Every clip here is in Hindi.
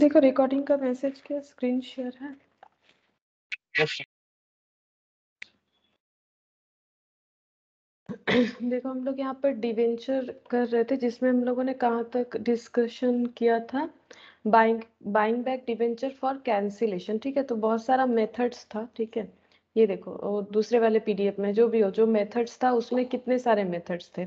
देखो रिकॉर्डिंग का मैसेज क्या स्क्रीन शेयर है। देखो हम लोग यहाँ पर डिवेंचर कर रहे थे जिसमें हम लोगों ने कहाँ तक डिस्कशन किया था, buying back debenture for cancellation. ठीक है, तो बहुत सारा मेथड्स था। ठीक है, ये देखो और दूसरे वाले पीडीएफ में जो भी हो, जो मेथड्स था उसमें कितने सारे मेथड्स थे।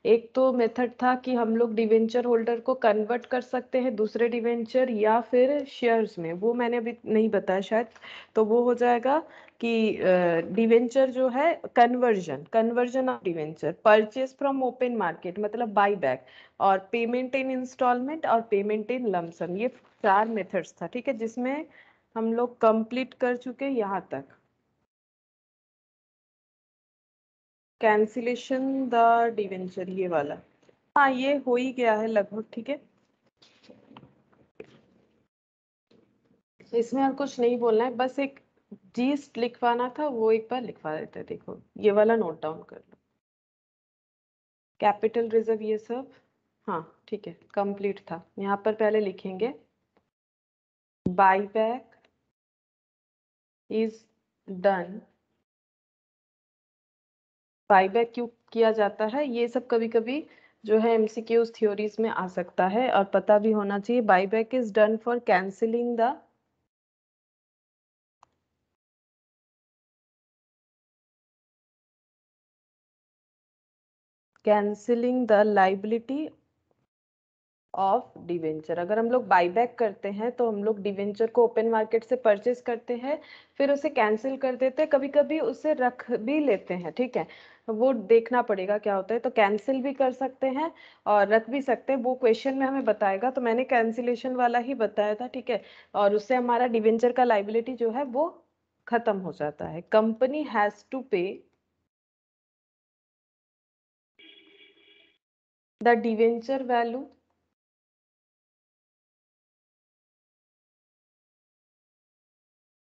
एक तो मेथड था कि हम लोग डिवेंचर होल्डर को कन्वर्ट कर सकते हैं दूसरे डिवेंचर या फिर शेयर्स में, वो मैंने अभी नहीं बताया शायद, तो वो हो जाएगा कि डिवेंचर जो है conversion of debenture, purchase from open market मतलब बाई बैक, और पेमेंट इन इंस्टॉलमेंट और पेमेंट इन लमसम। ये 4 मेथड्स था। ठीक है, जिसमें हम लोग कंप्लीट कर चुके यहाँ तक। कैंसिलेशन द डिवेंचर ये वाला, हाँ ये हो ही गया है लगभग। ठीक है, इसमें और कुछ नहीं बोलना है, बस एक जीस्ट लिखवाना था, वो एक बार लिखवा देते हैं। देखो ये वाला नोट डाउन कर लो, कैपिटल रिजर्व ये सब। हाँ ठीक है, कंप्लीट था। यहाँ पर पहले लिखेंगे by back is done. By back क्यों किया जाता है, ये सब कभी कभी जो है एमसीक्यूज थ्योरीज में आ सकता है और पता भी होना चाहिए। By back is done for cancelling the liability of debenture. अगर हम लोग बाई बैक करते हैं तो हम लोग डिवेंचर को ओपन मार्केट से परचेज करते हैं, फिर उसे कैंसिल कर देते हैं, कभी कभी उसे रख भी लेते हैं। ठीक है, वो देखना पड़ेगा क्या होता है, तो कैंसिल भी कर सकते हैं और रख भी सकते हैं, वो क्वेश्चन में हमें बताएगा। तो मैंने कैंसिलेशन वाला ही बताया था। ठीक है, और उससे हमारा डिवेंचर का लाइबिलिटी जो है वो खत्म हो जाता है। कंपनी हैज टू पे the debenture value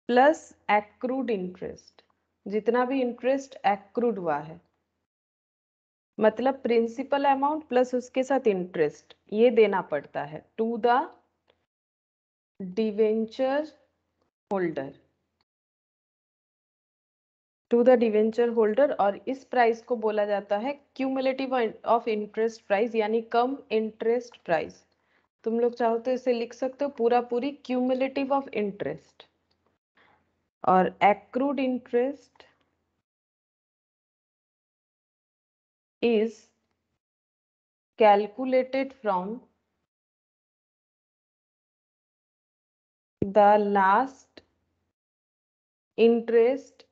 plus accrued interest, जितना भी इंटरेस्ट एक्रूड हुआ है, मतलब प्रिंसिपल अमाउंट प्लस उसके साथ इंटरेस्ट, ये देना पड़ता है to the debenture holder, to the debenture holder. और इस प्राइस को बोला जाता है क्यूमुलेटिव ऑफ इंटरेस्ट प्राइस, यानी कम इंटरेस्ट प्राइस। तुम लोग चाहो तो इसे लिख सकते हो पूरा पूरी क्यूमुलेटिव ऑफ इंटरेस्ट। और accrued interest is calculated from the last interest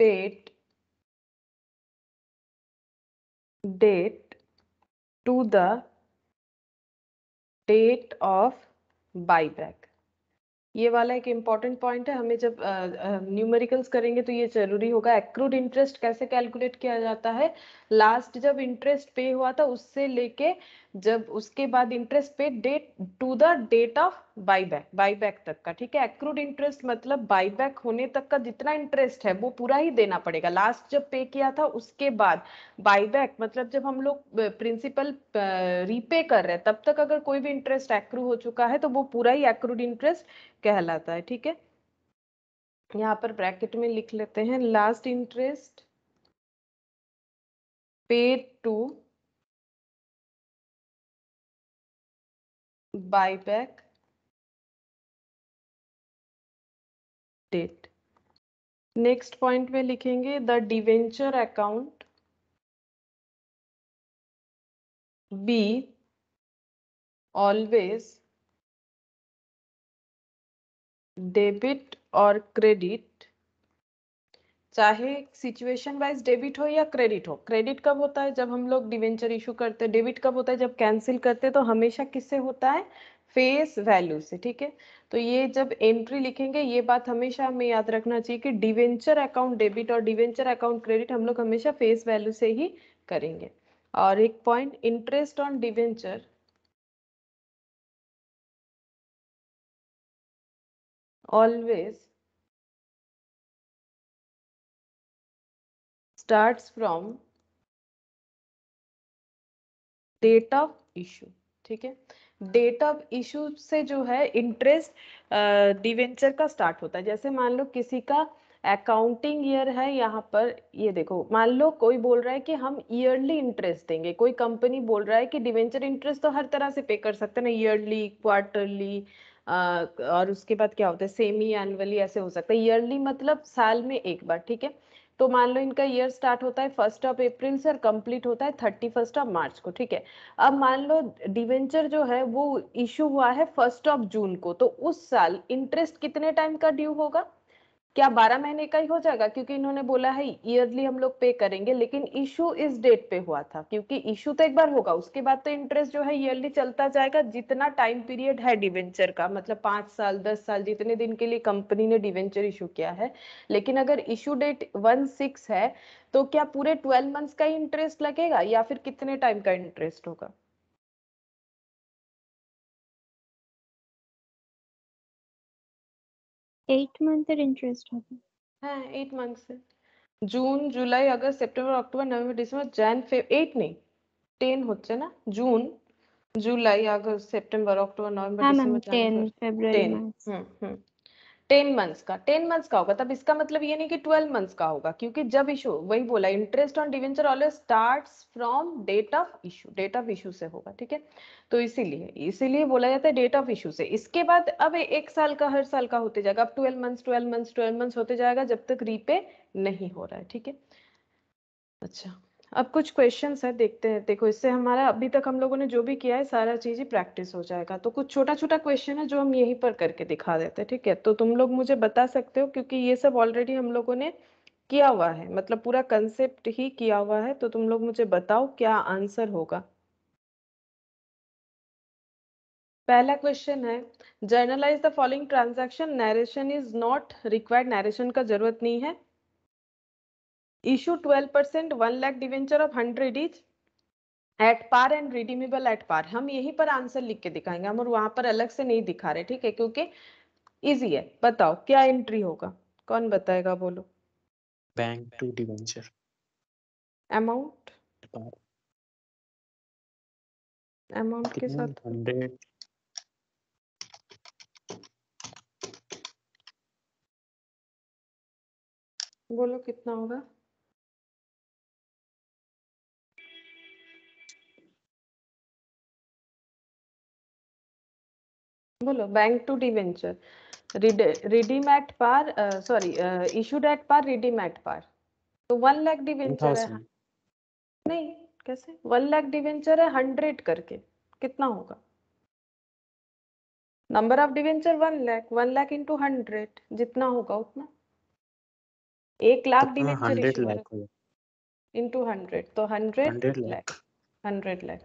paid date to the date of buyback। ये वाला एक इम्पॉर्टेंट पॉइंट है, हमें जब न्यूमेरिकल्स करेंगे तो ये जरूरी होगा। एक्रूड इंटरेस्ट कैसे कैलकुलेट किया जाता है, लास्ट जब इंटरेस्ट पे हुआ था उससे लेके जब उसके बाद इंटरेस्ट पे date to the date of buyback तक का। ठीक है, एक्रूड इंटरेस्ट मतलब बाईबैक होने तक का जितना इंटरेस्ट है वो पूरा ही देना पड़ेगा, लास्ट जब पे किया था उसके बाद। बाईबैक मतलब जब हम लोग प्रिंसिपल रीपे कर रहे हैं तब तक अगर कोई भी इंटरेस्ट एक्रू हो चुका है तो वो पूरा ही एक्रूड इंटरेस्ट कहलाता है। ठीक है, यहाँ पर ब्रैकेट में लिख लेते हैं last interest paid to buyback date. Next point में लिखेंगे the debenture account be always debit और क्रेडिट, चाहे सिचुएशन वाइज डेबिट हो या क्रेडिट हो। क्रेडिट कब होता है, जब हम लोग डिवेंचर इशू करते हैं। डेबिट कब होता है, जब कैंसिल करते हैं। तो हमेशा किससे होता है, फेस वैल्यू से। ठीक है, तो ये जब एंट्री लिखेंगे ये बात हमेशा हमें याद रखना चाहिए कि डिवेंचर अकाउंट डेबिट और डिवेंचर अकाउंट क्रेडिट हम लोग हमेशा फेस वैल्यू से ही करेंगे। और एक point, interest on debenture always starts from date of issue. ठीक है, डेट ऑफ इशू से जो है इंटरेस्ट डिवेंचर का स्टार्ट होता है। जैसे मान लो किसी का अकाउंटिंग ईयर है, यहाँ पर ये देखो, मान लो कोई बोल रहा है कि हम ईयरली इंटरेस्ट देंगे, कोई कंपनी बोल रहा है कि डिवेंचर इंटरेस्ट तो हर तरह से पे कर सकते हैं ना, ईयरली, क्वार्टरली, और उसके बाद क्या होता है सेमी एनुअली, ऐसे हो सकता है। ईयरली मतलब साल में एक बार, ठीक है। तो मान लो इनका ईयर स्टार्ट होता है 1 अप्रैल से और कंप्लीट होता है 31 मार्च को, ठीक है। अब मान लो डिवेंचर जो है वो इशू हुआ है 1 जून को, तो उस साल इंटरेस्ट कितने टाइम का ड्यू होगा? क्या 12 महीने का ही हो जाएगा? क्योंकि इन्होंने बोला है ईयरली हम लोग पे करेंगे, लेकिन इशू इस डेट पे हुआ था, क्योंकि इशू तो एक बार होगा, उसके बाद तो इंटरेस्ट जो है ईयरली चलता जाएगा, जितना टाइम पीरियड है डिवेंचर का, मतलब 5 साल 10 साल, जितने दिन के लिए कंपनी ने डिवेंचर इशू किया है। लेकिन अगर इशू डेट 1/6 है, तो क्या पूरे 12 मंथ्स का ही इंटरेस्ट लगेगा या फिर कितने टाइम का इंटरेस्ट होगा? 8 মান্থের ইন্টারেস্ট হবে। হ্যাঁ 8 मंथ्स है। June July August September October November December jan feb 8 নেই 10 হচ্ছে না, June July August September October November হ্যাঁ ম্যাম, ডিসেম্বর 10 জানুয়ারি ফেব্রুয়ারি 10। মার্চ। 10 मंथ्स का, 10 मंथ्स का होगा। तब इसका मतलब ये नहीं कि 12 मंथ्स का होगा, क्योंकि जब इशू, वही बोला, interest on debenture always starts from date of issue, date of issue से होगा, ठीक है। तो इसीलिए इसीलिए बोला जाता है डेट ऑफ इशू से। इसके बाद अब 1 साल का, हर साल का होते जाएगा, अब 12 मंथ्स 12 मंथ्स 12 मंथ्स होते जाएगा जब तक रीपे नहीं हो रहा है, ठीक है। अच्छा, अब कुछ क्वेश्चंस है, देखते हैं। देखो इससे हमारा अभी तक हम लोगों ने जो भी किया है सारा चीज ही प्रैक्टिस हो जाएगा। तो कुछ छोटा छोटा क्वेश्चन है जो हम यहीं पर करके दिखा देते हैं, ठीक है। तो तुम लोग मुझे बता सकते हो, क्योंकि ये सब ऑलरेडी हम लोगों ने किया हुआ है, मतलब पूरा कंसेप्ट ही किया हुआ है। तो तुम लोग मुझे बताओ क्या आंसर होगा। पहला क्वेश्चन है, journalise the following transaction, narration is not required, narration का जरूरत नहीं है। Issue 12%, 1 lakh debenture of 100 each at par and redeemable at par. हम यहीं पर आंसर लिख के दिखाएंगे, हम और वहां पर अलग से नहीं दिखा रहे, ठीक है, क्योंकि इजी है। बताओ क्या एंट्री होगा, कौन बताएगा, बोलो। Bank to debenture amount, par amount के कितना साथ 100 बोलो कितना होगा। बोलो, bank to debenture, redeem at par, sorry, issued at par, redeem at par. तो 1 लाख डिवेंचर है, 1000 नहीं कैसे, 1 लाख डिवेंचर है 100 करके, कितना होगा? Number of debenture 1 lakh, 1 lakh into 100, जितना होगा उतना। 1 लाख कितना डिवेंचर 100 इशू है लाख हो इंटू 100, तो 100 100 लाख, लाख 100 लाख।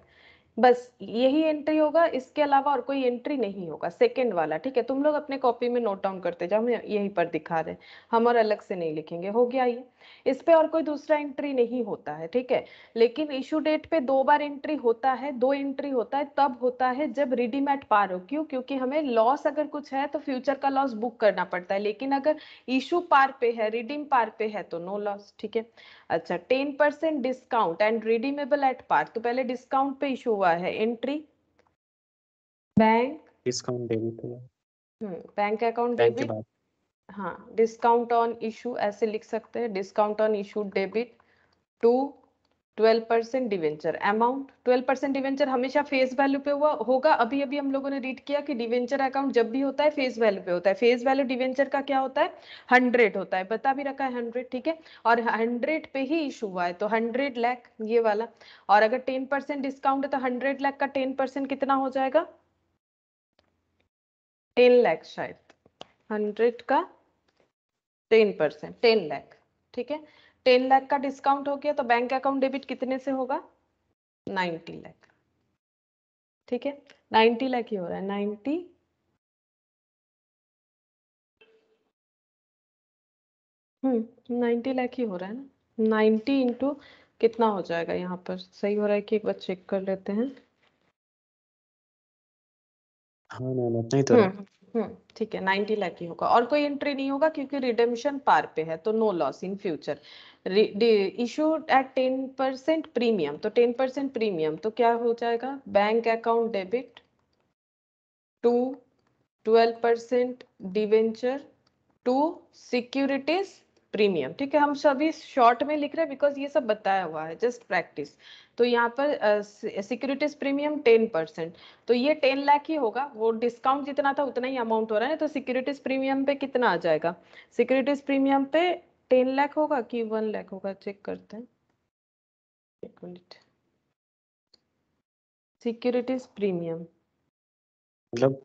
बस यही एंट्री होगा, इसके अलावा और कोई एंट्री नहीं होगा, सेकंड वाला, ठीक है। तुम लोग अपने कॉपी में नोट डाउन करते जाओ, हम यहीं पर दिखा रहे हैं, हम और अलग से नहीं लिखेंगे। हो गया ये, इस पे और कोई दूसरा एंट्री नहीं होता है, ठीक है। लेकिन इशू डेट पे 2 बार एंट्री होता है, 2 एंट्री होता है, तब होता है जब रिडीम एट पार हो। क्यों? क्योंकि हमें लॉस अगर कुछ है तो फ्यूचर का लॉस बुक करना पड़ता है, लेकिन अगर इशू पार पे है, रिडीम पार पे है, तो नो लॉस, ठीक है। अच्छा, 10% discount and redeemable at par. तो पहले डिस्काउंट पे इशू हुआ है, एंट्री बैंक, डिस्काउंट डेबिट हुआ बैंक अकाउंट बैंक के डेबिट। बाद हाँ, डिस्काउंट ऑन इशू ऐसे लिख सकते हैं, discount on issue debit to 12% debenture amount. 12% debenture हमेशा फेस वैल्यू पे हुआ होगा। अभी अभी हम लोगों ने रीड किया कि डिवेंचर अकाउंट जब भी होता है फेस वैल्यू पे होता है। फेस वैल्यू डिवेंचर का क्या होता है? 100 होता है, बता भी रखा है 100, ठीक है। और 100 पे ही इशू हुआ है, तो 100 लाख ये वाला। और अगर 10% डिस्काउंट है तो 100 लाख का 10% कितना हो जाएगा? 10 लाख शायद, 100 का 10%, 10 लाख, ठीक है। 10 लाख का डिस्काउंट हो गया, तो बैंक अकाउंट डेबिट कितने से होगा? 90 लाख, ठीक है। 90 लाख ही हो रहा है, 90 लाख ही हो रहा है ना। 90 इंटू कितना हो जाएगा, यहाँ पर सही हो रहा है कि एक बार चेक कर लेते हैं। हाँ मैम उतना ही तो रहा ठीक है, 90 लाख ही होगा, और कोई एंट्री नहीं होगा क्योंकि रिडेम्पशन पार पे है, तो no loss in future. Issued at 10% premium, तो 10% प्रीमियम तो क्या हो जाएगा? Bank account debit to 12% debenture to securities premium. ठीक है, हम सभी शॉर्ट में लिख रहे हैं बिकॉज ये सब बताया हुआ है, जस्ट प्रैक्टिस। तो यहाँ पर सिक्योरिटीज प्रीमियम 10%, तो ये 10 लाख ही होगा, वो डिस्काउंट जितना था उतना ही अमाउंट हो रहा है। तो सिक्योरिटीज प्रीमियम पे कितना आ जाएगा? सिक्योरिटीज प्रीमियम पे 10 लाख होगा कि 1 लाख होगा, चेक करते हैं, एक मिनट। सिक्योरिटीज प्रीमियम मतलब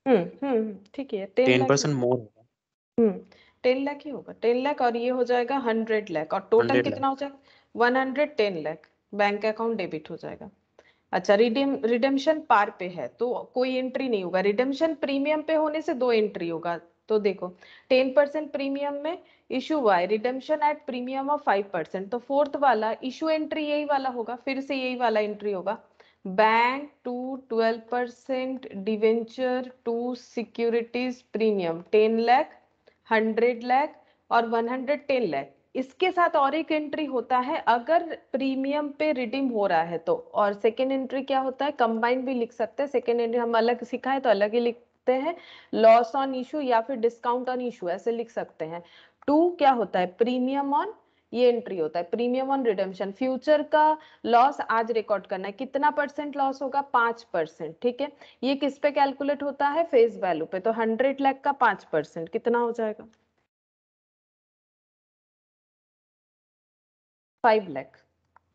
ठीक है, 10 लाख 10% मोर होगा। 10 लाख ही होगा, 10 लाख, और ये हो जाएगा 100 लाख, और टोटल 100 कितना लाख। हो जाएगा? 110 लाख बैंक अकाउंट डेबिट हो जाएगा। अच्छा, रिडेम्पशन पार पे है तो कोई एंट्री नहीं होगा, रिडेम्पशन प्रीमियम पे होने से 2 एंट्री होगा। तो देखो 10% प्रीमियम में इशू हुआ है, रिडेम्पशन एट प्रीमियम ऑफ 5%, तो फोर्थ वाला इशू एंट्री यही वाला होगा, फिर से यही वाला एंट्री होगा। Bank to 12% debenture to securities premium 10 lakh, 100 lakh और 110 लाख। इसके साथ और एक एंट्री होता है अगर प्रीमियम पे रिडीम हो रहा है तो, और सेकेंड एंट्री क्या होता है, कंबाइन भी लिख सकते हैं। सेकेंड एंट्री हम अलग सिखाए तो अलग ही लिखते हैं, लॉस ऑन इशू या फिर डिस्काउंट ऑन इशू ऐसे लिख सकते हैं। टू क्या होता है, प्रीमियम ऑन, ये एंट्री होता है प्रीमियम ऑन रिडेम्पशन। फ्यूचर का लॉस आज रिकॉर्ड करना है, कितना परसेंट लॉस होगा? 5%। ठीक है, ये किस पे कैलकुलेट होता है? फेस वैल्यू पे। तो 100 लाख का 5% कितना हो जाएगा? 5 लाख।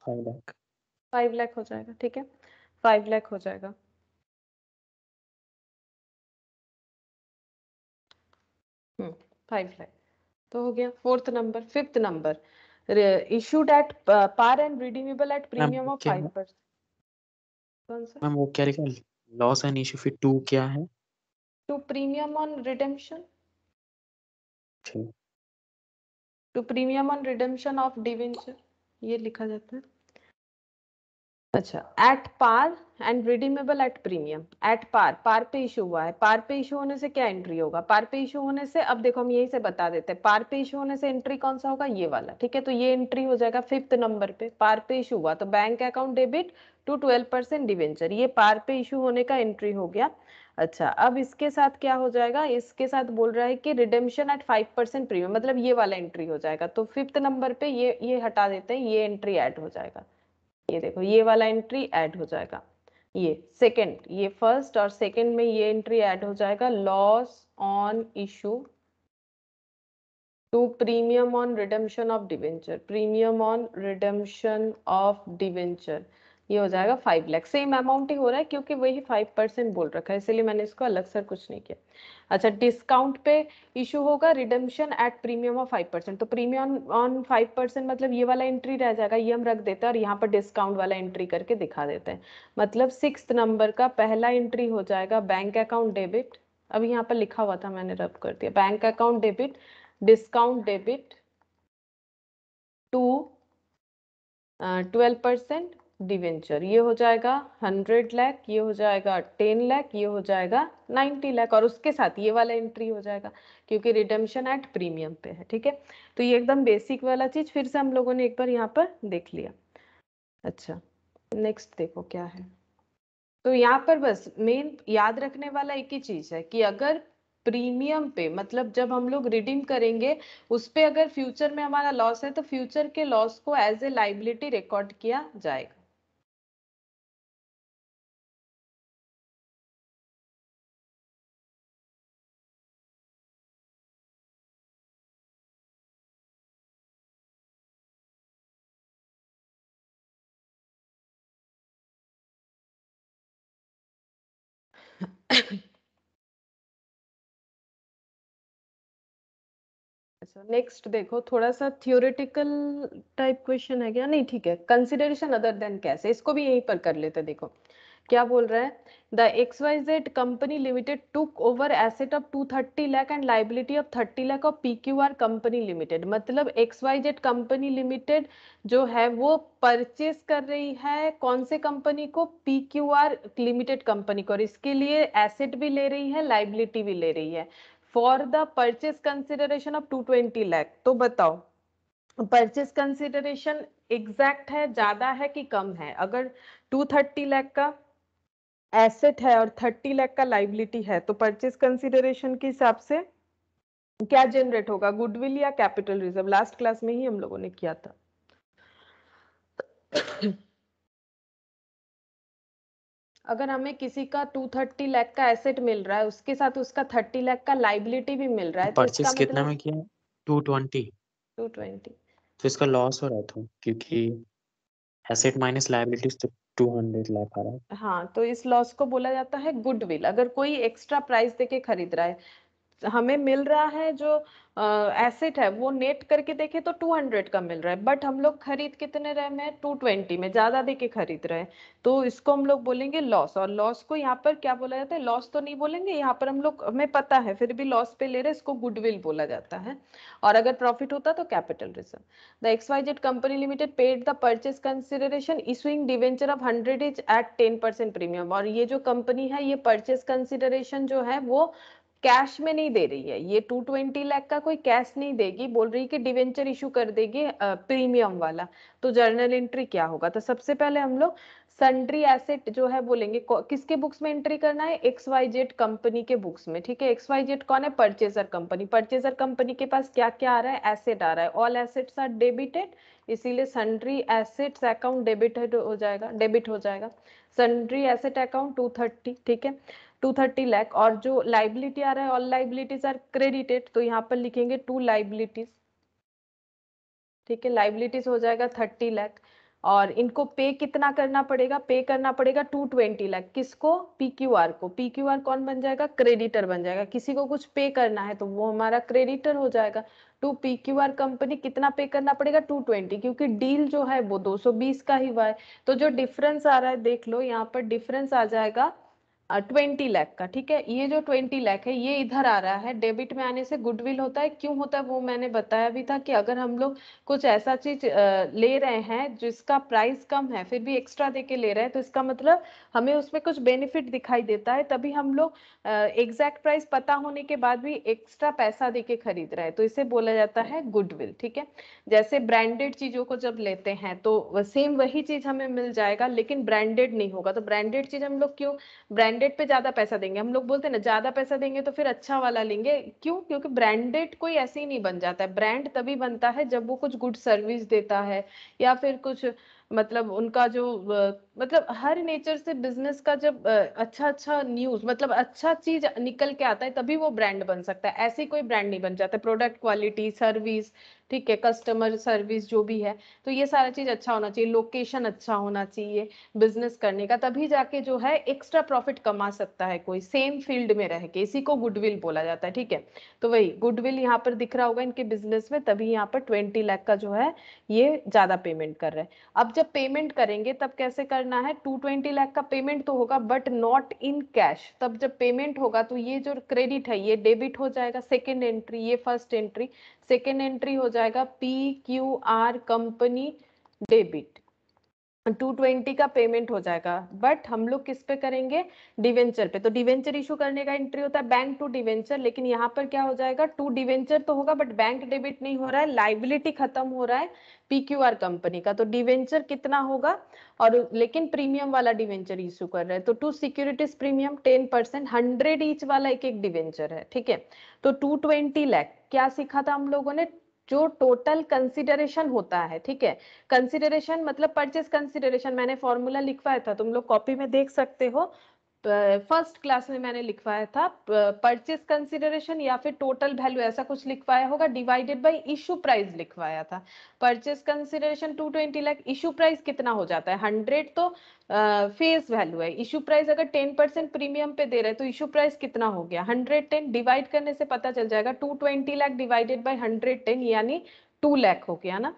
5 लाख। 5 लाख हो जाएगा। ठीक है, 5 लाख हो जाएगा। 5 लाख तो हो गया fourth number. Fifth number issued at par and redeemable at ma'am premium of क्या है? 5%। कौन सा? मैम वो क्या लिखा है? लॉस एंड इशू फिर 2 क्या है? टू प्रीमियम ऑन रिडेम्पशन, ठीक। To premium on redemption of debenture, ये लिखा जाता है। अच्छा, at par and redeemable at premium. At par, par पे इशू हुआ है, पार पे इशू होने से क्या एंट्री होगा? पार पे इशू होने से, अब देखो हम यही से बता देते हैं, पार पे इशू होने से एंट्री कौन सा होगा? ये वाला। ठीक है, तो ये एंट्री हो जाएगा फिफ्थ नंबर पे। पार पे इशू हुआ तो bank account debit to 12% debenture, ये पार पे इशू होने का एंट्री हो गया। अच्छा, अब इसके साथ क्या हो जाएगा? इसके साथ बोल रहा है कि रिडेम्पशन एट 5% प्रीमियम, मतलब ये वाला एंट्री हो जाएगा। तो फिफ्थ नंबर पे ये हटा देते हैं, ये एंट्री ऐड हो जाएगा। ये देखो ये वाला एंट्री ऐड हो जाएगा, ये सेकंड, ये फर्स्ट और सेकंड में ये एंट्री ऐड हो जाएगा। Loss on issue to premium on redemption of debenture, premium on redemption of debenture, ये हो जाएगा 5 लाख। सेम अमाउंट ही हो रहा है क्योंकि वही 5% बोल रखा है, इसलिए मैंने इसको अलग से कुछ नहीं किया। अच्छा, डिस्काउंट पे इशू होगा रिडेम्पशन एट प्रीमियम ऑफ 5%, तो प्रीमियम ऑन 5% मतलब ये वाला एंट्री रह जाएगा, ये हम रख देते हैं और यहाँ पर डिस्काउंट वाला एंट्री करके दिखा देते हैं। मतलब सिक्स्थ नंबर का पहला एंट्री हो जाएगा बैंक अकाउंट डेबिट, अभी यहाँ पर लिखा हुआ था मैंने रब कर दिया, bank account debit discount debit to 12% debenture, ये हो जाएगा 100 लाख, ये हो जाएगा 10 लाख, ये हो जाएगा 90 लाख, और उसके साथ ये वाला एंट्री हो जाएगा क्योंकि रिडेम्पशन एट प्रीमियम पे है। ठीक है, तो ये एकदम बेसिक वाला चीज फिर से हम लोगों ने एक बार यहाँ पर देख लिया। अच्छा, नेक्स्ट देखो क्या है। तो यहाँ पर बस मेन याद रखने वाला एक ही चीज है कि अगर प्रीमियम पे, मतलब जब हम लोग रिडीम करेंगे उस पे अगर फ्यूचर में हमारा लॉस है तो फ्यूचर के लॉस को एज ए लाइबिलिटी रिकॉर्ड किया जाएगा। अच्छा, नेक्स्ट देखो, थोड़ा सा थियोरेटिकल टाइप क्वेश्चन है क्या? नहीं, ठीक है, कंसिडरेशन अदर देन कैश है, इसको भी यहीं पर कर लेते। देखो क्या बोल रहा है, the XYZ company limited took over asset of 230 lakh and liability of 30 lakh of PQR company limited. मतलब XYZ कंपनी लिमिटेड जो है वो परचेस कर रही है कौन से कंपनी को? PQR लिमिटेड कंपनी को, और इसके लिए एसेट भी ले रही है, लाइबिलिटी भी ले रही है for the purchase consideration of 220 lakh. तो बताओ परचेस कंसिडरेशन एग्जैक्ट है, ज्यादा है कि कम है? अगर 230 लाख का एसेट है और 30 लाख का लाइबिलिटी है, तो परचेज कंसिडरेशन के हिसाब से क्या जनरेट होगा, गुडविल या कैपिटल रिजर्व? लास्ट क्लास में ही हम लोगों ने किया था। अगर हमें किसी का 230 लाख का एसेट मिल रहा है, उसके साथ उसका 30 लाख का लाइबिलिटी भी मिल रहा है, तो इसका परचेज कितना में मतलब किया? 220। 220। तो इसका लॉस हो रहा था क्योंकि एसेट माइनस लायबिलिटीज तो 200 लाख आ रहा है। हाँ, तो इस लॉस को बोला जाता है गुडविल। अगर कोई एक्स्ट्रा प्राइस देके खरीद रहा है, हमें मिल रहा है जो एसेट है वो नेट करके देखे तो 200 का मिल रहा है, बट हम लोग खरीद कितने रहे में, 220 में, ज्यादा देके खरीद रहे हैं, तो इसको हम लोग बोलेंगे लॉस। और लॉस को यहाँ पर क्या बोला जाता है, लॉस तो नहीं बोलेंगे यहाँ पर, हम लोग, हमें पता है फिर भी लॉस पे ले रहे, इसको गुडविल बोला जाता है। और अगर प्रॉफिट होता तो capital reserve. The XYZ company limited paid the purchase consideration issuing debenture of 100 each at 10% premium. और ये जो कंपनी है ये परचेज कंसिडरेशन जो है वो कैश में नहीं दे रही है, ये 220 लाख का कोई कैश नहीं देगी, बोल रही है कि डिवेंचर इशू कर देगी प्रीमियम वाला। तो जर्नल एंट्री क्या होगा, तो सबसे पहले हम लोग सन्ड्री एसेट जो है बोलेंगे, किसके बुक्स में एंट्री करना है, XYZ कंपनी के बुक्स में, ठीक है। XYZ कौन है, परचेजर कंपनी। परचेजर कंपनी के पास क्या क्या आ रहा है, एसेट आ रहा है, ऑल एसेट्स आर डेबिटेड, इसीलिए सन्ड्री एसेट्स अकाउंट डेबिटेड हो जाएगा, डेबिट हो जाएगा। सन्ड्री एसेट अकाउंट 230, ठीक है, 230 लाख। और जो लाइबिलिटी आ रहा है, ऑल लाइबिलिटीज आर क्रेडिटेड, तो यहाँ पर लिखेंगे टू लाइबिलिटीज, ठीक है, लाइबिलिटीज हो जाएगा 30 लाख। और इनको पे कितना करना पड़ेगा, पे करना पड़ेगा 220 लाख, किसको, PQR को। PQR कौन बन जाएगा, क्रेडिटर बन जाएगा। किसी को कुछ पे करना है तो वो हमारा क्रेडिटर हो जाएगा। टू PQR कंपनी कितना पे करना पड़ेगा, 220, क्योंकि डील जो है वो 220 का ही हुआ है। तो जो डिफरेंस आ रहा है देख लो, यहाँ पर डिफरेंस आ जाएगा 20 लाख का, ठीक है। ये जो 20 लाख है ये इधर आ रहा है, डेबिट में आने से गुडविल होता है। क्यों होता है वो मैंने बताया भी था, कि अगर हम लोग कुछ ऐसा चीज ले रहे हैं जिसका प्राइस कम है फिर भी एक्स्ट्रा देके ले रहे हैं, तो इसका मतलब हमें उसमें कुछ बेनिफिट दिखाई देता है, तभी हम लोग एग्जैक्ट प्राइस पता होने के बाद भी एक्स्ट्रा पैसा देके खरीद रहे हैं, तो इसे बोला जाता है गुडविल, ठीक है। जैसे ब्रांडेड चीजों को जब लेते हैं तो सेम वही चीज हमें मिल जाएगा, लेकिन ब्रांडेड नहीं होगा। तो ब्रांडेड चीज हम लोग क्यों ब्रांडेड पे ज्यादा पैसा देंगे, हम लोग बोलते हैं ना ज्यादा पैसा देंगे तो फिर अच्छा वाला लेंगे, क्यों, क्योंकि ब्रांडेड कोई ऐसे ही नहीं बन जाता है। ब्रांड तभी बनता है जब वो कुछ गुड सर्विस देता है, या फिर कुछ मतलब उनका जो मतलब हर नेचर से बिजनेस का जब अच्छा अच्छा न्यूज, मतलब अच्छा चीज निकल के आता है, तभी वो ब्रांड बन सकता है। ऐसे कोई ब्रांड नहीं बन जाता। प्रोडक्ट क्वालिटी, सर्विस, ठीक है, कस्टमर सर्विस जो भी है, तो ये सारा चीज अच्छा होना चाहिए, लोकेशन अच्छा होना चाहिए बिजनेस करने का, तभी जाके जो है एक्स्ट्रा प्रॉफिट कमा सकता है कोई सेम फील्ड में रह के। इसी को गुडविल बोला जाता है, ठीक है। तो वही गुडविल यहाँ पर दिख रहा होगा इनके बिजनेस में, तभी यहाँ पर 20 लाख का जो है ये ज्यादा पेमेंट कर रहे हैं। अब जब पेमेंट करेंगे तब कैसे करना है, 220 लाख का पेमेंट तो होगा बट नॉट इन कैश। तब जब पेमेंट होगा तो ये जो क्रेडिट है ये डेबिट हो जाएगा, सेकेंड एंट्री, ये फर्स्ट एंट्री, सेकेंड एंट्री हो जाएगा PQR कंपनी डेबिट, 220 का पेमेंट हो जाएगा। बट हम लोग किस पे करेंगे, डिवेंचर पे। तो डिवेंचर इशू करने का एंट्री होता है बैंक टू डिवेंचर, लेकिन यहाँ पर क्या हो जाएगा, टू डिवेंचर तो होगा बट बैंक डेबिट नहीं हो रहा है, लाइबिलिटी खत्म हो रहा है PQR कंपनी का। तो डिवेंचर कितना होगा, और लेकिन प्रीमियम वाला डिवेंचर इशू कर रहे हैं, तो टू सिक्योरिटीज प्रीमियम 10%, 100 ईच वाला एक एक डिवेंचर है, ठीक है। तो 220 लाख क्या सीखा था हम लोगों ने, जो टोटल कंसिडरेशन होता है, ठीक है। कंसिडरेशन मतलब परचेस कंसिडरेशन, मैंने फॉर्मूला लिखवाया था, तुम लोग कॉपी में देख सकते हो, फर्स्ट क्लास में मैंने लिखवाया था। परचेस कंसिडरेशन या फिर टोटल वैल्यू ऐसा कुछ लिखवाया होगा, डिवाइडेड बाय इशू प्राइस लिखवाया था। Purchase consideration 220 lakh, issue price कितना हो जाता है 100, तो फेस वैल्यू है। इशू प्राइस अगर 10% प्रीमियम पे दे रहे हैं तो इशू प्राइस कितना हो गया 110, डिवाइड करने से पता चल जाएगा 220 लाख डिवाइडेड बाय 110 यानी 2 लाख हो गया ना,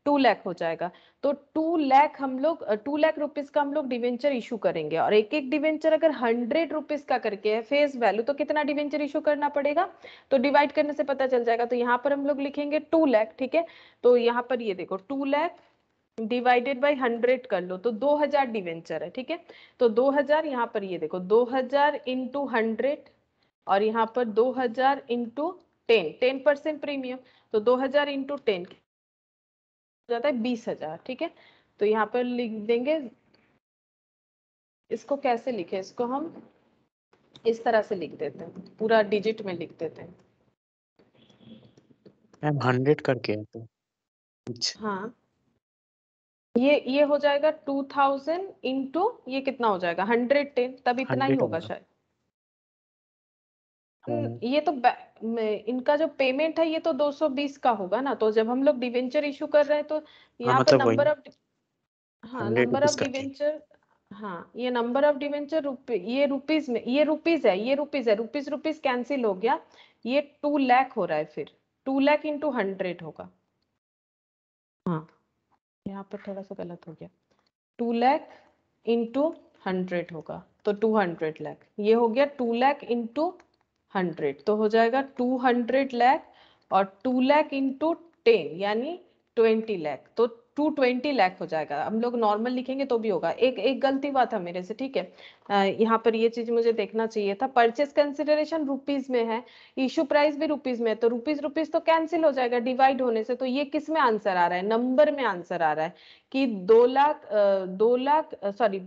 2 लाख हो जाएगा। तो 2 लाख हम लोग 2 लाख रुपीज का हम लोग डिवेंचर इशू करेंगे, और एक एक डिवेंचर अगर 100 रुपीज का करके है फेस वैल्यू, तो कितना डिवेंचर इशू करना पड़ेगा, तो डिवाइड करने से पता चल जाएगा। तो यहाँ पर हम लोग लिखेंगे 2 लाख, ठीक है। तो यहाँ पर ये देखो 2 लाख डिवाइडेड बाई 100 कर लो तो 2000 डिवेंचर है, ठीक है। तो 2000 यहाँ पर ये देखो 2000 इंटू 100, और यहाँ पर 2000 इंटू 10% प्रीमियम, तो 2000 इंटू 10 जाता है 20,000, ठीक है। तो यहाँ पर लिख देंगे इसको कैसे लिखे, इसको हम इस तरह से लिख देते हैं, पूरा डिजिट में लिख देते हैं। मैम 100 करके है तो अच्छा, हाँ, ये हो जाएगा 2000 इंटू ये कितना हो जाएगा 110, तब इतना ही 100 होगा होगा। शायद। हाँ ये तो इनका जो पेमेंट है ये तो 220 का होगा ना, तो जब हम लोग डिवेंचर इशू कर रहे हैं तो हाँ, यहाँ पर मतलब वही नंबर ऑफ, हाँ 100 नंबर रुपीज ऑफ करके। डिवेंचर, हाँ ये नंबर ऑफ डिवेंचर ये रुपीज में, ये रुपीज है, ये रुपीज है, रुपीज रुपीज कैंसिल हो गया, ये 2 लाख हो रहा है, फिर 2 लाख इंटू 100 होगा। हाँ यहाँ पर थोड़ा सा गलत हो गया, 2 लाख इंटू 100 होगा, तो 200 लाख, ये हो गया 2 लाख इंटू 100, तो हो जाएगा 200 लाख, और 2 लाख इंटू 10 यानी 20 लाख, तो 220 लाख हो जाएगा। हम लोग नॉर्मल लिखेंगे तो भी होगा। एक एक गलती हुआ था मेरे से, ठीक है, यहाँ पर ये चीज मुझे देखना चाहिए था, परचेस कंसिडरेशन रुपीज में है, इशू प्राइस भी रुपीज में है, तो रुपीज रुपीज तो कैंसिल हो जाएगा डिवाइड होने से, तो ये किस में आंसर आ रहा है, नंबर में आंसर आ रहा है कि 2 लाख सॉरी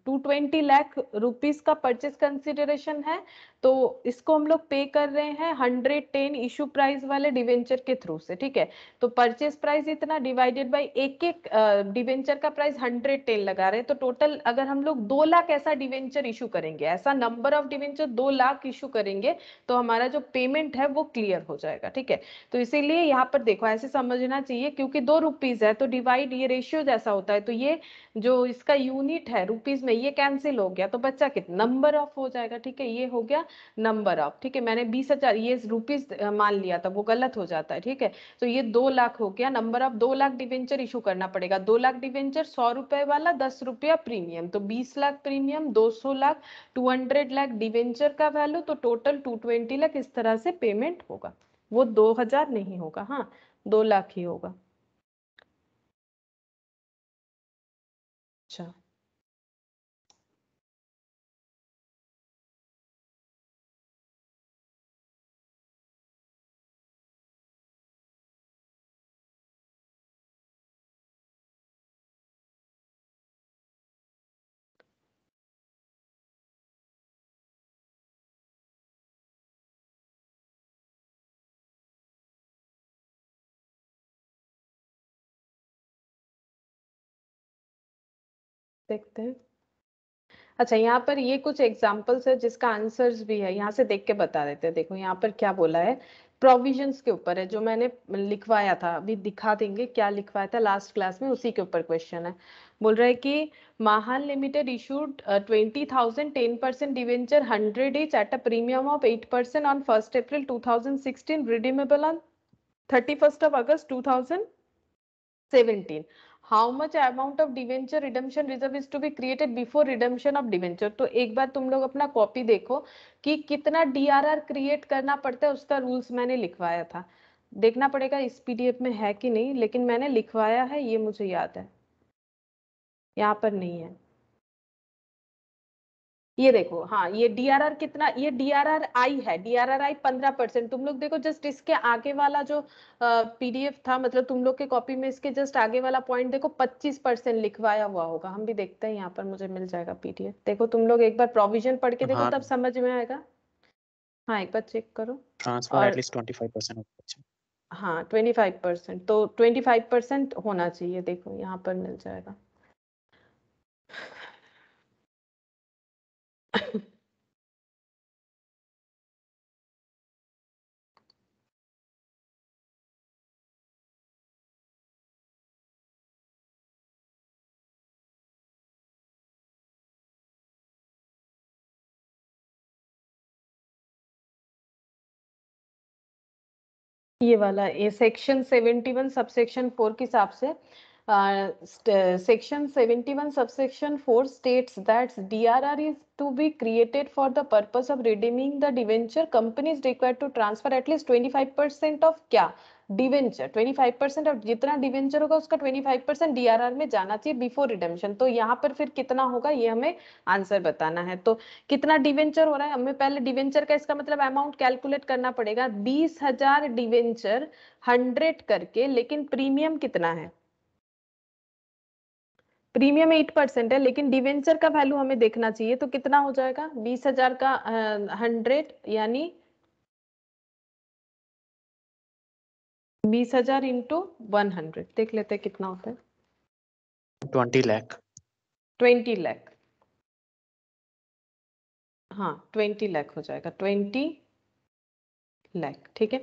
220 लाख रुपीस का परचेस कंसिडरेशन है, तो इसको हम लोग पे कर रहे हैं 110 इशू प्राइस वाले डिवेंचर के थ्रू से, ठीक है। तो परचेस प्राइस इतना डिवाइडेड बाय एक एक डिवेंचर का प्राइस 110 लगा रहे हैं, तो टोटल अगर हम लोग 2 लाख ऐसा डिवेंचर इशू करेंगे, ऐसा number of debenture 2 lakh issue करेंगे, तो हमारा जो पेमेंट है वो क्लियर हो जाएगा, ठीक है। तो इसीलिए यहाँ पर देखो ऐसे समझना चाहिए, क्योंकि 2 रुपीज है तो डिवाइड, ये रेशियो जैसा होता है, तो ये जो इसका यूनिट है रुपीज में ये कैंसिल हो गया, तो बच्चा कितना नंबर ऑफ हो जाएगा, ठीक है, ये हो गया नंबर ऑफ, ठीक है। मैंने 20,000 ये रुपीज मान लिया था, वो गलत हो जाता है, ठीक है। तो ये 2 लाख हो गया, number of 2 lakh debenture issue करना पड़ेगा, 2 लाख डिवेंचर 100 रुपए वाला 10 रुपया प्रीमियम, तो 20 लाख प्रीमियम, 200 लाख, 200 लाख डिवेंचर का वैल्यू, तो टोटल 220 लाख इस तरह से पेमेंट होगा। वो 2000 नहीं होगा, हाँ 2 लाख ही होगा। अच्छा देखते हैं। अच्छा यहाँ पर ये कुछ एग्जांपल्स है जिसका आंसर्स भी है, यहाँ से देख के बता देते हैं। देखो यहाँ पर क्या बोला है, प्रोविजंस के ऊपर है, जो मैंने लिखवाया था, अभी दिखा देंगे क्या लिखवाया था लास्ट क्लास में, उसी के ऊपर क्वेश्चन है। बोल रहा है कि महान limited issued 20,000 10% debenture 100 each at a premium of 8% on 1st April 2016, redeemable on 31st of August 2017. How much amount of debenture redemption reserve is to be created before redemption of debenture? तो एक बार तुम लोग अपना कॉपी देखो कि कितना डीआरआर क्रिएट करना पड़ता है, उसका रूल्स मैंने लिखवाया था, देखना पड़ेगा इस पीडीएफ में है कि नहीं, लेकिन मैंने लिखवाया है, ये मुझे याद है, यहाँ पर नहीं है। ये देखो, हाँ ये डीआरआर कितना, ये डीआरआर आई है, डीआरआर आई 15%। तुम लोग देखो जस्ट इसके आगे वाला जो पीडीएफ था, मतलब तुम लोग के कॉपी में इसके जस्ट आगे वाला पॉइंट देखो 25% लिखवाया हुआ होगा। हम भी देखते हैं, यहाँ पर मुझे मिल जाएगा पीडीएफ, देखो तुम लोग एक बार प्रोविजन पढ़ के देखो हाँ, तब समझ में आएगा। हाँ एक बार चेक करो। ट्रांसफर और एटलीस्ट 25% होगा। अच्छा, हाँ 25%, तो 25% होना चाहिए, देखो यहाँ पर मिल जाएगा। ये वाला, ये सेक्शन 71 सबसेक्शन 4 के हिसाब से, section 71 subsection 4 states that DRR is to be created for the purpose of redeeming the debenture. Company is required to transfer at least 25% of क्या, डिवेंचर, 25% ऑफ जितना डिवेंचर होगा उसका 25% डीआरआर में जाना चाहिए बिफोर रिडेम्पशन। तो यहाँ पर फिर कितना होगा ये हमें आंसर बताना है। तो कितना डिवेंचर हो रहा है, हमें पहले डिवेंचर का इसका मतलब अमाउंट कैलकुलेट करना पड़ेगा, 20,000 डिवेंचर 100 करके, लेकिन प्रीमियम कितना है, प्रीमियम 8% है, लेकिन डिवेंचर का वैल्यू हमें देखना चाहिए, तो कितना हो जाएगा 20,000 का 100 यानी 20,000 इंटू 100 देख लेते हैं कितना होता है। 20 लाख। 20 लाख, हाँ 20 लाख हो जाएगा, 20 लाख। ठीक है,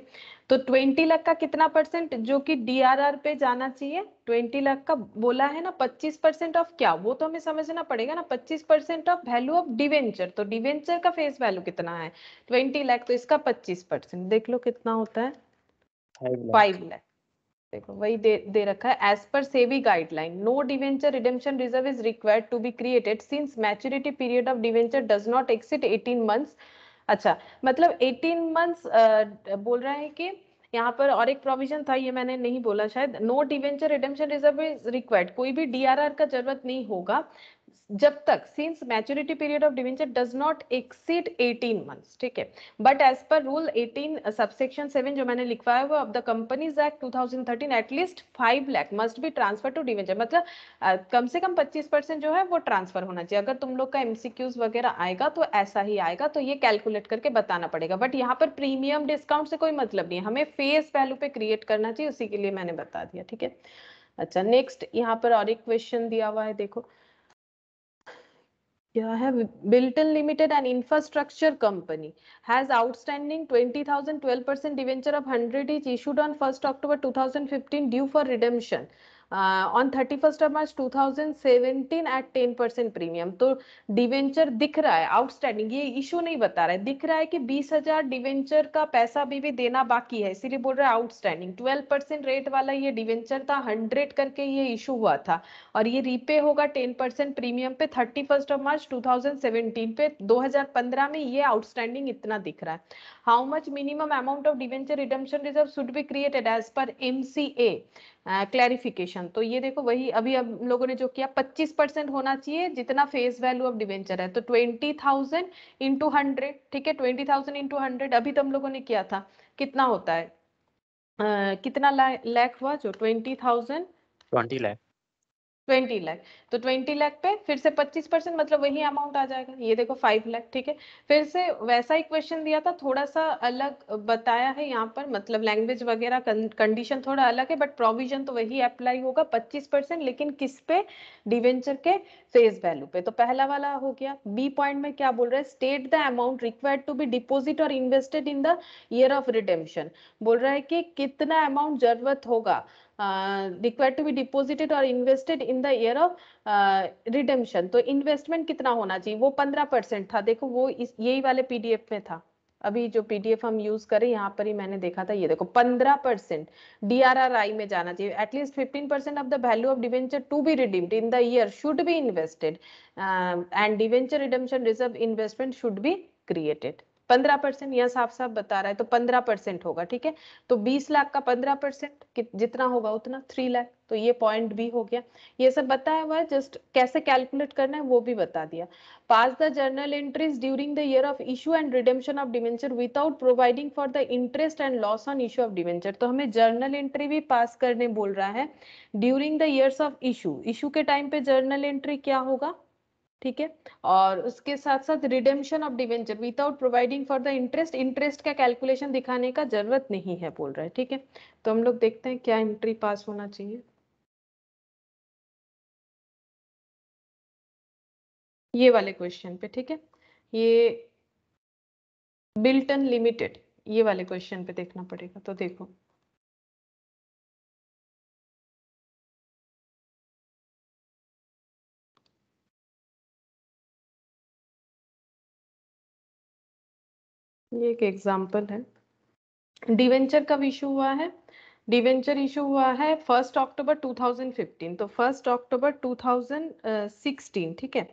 तो 20 लाख का कितना परसेंट जो कि डीआरआर पे जाना चाहिए, 20 लाख का बोला है ना, 25% ऑफ क्या, वो तो हमें समझना पड़ेगा ना, 25% ऑफ वैल्यू ऑफ डिवेंचर, तो डिवेंचर का फेस वैल्यू कितना है 20 लाख, तो इसका 25% देख लो कितना होता है 5 लाख। देखो वही दे रखा है, as per SEBI guideline no debenture redemption reserve is required to be created since maturity period of debenture does not exceed 18 months. अच्छा, मतलब 18 मंथ्स बोल रहा है कि यहाँ पर, और एक प्रोविजन था ये मैंने नहीं बोला शायद, no debenture redemption reserve is required, कोई भी डीआरआर का जरूरत नहीं होगा जब तक since maturity period of debenture does not exceed 18 months. ठीक है, but as per rule 18 subsection 7 जो मैंने लिखवाया हुआ of the companies act 2013 at least 5 lakh must be transfer to debenture, मतलब कम से कम 25% जो है वो ट्रांसफर होना चाहिए। अगर तुम लोग का एमसीक्यूज वगैरह आएगा तो ऐसा ही आएगा, तो ये कैलकुलेट करके बताना पड़ेगा, बट यहाँ पर प्रीमियम डिस्काउंट से कोई मतलब नहीं है, हमें फेस वैल्यू पे क्रिएट करना चाहिए, उसी के लिए मैंने बता दिया। ठीक है, अच्छा नेक्स्ट यहाँ पर और एक क्वेश्चन दिया हुआ है, देखो क्या है, Bilton Limited and Infrastructure Company has outstanding 20,000 12% debenture of 100 each issued on 1st October 2015 due for redemption on 31st of March 2017 at 10% premium. तो डिवेंचर दिख रहा है आउटस्टैंडिंग, ये इशू नहीं बता रहा है, दिख रहा है कि 20,000 डिवेंचर का पैसा अभी भी देना बाकी है, इसीलिए बोल रहा है आउटस्टैंडिंग। 12% रेट वाला ये डिवेंचर था, 100 करके ये इशू हुआ था, और ये रीपे होगा 10% प्रीमियम पे 31st ऑफ मार्च 2017 पे। 2015 में ये आउटस्टैंडिंग इतना दिख रहा है। How much minimum amount of debenture redemption reserve should be created as per MCA clarification. तो ये देखो वही अभी अब लोगों ने जो किया, 25% होना चाहिए जितना फेस वैल्यू ऑफ डिवेंचर है, तो 20,000 इंटू 100। ठीक है, 20,000 इंटू 100 अभी तो हम लोगों ने किया था, कितना होता है कितना लाख हुआ जो 20,000 20 लाख। 20 लाख, तो 20 लाख पे फिर से 25% मतलब वही अमाउंट आ जाएगा, ये देखो 5 लाख। ठीक है, फिर से वैसा ही क्वेश्चन दिया था, थोड़ा सा अलग बताया है यहाँ पर, मतलब लैंग्वेज वगैरह कंडीशन थोड़ा अलग है, बट प्रोविजन तो वही अप्लाई होगा 25%, लेकिन किस पे, डिवेंचर के फेस वैल्यू पे। तो पहला वाला हो गया। बी पॉइंट में क्या बोल रहा है, state the amount required to be deposit और invested in the year of redemption. बोल रहा है कि कितना अमाउंट जरूरत होगा required to be deposited or invested in the year of redemption। तो इन्वेस्टमेंट कितना होना चाहिए, वो 15% था, देखो वो यही वाले पीडीएफ में था, अभी जो पीडीएफ हम यूज करें यहाँ पर ही मैंने देखा था, ये देखो 15% डीआरआरआई में जाना चाहिए। At least 15% of the value of debenture to be redeemed in the year should be invested and debenture redemption reserve investment should be created. 15% यह साफ साफ बता रहा है, तो 15% होगा। ठीक है, तो 20 लाख का 15% जितना होगा उतना 3 लाख, तो ये पॉइंट भी हो गया। ये सब बताया हुआ है, जस्ट कैसे कैलकुलेट करना है वो भी बता दिया। Pass the journal entries during the year of issue and redemption of debenture without providing for the interest and loss on issue of debenture. तो हमें जर्नल एंट्री भी पास करने बोल रहा है during the years of issue, issue के टाइम पे जर्नल एंट्री क्या होगा। ठीक है, और उसके साथ साथ redemption of debenture without providing for the interest, interest का कैलकुलेशन दिखाने का जरूरत नहीं है बोल रहा है। ठीक है, तो हम लोग देखते हैं क्या एंट्री पास होना चाहिए ये वाले क्वेश्चन पे। ठीक है, ये बिल्टन लिमिटेड, ये वाले क्वेश्चन पे देखना पड़ेगा, तो देखो ये एक एग्जांपल है। डिवेंचर कब इशू हुआ है, डिवेंचर इशू हुआ है 1 अक्टूबर 2015, तो 1 अक्टूबर 2016। ठीक है,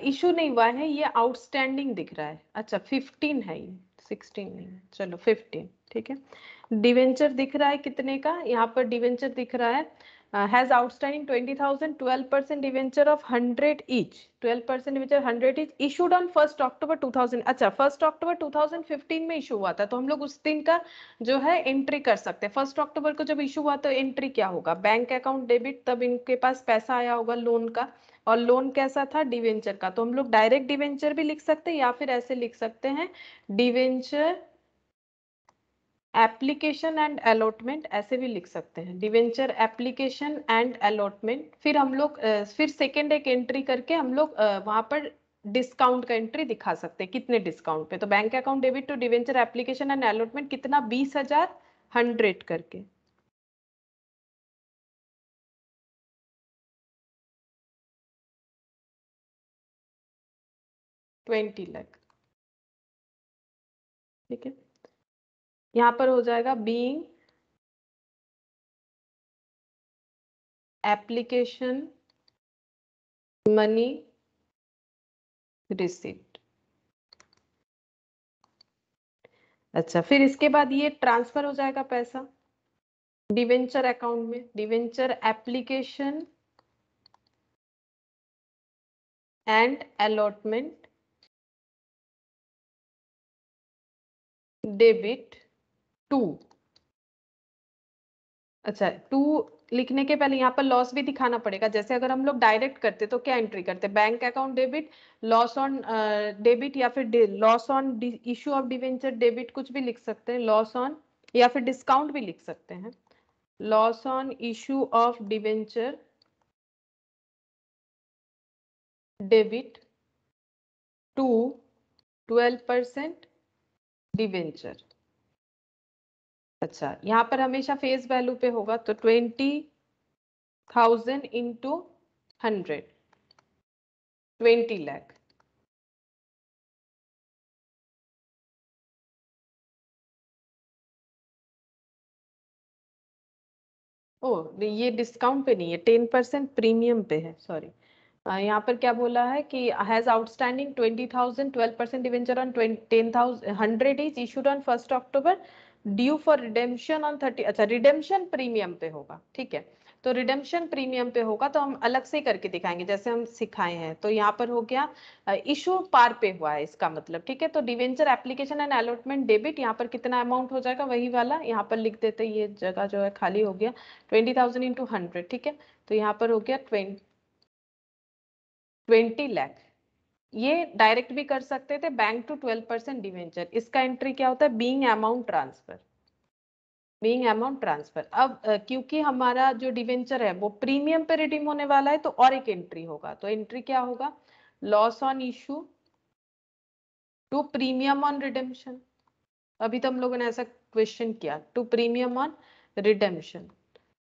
इशू नहीं हुआ है, ये आउटस्टैंडिंग दिख रहा है। अच्छा 15 है ये, 16 नहीं है, चलो 15। ठीक है, डिवेंचर दिख रहा है कितने का, यहाँ पर डिवेंचर दिख रहा है has outstanding 20,000, 12% debenture of 100 each, 12% debenture 100 each, issued on 1st October 2000, अच्छा 1st October 2015 में इशू हुआ था, तो हम लोग उस दिन का जो है एंट्री कर सकते हैं। 1st October को जब इशू हुआ तो एंट्री क्या होगा, बैंक अकाउंट डेबिट, तब इनके पास पैसा आया होगा लोन का, और लोन कैसा था, डिवेंचर का। तो हम लोग डायरेक्ट डिवेंचर भी लिख सकते हैं या फिर ऐसे लिख सकते हैं डिवेंचर एप्लीकेशन एंड अलॉटमेंट, ऐसे भी लिख सकते हैं, डिवेंचर एप्लीकेशन एंड अलॉटमेंट। फिर हम लोग फिर सेकेंड एक एंट्री करके हम लोग वहां पर डिस्काउंट का एंट्री दिखा सकते हैं, कितने डिस्काउंट पे। तो bank account debit to debenture application and allotment कितना, 20,000 100 करके, $20 लाख, ठीक है। यहाँ पर हो जाएगा बीइंग एप्लीकेशन मनी रिसीव्ड। अच्छा, फिर इसके बाद ये ट्रांसफर हो जाएगा पैसा डिवेंचर अकाउंट में, debenture application and allotment debit to, अच्छा 2 लिखने के पहले यहाँ पर लॉस भी दिखाना पड़ेगा। जैसे अगर हम लोग डायरेक्ट करते तो क्या एंट्री करते, bank account debit, loss on debit, या फिर loss on issue of debenture debit, कुछ भी लिख सकते हैं, लॉस ऑन, या फिर डिस्काउंट भी लिख सकते हैं, loss on issue of debenture debit to 12% debenture. अच्छा, यहाँ पर हमेशा फेस वैल्यू पे होगा, तो 20,000 इंटू 100, 20 लाख। ओ, ये डिस्काउंट पे नहीं है, 10% प्रीमियम पे है, सॉरी। यहाँ पर क्या बोला है कि has outstanding 20,000, 12% debenture on 10,000 100 is issued on 1st October, due for redemption on 30, अच्छा रिडेम्पशन प्रीमियम पे होगा, ठीक है। तो रिडेम्पशन प्रीमियम पे होगा तो हम अलग से करके दिखाएंगे जैसे हम सिखाए हैं। तो यहाँ पर हो गया इशू पार पे हुआ है इसका मतलब, ठीक है। तो debenture application and allotment debit, यहाँ पर कितना अमाउंट हो जाएगा, वही वाला यहाँ पर लिख देते, ये जगह जो है खाली हो गया, 20,000 इंटू 100, ठीक है। तो यहाँ पर हो गया 20 लाख। ये डायरेक्ट भी कर सकते थे, बैंक टू 12% डिवेंचर, इसका एंट्री क्या होता है, being amount transfer, being amount transfer. अब क्योंकि हमारा जो डिवेंचर है वो प्रीमियम पे रिडीम होने वाला है, तो और एक एंट्री होगा, तो एंट्री क्या होगा, loss on issue to premium on redemption. अभी तो हम लोगों ने ऐसा क्वेश्चन किया, टू प्रीमियम ऑन रिडेम्पशन,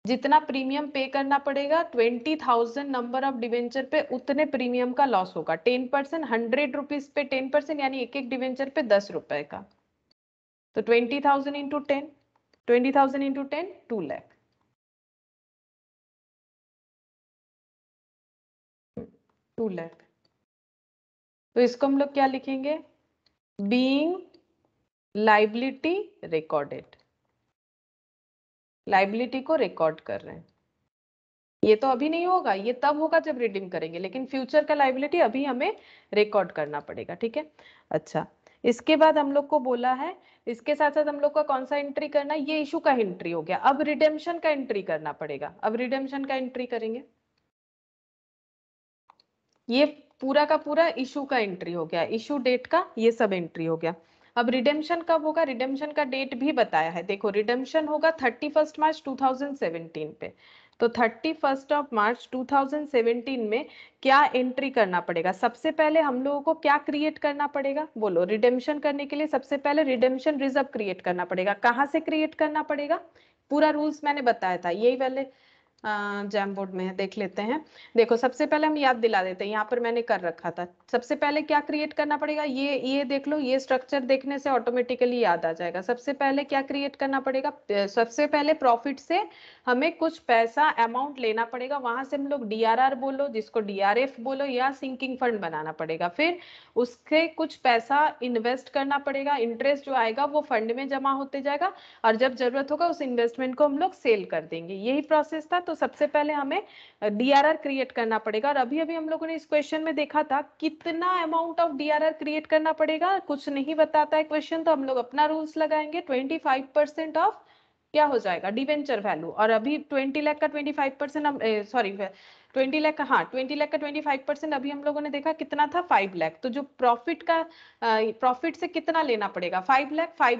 जितना प्रीमियम पे करना पड़ेगा 20,000 नंबर ऑफ डिवेंचर पे, उतने प्रीमियम का लॉस होगा। 10%, 100 रुपीज पे 10%, यानी एक एक डिवेंचर पे 10 रुपए का। तो 20,000 इंटू 10, 20,000 इंटू 10, 2 लाख, 2 लाख। तो इसको हम लोग क्या लिखेंगे, बीइंग लाइबिलिटी रिकॉर्डेड, लाइबिलिटी को रिकॉर्ड कर रहे हैं। ये तो अभी नहीं होगा, ये तब होगा जब रिडीम करेंगे, लेकिन फ्यूचर का लाइबिलिटी अभी हमें रिकॉर्ड करना पड़ेगा, ठीक है। अच्छा, इसके बाद हम लोग को बोला है, इसके साथ साथ हम लोग का कौन सा एंट्री करना है, ये इशू का एंट्री हो गया। अब रिडेम्पशन का एंट्री करना पड़ेगा, अब रिडेम्पशन का एंट्री करेंगे, ये पूरा का पूरा इशू का एंट्री हो गया, इशू डेट का ये सब एंट्री हो गया। अब रिडेम्पशन कब होगा, रिडेम्पशन का डेट भी बताया है, देखो रिडेम्पशन होगा 31 मार्च 2017 पे। तो 31 मार्च 2017 में क्या एंट्री करना पड़ेगा, सबसे पहले हम लोगों को क्या क्रिएट करना पड़ेगा, बोलो। रिडेम्पशन करने के लिए सबसे पहले रिडेम्पशन रिजर्व क्रिएट करना पड़ेगा। कहाँ से क्रिएट करना पड़ेगा, पूरा रूल्स मैंने बताया था, यही वाले जैम बोर्ड में है, देख लेते हैं। देखो सबसे पहले हम याद दिला देते हैं, यहाँ पर मैंने कर रखा था। सबसे पहले क्या क्रिएट करना पड़ेगा, ये देख लो, ये स्ट्रक्चर देखने से ऑटोमेटिकली याद आ जाएगा। सबसे पहले क्या क्रिएट करना पड़ेगा, सबसे पहले प्रॉफिट से हमें कुछ पैसा अमाउंट लेना पड़ेगा, वहां से हम लोग DRR बोलो, जिसको DRF बोलो, या सिंकिंग फंड बनाना पड़ेगा। फिर उसके कुछ पैसा इन्वेस्ट करना पड़ेगा, इंटरेस्ट जो आएगा वो फंड में जमा होते जाएगा, और जब जरूरत होगा उस इन्वेस्टमेंट को हम लोग सेल कर देंगे। यही प्रोसेस था। तो तो सबसे पहले हमें डीआरआर क्रिएट करना पड़ेगा। और अभी अभी हम लोगों ने इस क्वेश्चन में देखा था कितना अमाउंट ऑफ डीआरआर क्रिएट करना पड़ेगा, कुछ नहीं बताता है क्वेश्चन, तो हम लोग अपना रूल्स लगाएंगे। 25% ऑफ क्या हो जाएगा, डिवेंचर वैल्यू। और अभी 20 लाख का 25% हम सॉरी 20 लाख का, हाँ 20 लाख का 25% अभी हम लोगों ने देखा कितना था, 5 लाख। तो जो प्रॉफिट का प्रॉफिट से कितना लेना पड़ेगा, 5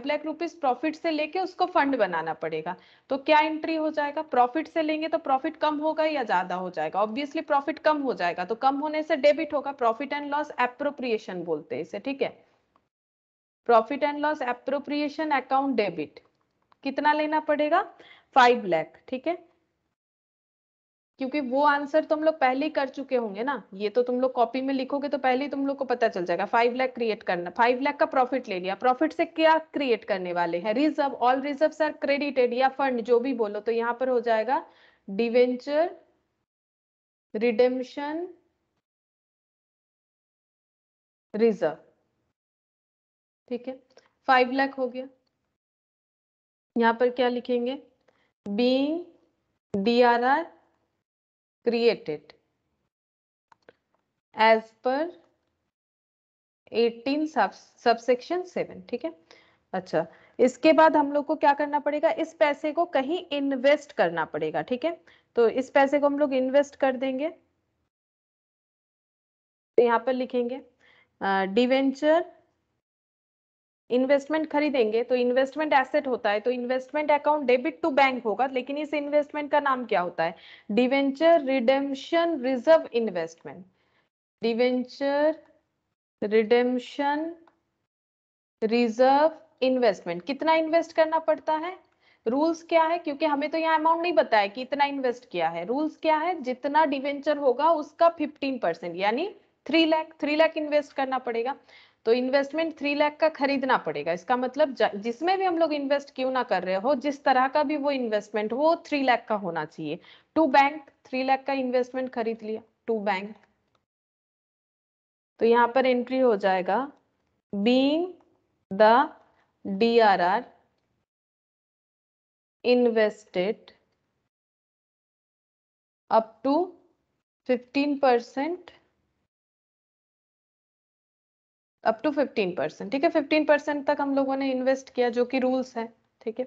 लाख रुपीज प्रॉफिट से लेके उसको फंड बनाना पड़ेगा। तो क्या एंट्री हो जाएगा, प्रॉफिट से लेंगे तो प्रॉफिट कम होगा या ज्यादा हो जाएगा, ऑब्वियसली प्रॉफिट कम हो जाएगा, तो कम होने से डेबिट होगा, प्रॉफिट एंड लॉस एप्रोप्रिएशन बोलते हैं इसे, ठीक है। Profit and loss appropriation account debit, कितना लेना पड़ेगा, 5 लाख, ठीक है। क्योंकि वो आंसर तो हम लोग पहले ही कर चुके होंगे ना, ये तो तुम लोग कॉपी में लिखोगे तो पहले ही तुम लोग को पता चल जाएगा। 5 लाख क्रिएट करना, 5 लाख का प्रॉफिट ले लिया, प्रॉफिट से क्या क्रिएट करने वाले हैं, reserve. All reserves are credited या फंड, जो भी बोलो, तो यहाँ पर हो जाएगा डिवेंचर रिडेम्पशन रिजर्व, ठीक है। 5 लाख हो गया। यहाँ पर क्या लिखेंगे, बीइंग डीआरआर क्रिएटेड एज पर 18 सबसेक्शन 7, ठीक है। अच्छा, इसके बाद हम लोग को क्या करना पड़ेगा, इस पैसे को कहीं इन्वेस्ट करना पड़ेगा, ठीक है। तो इस पैसे को हम लोग इन्वेस्ट कर देंगे, तो यहाँ पर लिखेंगे डिवेंचर इन्वेस्टमेंट खरीदेंगे, तो इन्वेस्टमेंट एसेट होता है, तो investment account debit to bank होगा, लेकिन इस इन्वेस्टमेंट का नाम क्या होता है, debenture redemption reserve investment, debenture redemption reserve investment. कितना इन्वेस्ट करना पड़ता है, रूल्स क्या है, क्योंकि हमें तो यहाँ अमाउंट नहीं बताया कि इतना इन्वेस्ट किया है, रूल्स क्या है, जितना डिवेंचर होगा उसका 15% यानी 3 लाख, 3 लाख इन्वेस्ट करना पड़ेगा। तो इन्वेस्टमेंट 3 लाख का खरीदना पड़ेगा, इसका मतलब जिसमें भी हम लोग इन्वेस्ट क्यों ना कर रहे हो, जिस तरह का भी वो इन्वेस्टमेंट हो, 3 लाख का होना चाहिए। टू बैंक 3 लाख का इन्वेस्टमेंट खरीद लिया, टू बैंक। तो यहाँ पर एंट्री हो जाएगा being the DRR invested up to 15%, up to 15%, ठीक है। 15% तक हम लोगों ने इन्वेस्ट किया, जो कि रूल्स है, ठीक है।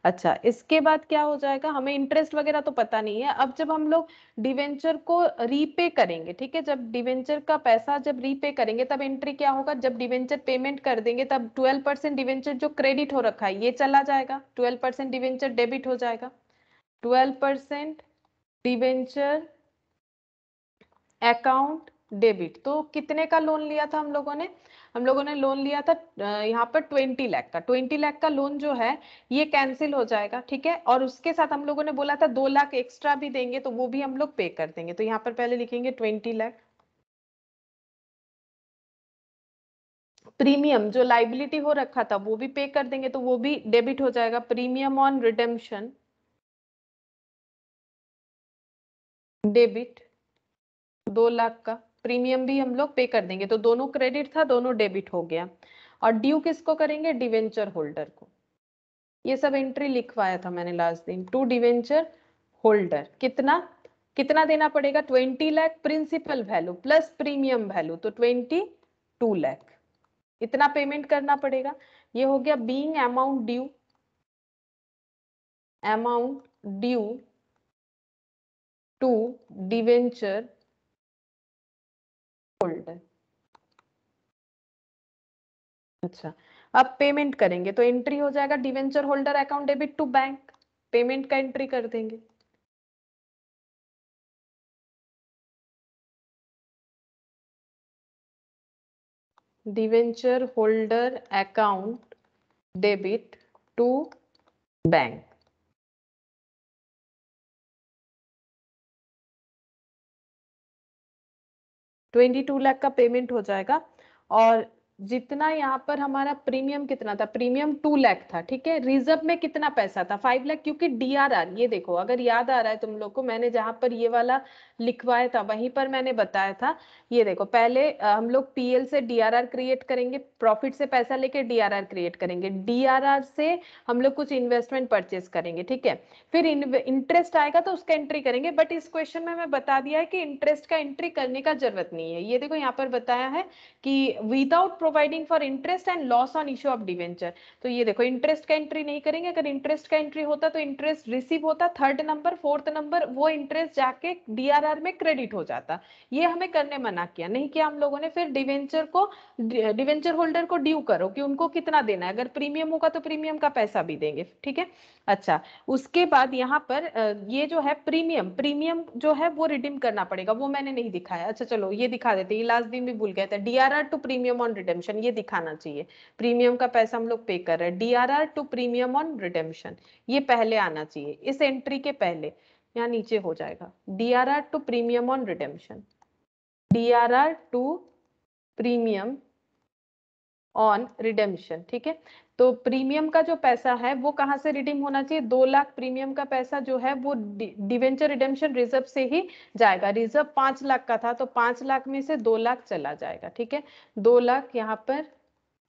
अच्छा, इसके बाद क्या हो जाएगा, हमें इंटरेस्ट वगैरह तो पता नहीं है। अब जब हम लोग डिवेंचर को रीपे करेंगे, ठीक है, जब डिवेंचर का पैसा जब रीपे करेंगे तब एंट्री क्या होगा, जब डिवेंचर पेमेंट कर देंगे तब 12% डिवेंचर जो क्रेडिट हो रखा है ये चला जाएगा, 12% डिवेंचर डेबिट हो जाएगा, 12% डिवेंचर अकाउंट डेबिट। तो कितने का लोन लिया था हम लोगों ने लोन लिया था यहाँ पर 20 लाख का। 20 लाख का लोन जो है ये कैंसिल हो जाएगा, ठीक है। और उसके साथ हम लोगों ने बोला था 2 लाख एक्स्ट्रा भी देंगे, तो वो भी हम लोग पे कर देंगे। तो यहाँ पर पहले लिखेंगे 20 लाख। प्रीमियम जो लाइबिलिटी हो रखा था वो भी पे कर देंगे, तो वो भी डेबिट हो जाएगा, premium on redemption debit 2 lakh का प्रीमियम भी हम लोग पे कर देंगे, तो दोनों क्रेडिट था, दोनों डेबिट हो गया। और ड्यू किसको करेंगे, डिवेंचर होल्डर को। ये सब एंट्री लिखवाया था मैंने लास्ट दिन। टू डिवेंचर होल्डर कितना कितना देना पड़ेगा, 20 lakh principal value plus premium value, तो 22 लाख इतना पेमेंट करना पड़ेगा। ये हो गया being amount due to debenture holder. अच्छा, अब पेमेंट करेंगे तो एंट्री हो जाएगा debenture holder account debit to bank, payment का एंट्री कर देंगे। Debenture holder account debit to bank, $22 lakh का पेमेंट हो जाएगा। और जितना यहाँ पर हमारा प्रीमियम कितना था, प्रीमियम 2 लाख था, ठीक है। रिजर्व में कितना पैसा था, 5 लाख, क्योंकि डीआरआर, ये देखो अगर याद आ रहा है तुम लोग को, मैंने जहां पर ये वाला लिखवाया था वहीं पर मैंने बताया था। ये देखो पहले हम लोग पीएल से डीआरआर क्रिएट करेंगे, प्रॉफिट से पैसा लेके डीआरआर क्रिएट करेंगे, डीआरआर से हम लोग कुछ इन्वेस्टमेंट परचेज करेंगे, ठीक है। फिर इंटरेस्ट आएगा तो उसका एंट्री करेंगे, बट इस क्वेश्चन में मैं बता दिया है कि इंटरेस्ट का एंट्री करने का जरूरत नहीं है। ये देखो यहाँ पर बताया है कि without providing for interest and loss on issue of debenture. तो ये देखो इंटरेस्ट का एंट्री नहीं करेंगे, अगर इंटरेस्ट का एंट्री होता तो इंटरेस्ट रिसीव होता, थर्ड नंबर फोर्थ नंबर वो इंटरेस्ट जाके डीआरआर में क्रेडिट हो जाता। ये हमें करने मना किया, नहीं किया हम लोगों ने। फिर डिवेंचर को, डिवेंचर होल्डर को ड्यू करो कि उनको कितना देना है, अगर प्रीमियम होगा तो प्रीमियम का पैसा भी देंगे, ठीक है। अच्छा, उसके बाद यहाँ पर ये जो है प्रीमियम, प्रीमियम जो है वो रिडीम करना पड़ेगा, वो मैंने नहीं दिखाया। अच्छा चलो ये दिखा देते, ये लास्ट दिन भी भूल गए थे, DRR to premium on redemption, ये दिखाना चाहिए। प्रीमियम का पैसा हम लोग पे कर रहे हैं, DRR to premium on redemption, ये पहले आना चाहिए, इस एंट्री के पहले यहाँ नीचे हो जाएगा, DRR to premium on redemption, DRR to premium on redemption, ठीक है। तो प्रीमियम का जो पैसा है वो कहां से रिडीम होना चाहिए, 2 लाख प्रीमियम का पैसा जो है वो डिवेंचर रिडेम्पशन रिजर्व से ही जाएगा। रिजर्व 5 लाख का था तो 5 लाख में से 2 लाख चला जाएगा, ठीक है। 2 लाख यहाँ पर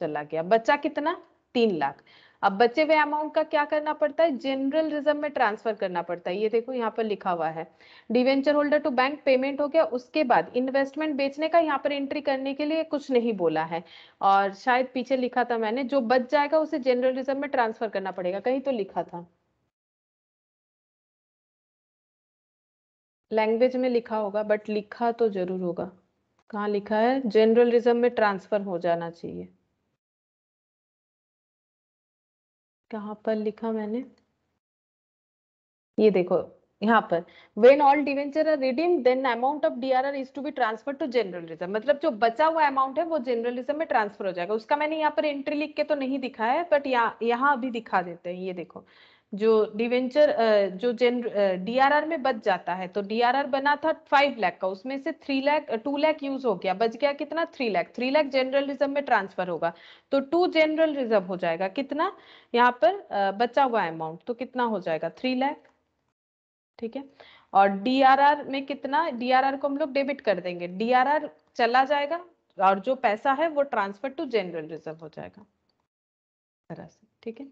चला गया, बचा कितना, 3 लाख। अब बचे हुए अमाउंट का क्या करना पड़ता है, जनरल रिजर्व में ट्रांसफर करना पड़ता है। ये देखो यहाँ पर लिखा हुआ है, debenture holder to bank payment हो गया, उसके बाद इन्वेस्टमेंट बेचने का यहाँ पर एंट्री करने के लिए कुछ नहीं बोला है, और शायद पीछे लिखा था मैंने, जो बच जाएगा उसे जनरल रिजर्व में ट्रांसफर करना पड़ेगा, कहीं तो लिखा था, लैंग्वेज में लिखा होगा बट लिखा तो जरूर होगा। कहाँ लिखा है, जनरल रिजर्व में ट्रांसफर हो जाना चाहिए, कहाँ पर लिखा मैंने, ये देखो यहाँ पर, when all debenture are redeemed then amount of DRR is to be transferred to general reserve, मतलब जो बचा हुआ अमाउंट है वो जनरल रिजर्व में ट्रांसफर हो जाएगा। उसका मैंने यहाँ पर एंट्री लिख के तो नहीं दिखाया है, बट यहाँ अभी दिखा देते हैं। ये देखो जो डिवेंचर जो डीआरआर में बच जाता है, तो डीआरआर बना था 5 लाख का, उसमें से 3 लाख 2 लाख यूज हो गया, बच गया कितना, 3 लाख। 3 लाख जनरल रिजर्व में ट्रांसफर होगा तो 2 जनरल रिजर्व हो जाएगा, कितना यहाँ पर बचा हुआ अमाउंट, तो कितना हो जाएगा, 3 लाख, ठीक है। और डीआरआर में कितना, डीआरआर को हम लोग डेबिट कर देंगे, डीआरआर चला जाएगा और जो पैसा है वो ट्रांसफर टू जनरल रिजर्व हो जाएगा, तरह से, ठीक है।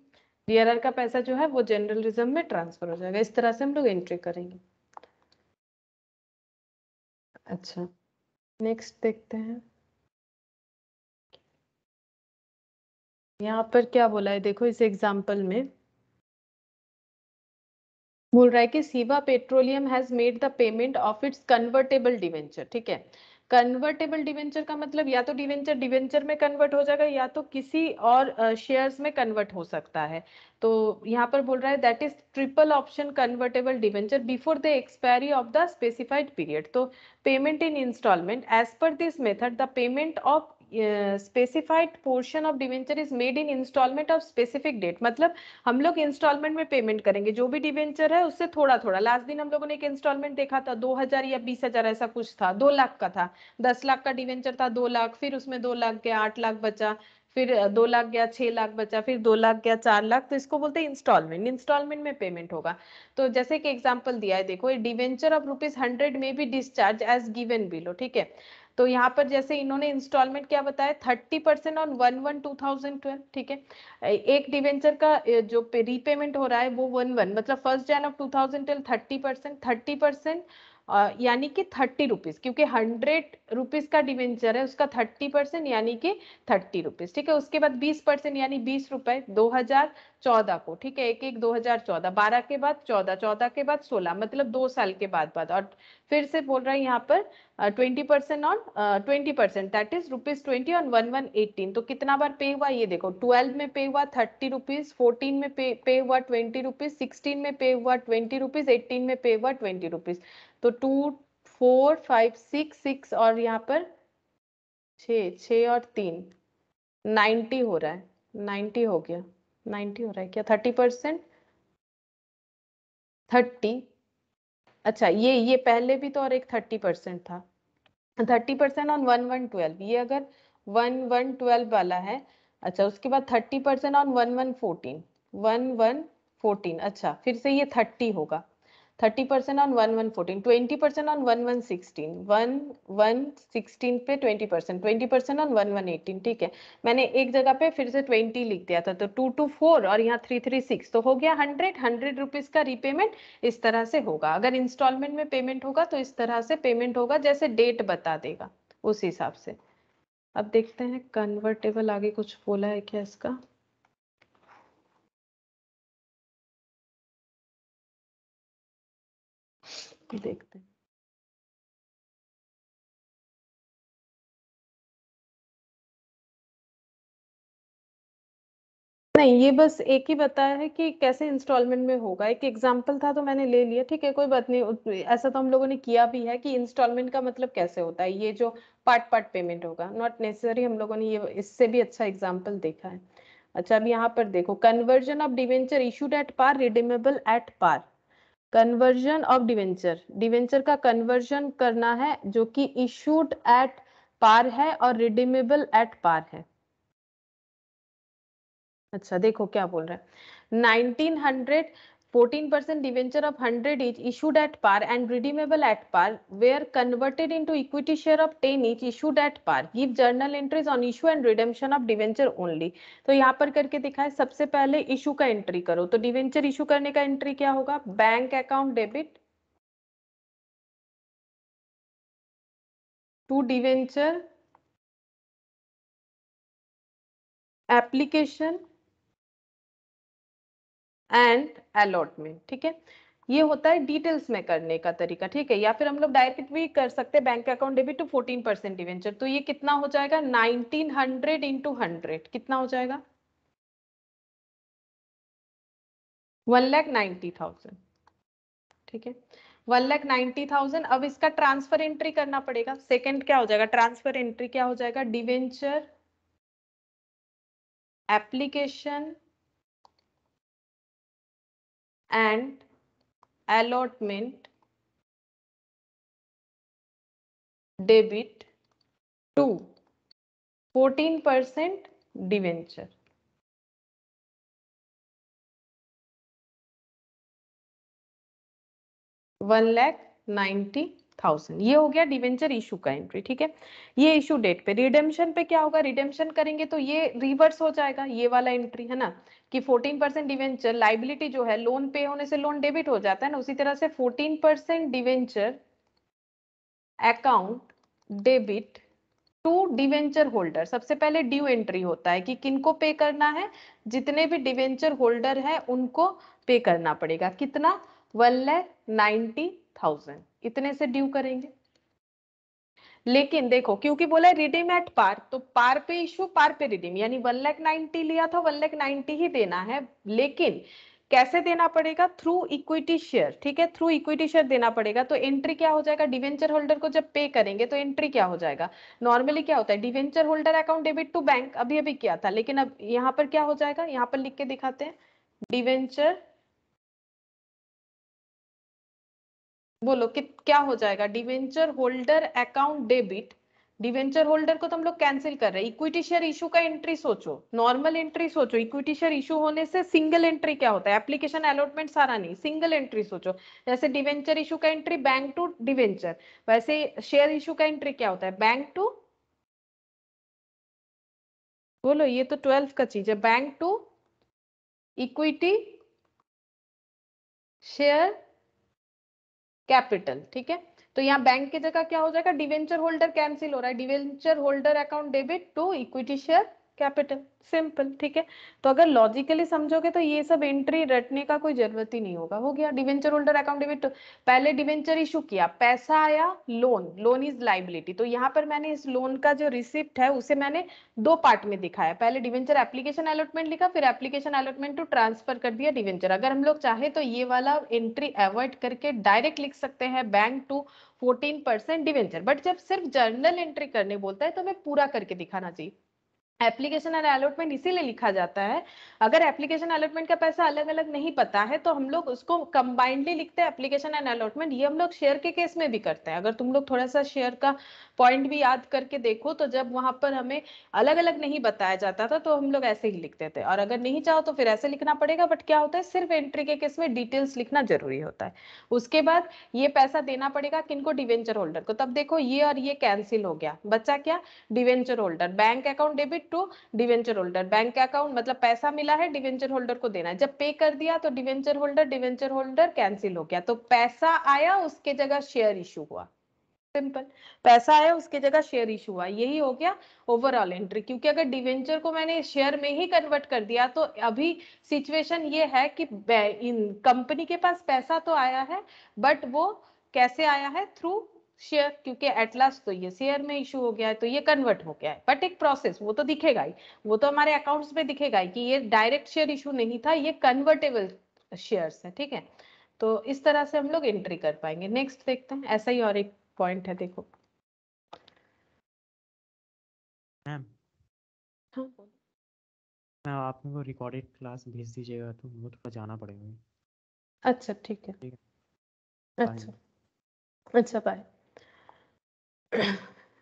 डीआरआर का पैसा जो है वो जनरल रिजर्व में ट्रांसफर हो जाएगा, इस तरह से हम लोग एंट्री करेंगे। अच्छा नेक्स्ट देखते हैं, यहाँ पर क्या बोला है देखो, इस एग्जाम्पल में बोल रहा है कि Siva petroleum has made the payment of its convertible debenture, ठीक है। कन्वर्टेबल डिवेंचर का मतलब या तो डिवेंचर डिवेंचर में कन्वर्ट हो जाएगा या तो किसी और शेयर्स में कन्वर्ट हो सकता है। तो यहाँ पर बोल रहा है that is triple option convertible debenture before the expiry of the specified period. तो payment in instalment as per this method the payment of specified portion of debenture is made in instalment of specific date, मतलब हम लोग इंस्टॉलमेंट में पेमेंट करेंगे, जो भी डिवेंचर है उससे थोड़ा थोड़ा। लास्ट दिन हम लोगों ने एक इंस्टॉलमेंट देखा था 2000 या 20,000 ऐसा कुछ था, 2 लाख का था, 10 लाख का डिवेंचर था, 2 लाख, फिर उसमें 2 लाख गया, 8 लाख बचा, फिर 2 लाख गया, 6 लाख बचा, फिर 2 लाख गया, 4 लाख। तो इसको बोलते हैं इंस्टॉलमेंट, इंस्टॉलमेंट में पेमेंट होगा। तो जैसे कि एग्जांपल दिया है देखो, डिवेंचर ऑफ ₹100 में be discharge as given below, ठीक है। तो यहाँ पर जैसे इन्होंने इंस्टॉलमेंट क्या बताया, 30% ऑन 1/1/2012, ठीक है। एक डिवेंचर का जो रीपेमेंट हो रहा है वो 1/1 मतलब 1 Jan 2012 30%, 30% यानी कि 30 रुपीज, क्योंकि 100 रुपीज का डिवेंचर है, उसका 30% यानी कि 30 रुपीज, ठीक है। उसके बाद 20% यानी 20 रुपए 2014 को, ठीक है, 1/1 2014, 12 के बाद 14, 14 के बाद 16, मतलब 2 साल के बाद। और फिर से बोल रहा है यहाँ पर 20% ऑन 20%, दैट इज ₹20 ऑन 1/1/18। तो कितना बार पे हुआ ये देखो, 12 में पे हुआ 30 रुपीज, 14 में पे हुआ 20 रुपीज, 16 में पे हुआ 20 रुपीज, 18 में पे हुआ 20 रुपीज। तो 2 4 5 6 और यहाँ पर 6 और 3 90 हो रहा है, 90 हो गया, 90 हो रहा है क्या, 30%, 30, अच्छा ये पहले भी तो और एक 30% था, 30% ऑन 1/1/12, ये अगर 1112 वाला है। अच्छा, उसके बाद 30% ऑन 1114, 1114। अच्छा, फिर से ये 30 होगा, 30% ऑन 1114, 20% ऑन 1116, 1116 पे 20%, 20% ऑन 1118। ठीक है, मैंने एक जगह पे फिर से 20 लिख दिया था, तो 224 और यहाँ 336, तो हो गया 100 रुपीज का रीपेमेंट। इस तरह से होगा। अगर इंस्टॉलमेंट में पेमेंट होगा तो इस तरह से पेमेंट होगा, जैसे डेट बता देगा उस हिसाब से। अब देखते हैं कन्वर्टेबल, आगे कुछ बोला है क्या इसका। देखते हैं। नहीं, ये बस एक ही बताया है कि कैसे इंस्टॉलमेंट में होगा। एक एग्जांपल था तो मैंने ले लिया, ठीक है, कोई बात नहीं। ऐसा तो हम लोगों ने किया भी है कि इंस्टॉलमेंट का मतलब कैसे होता है, ये जो पार्ट पार्ट पेमेंट होगा, नॉट नेसेसरी। हम लोगों ने ये इससे भी अच्छा एग्जांपल देखा है। अच्छा, अब यहाँ पर देखो, conversion of debenture issued at par, redeemable at par. Conversion of debenture, debenture का कन्वर्जन करना है जो कि इशूड एट पार है और रिडीमेबल एट पार है। अच्छा, देखो क्या बोल रहा है, 1900 14% debenture of 100 each issued at par and redeemable at par were converted into equity share of 10 each issued at par. Give journal entries on issue and redemption of debenture only. तो यहाँ पर करके दिखाए, सबसे पहले इशू का एंट्री करो। तो डिवेंचर इशू करने का एंट्री क्या होगा, bank account debit to debenture application and allotment. ठीक है, ये होता है डिटेल्स में करने का तरीका। ठीक है, या फिर हम लोग डायरेक्ट भी कर सकते हैं, bank account debit to 14% debenture. तो ये कितना हो जाएगा, 1900 इंटू 100 कितना हो जाएगा, 1,90,000। ठीक है, 1,90,000। अब इसका ट्रांसफर एंट्री करना पड़ेगा। सेकंड क्या हो जाएगा, ट्रांसफर एंट्री क्या हो जाएगा, debenture application and allotment debit to 14% debenture. 1,90,000, ये हो गया डिवेंचर इशू का एंट्री। ठीक है, ये इशू डेट पे। रिडेम्पशन पे क्या होगा, रिडेम्पशन करेंगे तो ये रिवर्स हो जाएगा, ये वाला एंट्री है ना, कि 14% डिवेंचर लाइबिलिटी जो है, लोन पे होने से लोन डेबिट हो जाता है ना, उसी तरह से 14% debenture account debit to debenture holder. सबसे पहले ड्यू एंट्री होता है कि किनको पे करना है, जितने भी डिवेंचर होल्डर है उनको पे करना पड़ेगा। कितना, 1,90,000, इतने से ड्यू करेंगे। लेकिन देखो, क्योंकि बोला रिडीम एट पार, तो पार पे इशू, पार पे रिडीम, यानी 1,90,000 लिया था, 1,90,000 ही देना है। लेकिन कैसे देना पड़ेगा, थ्रू इक्विटी शेयर। ठीक है, थ्रू इक्विटी शेयर देना पड़ेगा। तो एंट्री क्या हो जाएगा, डिवेंचर होल्डर को जब पे करेंगे तो एंट्री क्या हो जाएगा, नॉर्मली क्या होता है, debenture holder account debit to bank, अभी अभी किया था। लेकिन अब यहाँ पर क्या हो जाएगा, यहाँ पर लिख के दिखाते हैं, डिवेंचर, बोलो कि क्या हो जाएगा, debenture holder account debit. Debenture holder को तो हम लोग कैंसिल कर रहे हैं। इक्विटी शेयर इशू का एंट्री सोचो, नॉर्मल एंट्री सोचो। इक्विटी शेयर इशू होने से सिंगल एंट्री क्या होता है, एप्लीकेशन अलॉटमेंट सारा नहीं, सिंगल एंट्री सोचो। जैसे डिवेंचर इशू का एंट्री बैंक टू डिवेंचर, वैसे शेयर इशू का एंट्री क्या होता है, बैंक टू, बोलो, ये तो 12th का चीज है, bank to equity share capital. ठीक है, तो यहाँ बैंक की जगह क्या हो जाएगा, डिवेंचर होल्डर कैंसिल हो रहा है, debenture holder account debit to equity share capital, simple. ठीक है, तो अगर लॉजिकली समझोगे तो ये सब एंट्री रटने का कोई जरूरत ही नहीं होगा। हो गया, debenture holder account debit to, पहले डिवेंचर इशू किया, पैसा आया, लोन, लोन इज लाइबिलिटी। तो यहाँ पर मैंने इस लोन का जो रिसिप्ट है उसे मैंने दो पार्ट में दिखाया, पहले डिवेंचर एप्लीकेशन अलॉटमेंट लिखा, फिर एप्लीकेशन अलॉटमेंट टू ट्रांसफर कर दिया डिवेंचर। अगर हम लोग चाहे तो ये वाला एंट्री अवॉइड करके डायरेक्ट लिख सकते हैं, बैंक टू 14% डिवेंचर। बट जब सिर्फ जर्नल एंट्री करने बोलता है तो हमें पूरा करके दिखाना चाहिए। एप्लीकेशन एंड अलॉटमेंट इसीलिए लिखा जाता है, अगर एप्लीकेशन अलॉटमेंट का पैसा अलग अलग नहीं पता है तो हम लोग उसको कंबाइंडली लिखते हैं एप्लीकेशन एंड अलॉटमेंट। ये हम लोग शेयर के केस में भी करते हैं। अगर तुम लोग थोड़ा सा शेयर का पॉइंट भी याद करके देखो तो जब वहां पर हमें अलग अलग नहीं बताया जाता था तो हम लोग ऐसे ही लिखते थे, और अगर नहीं चाहो तो फिर ऐसे लिखना पड़ेगा। बट क्या होता है, सिर्फ एंट्री के केस में डिटेल्स लिखना जरूरी होता है। उसके बाद ये पैसा देना पड़ेगा किनको, डिवेंचर होल्डर को। तब देखो ये और ये कैंसिल हो गया, बचा क्या, debenture holder. Bank account debit to debenture holder, bank account मतलब पैसा मिला है डिवेंचर होल्डर को देना है, जब पे कर दिया तो डिवेंचर होल्डर कैंसिल हो गया, तो पैसा आया उसके जगह शेयर इशू हुआ। सिंपल, पैसा आया उसके जगह शेयर इशू हुआ, यही हो गया ओवरऑल एंट्री। क्योंकि अगर डिवेंचर को मैंने शेयर में ही कन्वर्ट कर दिया तो अभी सिचुएशन ये है कि इन कंपनी के पास पैसा तो आया है, बट वो कैसे आया है, थ्रू शेयर, क्योंकि एट लास्ट तो ये शेयर में इशू हो गया है तो ये कन्वर्ट हो गया है। बट एक प्रोसेस वो तो दिखेगा ही, वो तो हमारे अकाउंट्स में दिखेगा ही कि ये डायरेक्ट शेयर इशू नहीं था, ये कन्वर्टेबल शेयर्स है। ठीक है, तो इस तरह से हम लोग एंट्री कर पाएंगे। नेक्स्ट देखते हैं, ऐसा ही और एक पॉइंट है, देखो। मैम हाँ बोलो। मैं आप मेरे को रिकॉर्डेड क्लास भेज दीजिएगा, तो मुझे थोड़ा जाना पड़ेगा। अच्छा ठीक है, ठीक है, अच्छा अच्छा बाय।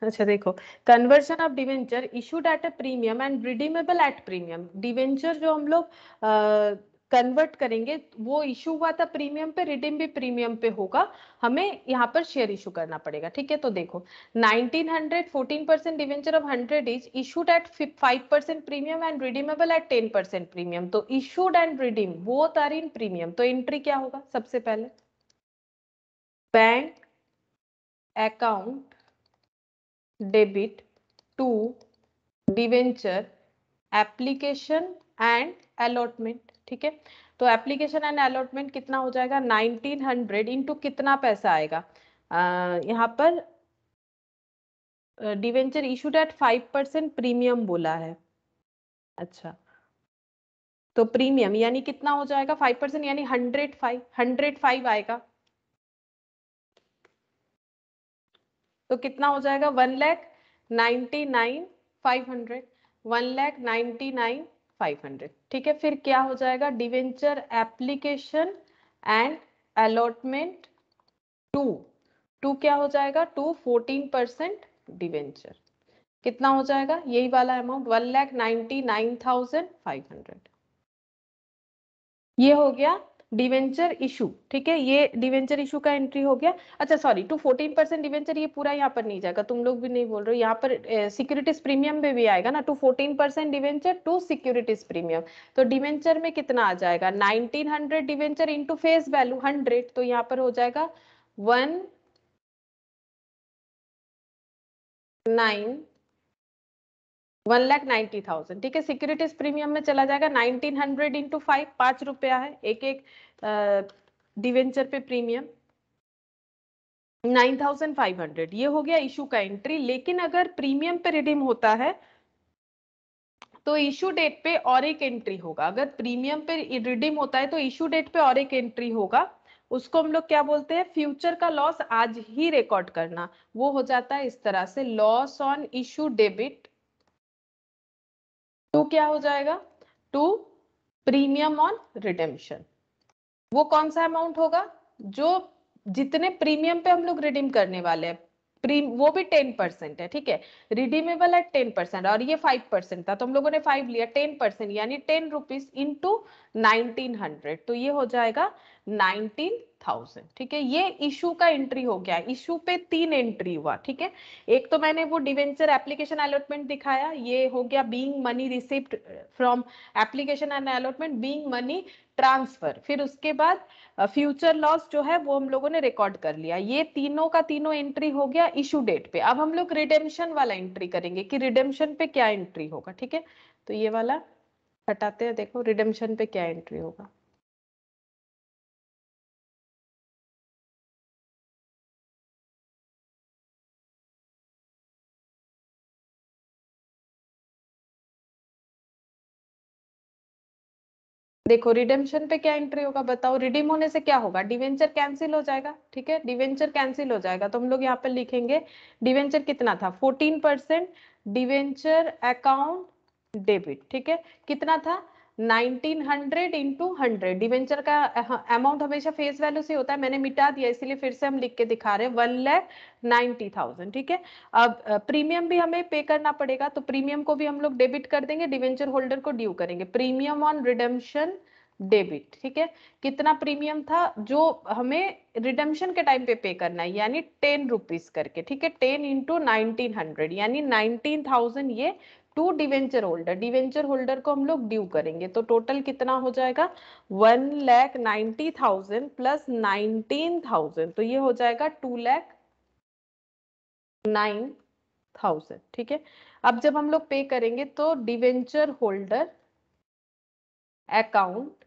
अच्छा देखो, conversion of debenture issued eight a premium and redeemable at premium. Debenture जो हम लोग कन्वर्ट करेंगे वो इशू हुआ था प्रीमियम पे, रिडीम भी प्रीमियम पे होगा, हमें यहाँ पर शेयर इशू करना पड़ेगा। ठीक है, तो देखो 1900 14% debenture of 100 is issued at 5% premium and redeemable at 10% premium. तो issued and redeem both are in premium, तो एंट्री क्या होगा, सबसे पहले bank account debit to debenture application and allotment. ठीक है, तो एप्लीकेशन एंड अलॉटमेंट कितना हो जाएगा, 1900 इंटू कितना पैसा आएगा, यहाँ पर डिवेंचर इशूड एट 5% प्रीमियम बोला है। अच्छा, तो प्रीमियम यानी कितना हो जाएगा, 5% यानी 105 आएगा, तो कितना हो जाएगा 1,99,500, 1,99,500। ठीक है, फिर क्या हो जाएगा, debenture application and allotment to क्या हो जाएगा, टू 14% डिवेंचर, कितना हो जाएगा, यही वाला अमाउंट 1,99,500। ये हो गया डिवेंचर इशू। ठीक है, ये डिवेंचर इशू का एंट्री हो गया। अच्छा सॉरी, टू 14% डिवेंचर, ये पूरा यहाँ पर नहीं जाएगा, तुम लोग भी नहीं बोल रहे हो, यहाँ पर सिक्योरिटीज प्रीमियम में भी आएगा ना, to 14% debenture to securities premium. तो डिवेंचर में कितना आ जाएगा, 1900 डिवेंचर इंटू फेस वैल्यू 100, तो यहाँ पर हो जाएगा 1,90,000। ठीक है, सिक्योरिटीज प्रीमियम में चला जाएगा 1900 इंटू 5, 5 रुपया है एक एक डिवेंचर पे प्रीमियम, 9,500। ये हो गया इशू का एंट्री। लेकिन अगर प्रीमियम पे रिडीम होता है तो इशू डेट पे और एक एंट्री होगा। अगर प्रीमियम पे रिडीम होता है तो इशू डेट पे और एक एंट्री होगा, उसको हम लोग क्या बोलते हैं, फ्यूचर का लॉस आज ही रिकॉर्ड करना। वो हो जाता है इस तरह से, loss on issue debit to क्या हो जाएगा, टू प्रीमियम ऑन रिडेम्पशन। वो कौन सा अमाउंट होगा, जो जितने प्रीमियम पे हम लोग रिडीम करने वाले हैं, वो भी 10% है। ठीक है, रिडीमेबल एट 10%, और ये 5% था तो हम लोगों ने 5 लिया, 10% यानी 10 रुपीज इंटू 1900, तो ये हो जाएगा 19,000। ठीक है, ये इशू का एंट्री हो गया। इशू पे 3 एंट्री हुआ। ठीक है, एक तो मैंने वो डिवेंचर एप्लीकेशन अलॉटमेंट दिखाया, ये हो गया being money received from application and allotment, being money transfer. फिर उसके बाद फ्यूचर लॉस जो है वो हम लोगों ने रिकॉर्ड कर लिया। ये तीनों का तीनों एंट्री हो गया इशू डेट पे। अब हम लोग रिडेम्पशन वाला एंट्री करेंगे कि रिडेम्पशन पे क्या एंट्री होगा। ठीक है, तो ये वाला हटाते हैं, देखो रिडेम्पशन पे क्या एंट्री होगा। देखो रिडेम्पशन पे क्या एंट्री होगा, बताओ। रिडीम होने से क्या होगा, डिवेंचर कैंसिल हो जाएगा। ठीक है, डिवेंचर कैंसिल हो जाएगा तो हम लोग यहाँ पर लिखेंगे डिवेंचर कितना था, 14%, डिवेंचर अकाउंट डेबिट, ठीक है। कितना था 1900 इंटू 100, डिवेंचर का अमाउंट हमेशा फेस वैल्यू से होता है, मैंने मिटा दिया इसीलिए फिर से हम लिख के दिखा रहे हैं 1,90,000, ठीक है। अब प्रीमियम भी हमें पे करना पड़ेगा, तो प्रीमियम को भी हम लोग डेबिट कर देंगे, डिवेंचर होल्डर को ड्यू करेंगे, प्रीमियम ऑन रिडेम्पशन डेबिट, ठीक है। कितना प्रीमियम था जो हमें रिडेम्पशन के टाइम पे करना है, यानी 10 रुपीज करके, ठीक है। 10 इंटू 1900 यानी 19,000 ये to debenture holder, debenture holder को हम लोग ड्यू करेंगे, तो टोटल कितना हो जाएगा 1,90,000 प्लस 19,000, तो ये हो जाएगा 2,09,000, ठीक है। अब जब हम लोग पे करेंगे तो debenture holder account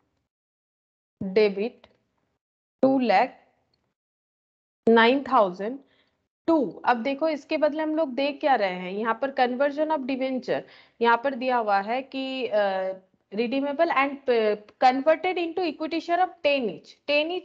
debit 2,09,000 to. अब देखो इसके बदले हम लोग देख क्या रहे हैं, यहाँ पर कन्वर्जन ऑफ डिवेंचर यहाँ पर दिया हुआ है कि redeemable and converted into equity share of 10 each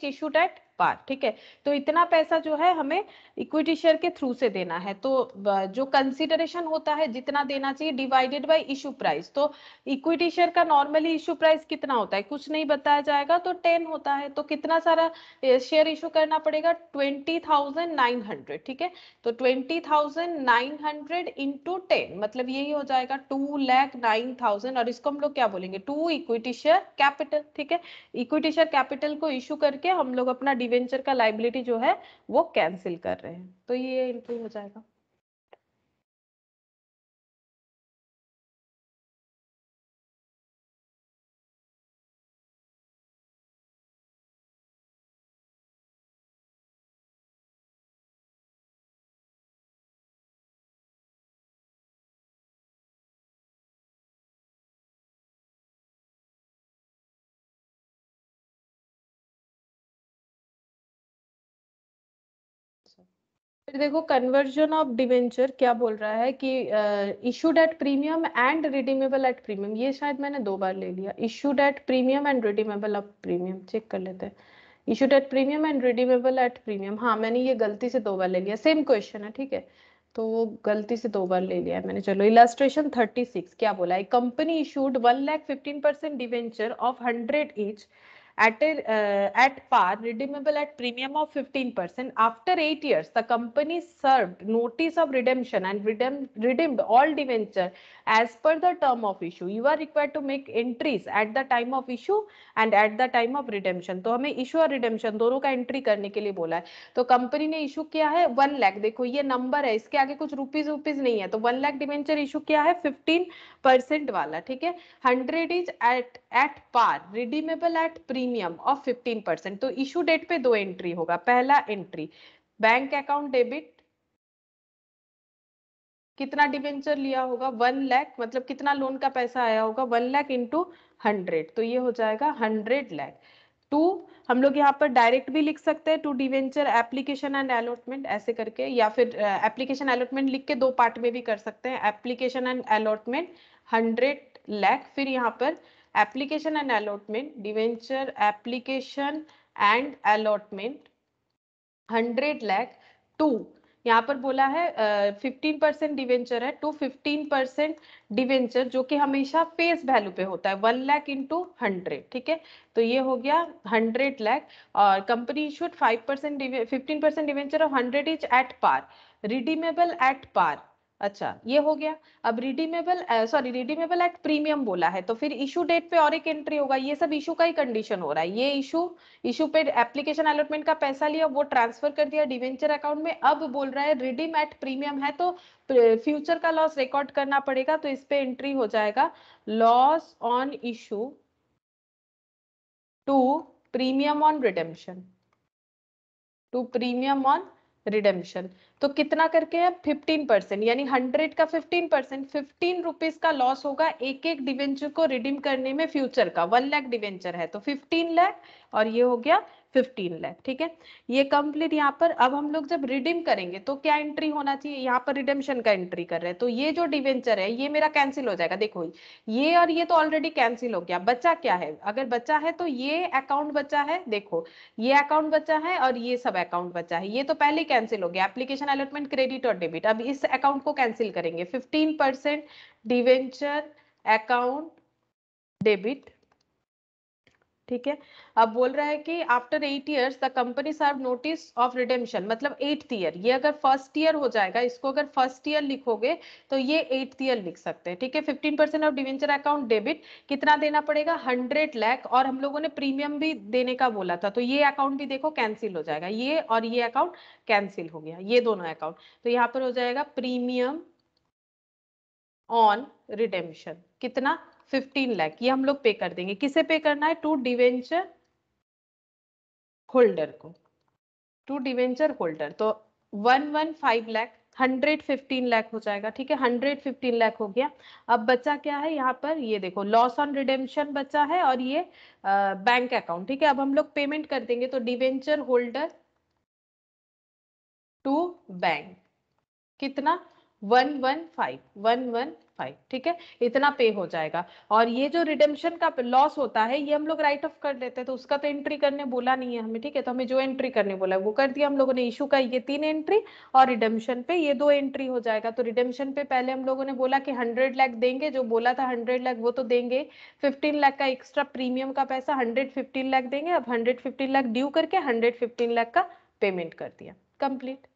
issued at par, ठीक है। तो इतना पैसा जो है हमें इक्विटी शेयर के थ्रू से देना है, तो जो कंसिडरेशन होता है जितना देना चाहिए डिवाइडेड बाय इशू प्राइस, तो इक्विटी शेयर का नॉर्मली इशू प्राइस कितना होता है कुछ नहीं बताया जाएगा, तो 10 होता है, तो कितना सारा शेयर इशू करना पड़ेगा 20,900, ठीक है। तो 20,900 इंटू 10 मतलब यही हो जाएगा 2,09,000, और इसको हम लोग क्या बोलेंगे टू इक्विटी शेयर कैपिटल, ठीक है। इक्विटी शेयर कैपिटल को इशू करके हम लोग अपना डिवेंचर का लाइबिलिटी जो है वो कैंसिल कर रहे हैं, तो ये एंट्री हो जाएगा। फिर देखो कन्वर्जन ऑफ डिवेंचर क्या बोल रहा है कि issued at premium and redeemable at premium, ये शायद मैंने 2 बार ले लिया, issued at premium and redeemable at premium, check कर लेते हैं। Issued at premium and redeemable at premium, हाँ मैंने ये गलती से 2 बार ले लिया, सेम क्वेश्चन है, ठीक है। तो वो गलती से 2 बार ले लिया है मैंने। चलो इलस्ट्रेशन 36 क्या बोला है, company issued 1,15% debenture of 100 each at par redeemable at premium of 15%. After 8 years the company served notice of redemption and redeemed all debenture as per the term of issue. You are required to make entries at the time of issue and at the time of redemption. तो हमें issue और redemption दोनों का एंट्री करने के लिए बोला है। तो कंपनी ने इशू किया है 1 लाख, देखो ये नंबर है, इसके आगे कुछ रुपीज नहीं है, तो 1 लाख डिवेंचर इशू किया है 15% वाला, ठीक है। 100 is at par redeemable at premium of 15%, तो इशू डेट पे 2 एंट्री होगा। पहला एंट्री बैंक अकाउंट डेबिट, कितना डिवेंचर लिया होगा 1 लाख, मतलब कितना लोन का पैसा आया होगा 1 लाख इंटू 100, तो ये हो जाएगा 100 लाख। टू हम लोग यहाँ पर डायरेक्ट भी लिख सकते हैं to debenture application and allotment ऐसे करके, या फिर एप्लीकेशन अलॉटमेंट लिख के 2 पार्ट में भी कर सकते हैं, एप्लीकेशन एंड अलॉटमेंट 100 लाख, फिर यहाँ पर application and allotment debenture application and allotment 100 lakh to, यहाँ पर बोला है 15% डिवेंचर है, टू 15% डिवेंचर जो कि हमेशा फेस वैल्यू पे होता है 1 लाख इंटू 100, ठीक है। तो ये हो गया 100 लाख, और company issued 15% debenture of 100 each at par redeemable at par, अच्छा ये हो गया। अब रिडीमेबल एट प्रीमियम बोला है, तो फिर इशू डेट पे और एक एंट्री होगा, ये सब इशू का ही कंडीशन हो रहा है, ये इशू पे एप्लीकेशन अलॉटमेंट का पैसा लिया वो ट्रांसफर कर दिया डिवेंचर अकाउंट में, अब बोल रहा है रिडीम एट प्रीमियम है तो फ्यूचर का लॉस रिकॉर्ड करना पड़ेगा, तो इस पे एंट्री हो जाएगा loss on issue to premium on redemption, to premium on redemption. तो कितना करके है 15%, यानी 100 का 15%, 15 रुपीज का लॉस होगा एक एक डिवेंचर को रिडीम करने में फ्यूचर का। 1 लाख डिवेंचर है तो 15 लाख, और ये हो गया 15 लाख, ठीक है। ये कंप्लीट यहाँ पर। अब हम लोग जब रिडीम करेंगे तो क्या एंट्री होना चाहिए, यहाँ पर रिडेम्पशन का एंट्री कर रहे हैं, तो ये जो डिवेंचर है ये मेरा कैंसिल हो जाएगा, देखो ये और ये तो ऑलरेडी कैंसिल हो गया, बचा क्या है, अगर बचा है तो ये अकाउंट बचा है, देखो ये अकाउंट बचा है और ये सब अकाउंट बचा है, ये तो पहले कैंसिल हो गया एप्लीकेशन अलॉटमेंट क्रेडिट और डेबिट। अब इस अकाउंट को कैंसिल करेंगे 15% डिवेंचर अकाउंट डेबिट, ठीक है। अब बोल रहा है कि after 8 years the company serve notice of redemption, मतलब 8th ईयर, ये अगर फर्स्ट ईयर हो जाएगा, इसको अगर फर्स्ट ईयर लिखोगे तो ये 8th ईयर लिख सकते हैं, ठीक है। 15% ऑफ डिवेंचर अकाउंट डेबिट, कितना देना पड़ेगा, 100 लाख, और हम लोगों ने प्रीमियम भी देने का बोला था, तो ये अकाउंट भी देखो कैंसिल हो जाएगा, ये और ये अकाउंट कैंसिल हो गया, ये दोनों अकाउंट। तो यहाँ पर हो जाएगा प्रीमियम ऑन रिडेम्पशन, कितना, 15 लाख, ये हम लोग पे कर देंगे। किसे पे करना है, टू डिवेंचर होल्डर को, टू डिवेंचर होल्डर, तो 115 लाख, 115 लाख हो जाएगा, ठीक है। 115 लाख हो गया। अब बचा क्या है यहाँ पर, ये देखो लॉस ऑन रिडेम्पशन बचा है, और ये बैंक अकाउंट, ठीक है। अब हम लोग पेमेंट कर देंगे, तो डिवेंचर होल्डर टू बैंक, कितना, 115, ठीक है, इतना पे हो जाएगा। और ये जो रिडेम्पशन का लॉस होता है ये हम लोग राइट ऑफ कर देते हैं, तो उसका तो एंट्री करने बोला नहीं है हमें, ठीक है। तो हमें जो एंट्री करने बोला है वो कर दिया हम लोगों ने। इशू का ये 3 एंट्री और रिडेम्पशन पे ये 2 एंट्री हो जाएगा। तो रिडेम्पशन पे पहले हम लोगों ने बोला कि 100 लाख देंगे, जो बोला था 100 लाख वो तो देंगे। 15 लाख का एक्स्ट्रा प्रीमियम का पैसा 115 लाख देंगे। अब 115 लाख ड्यू करके 115 लाख का पेमेंट कर दिया, कंप्लीट।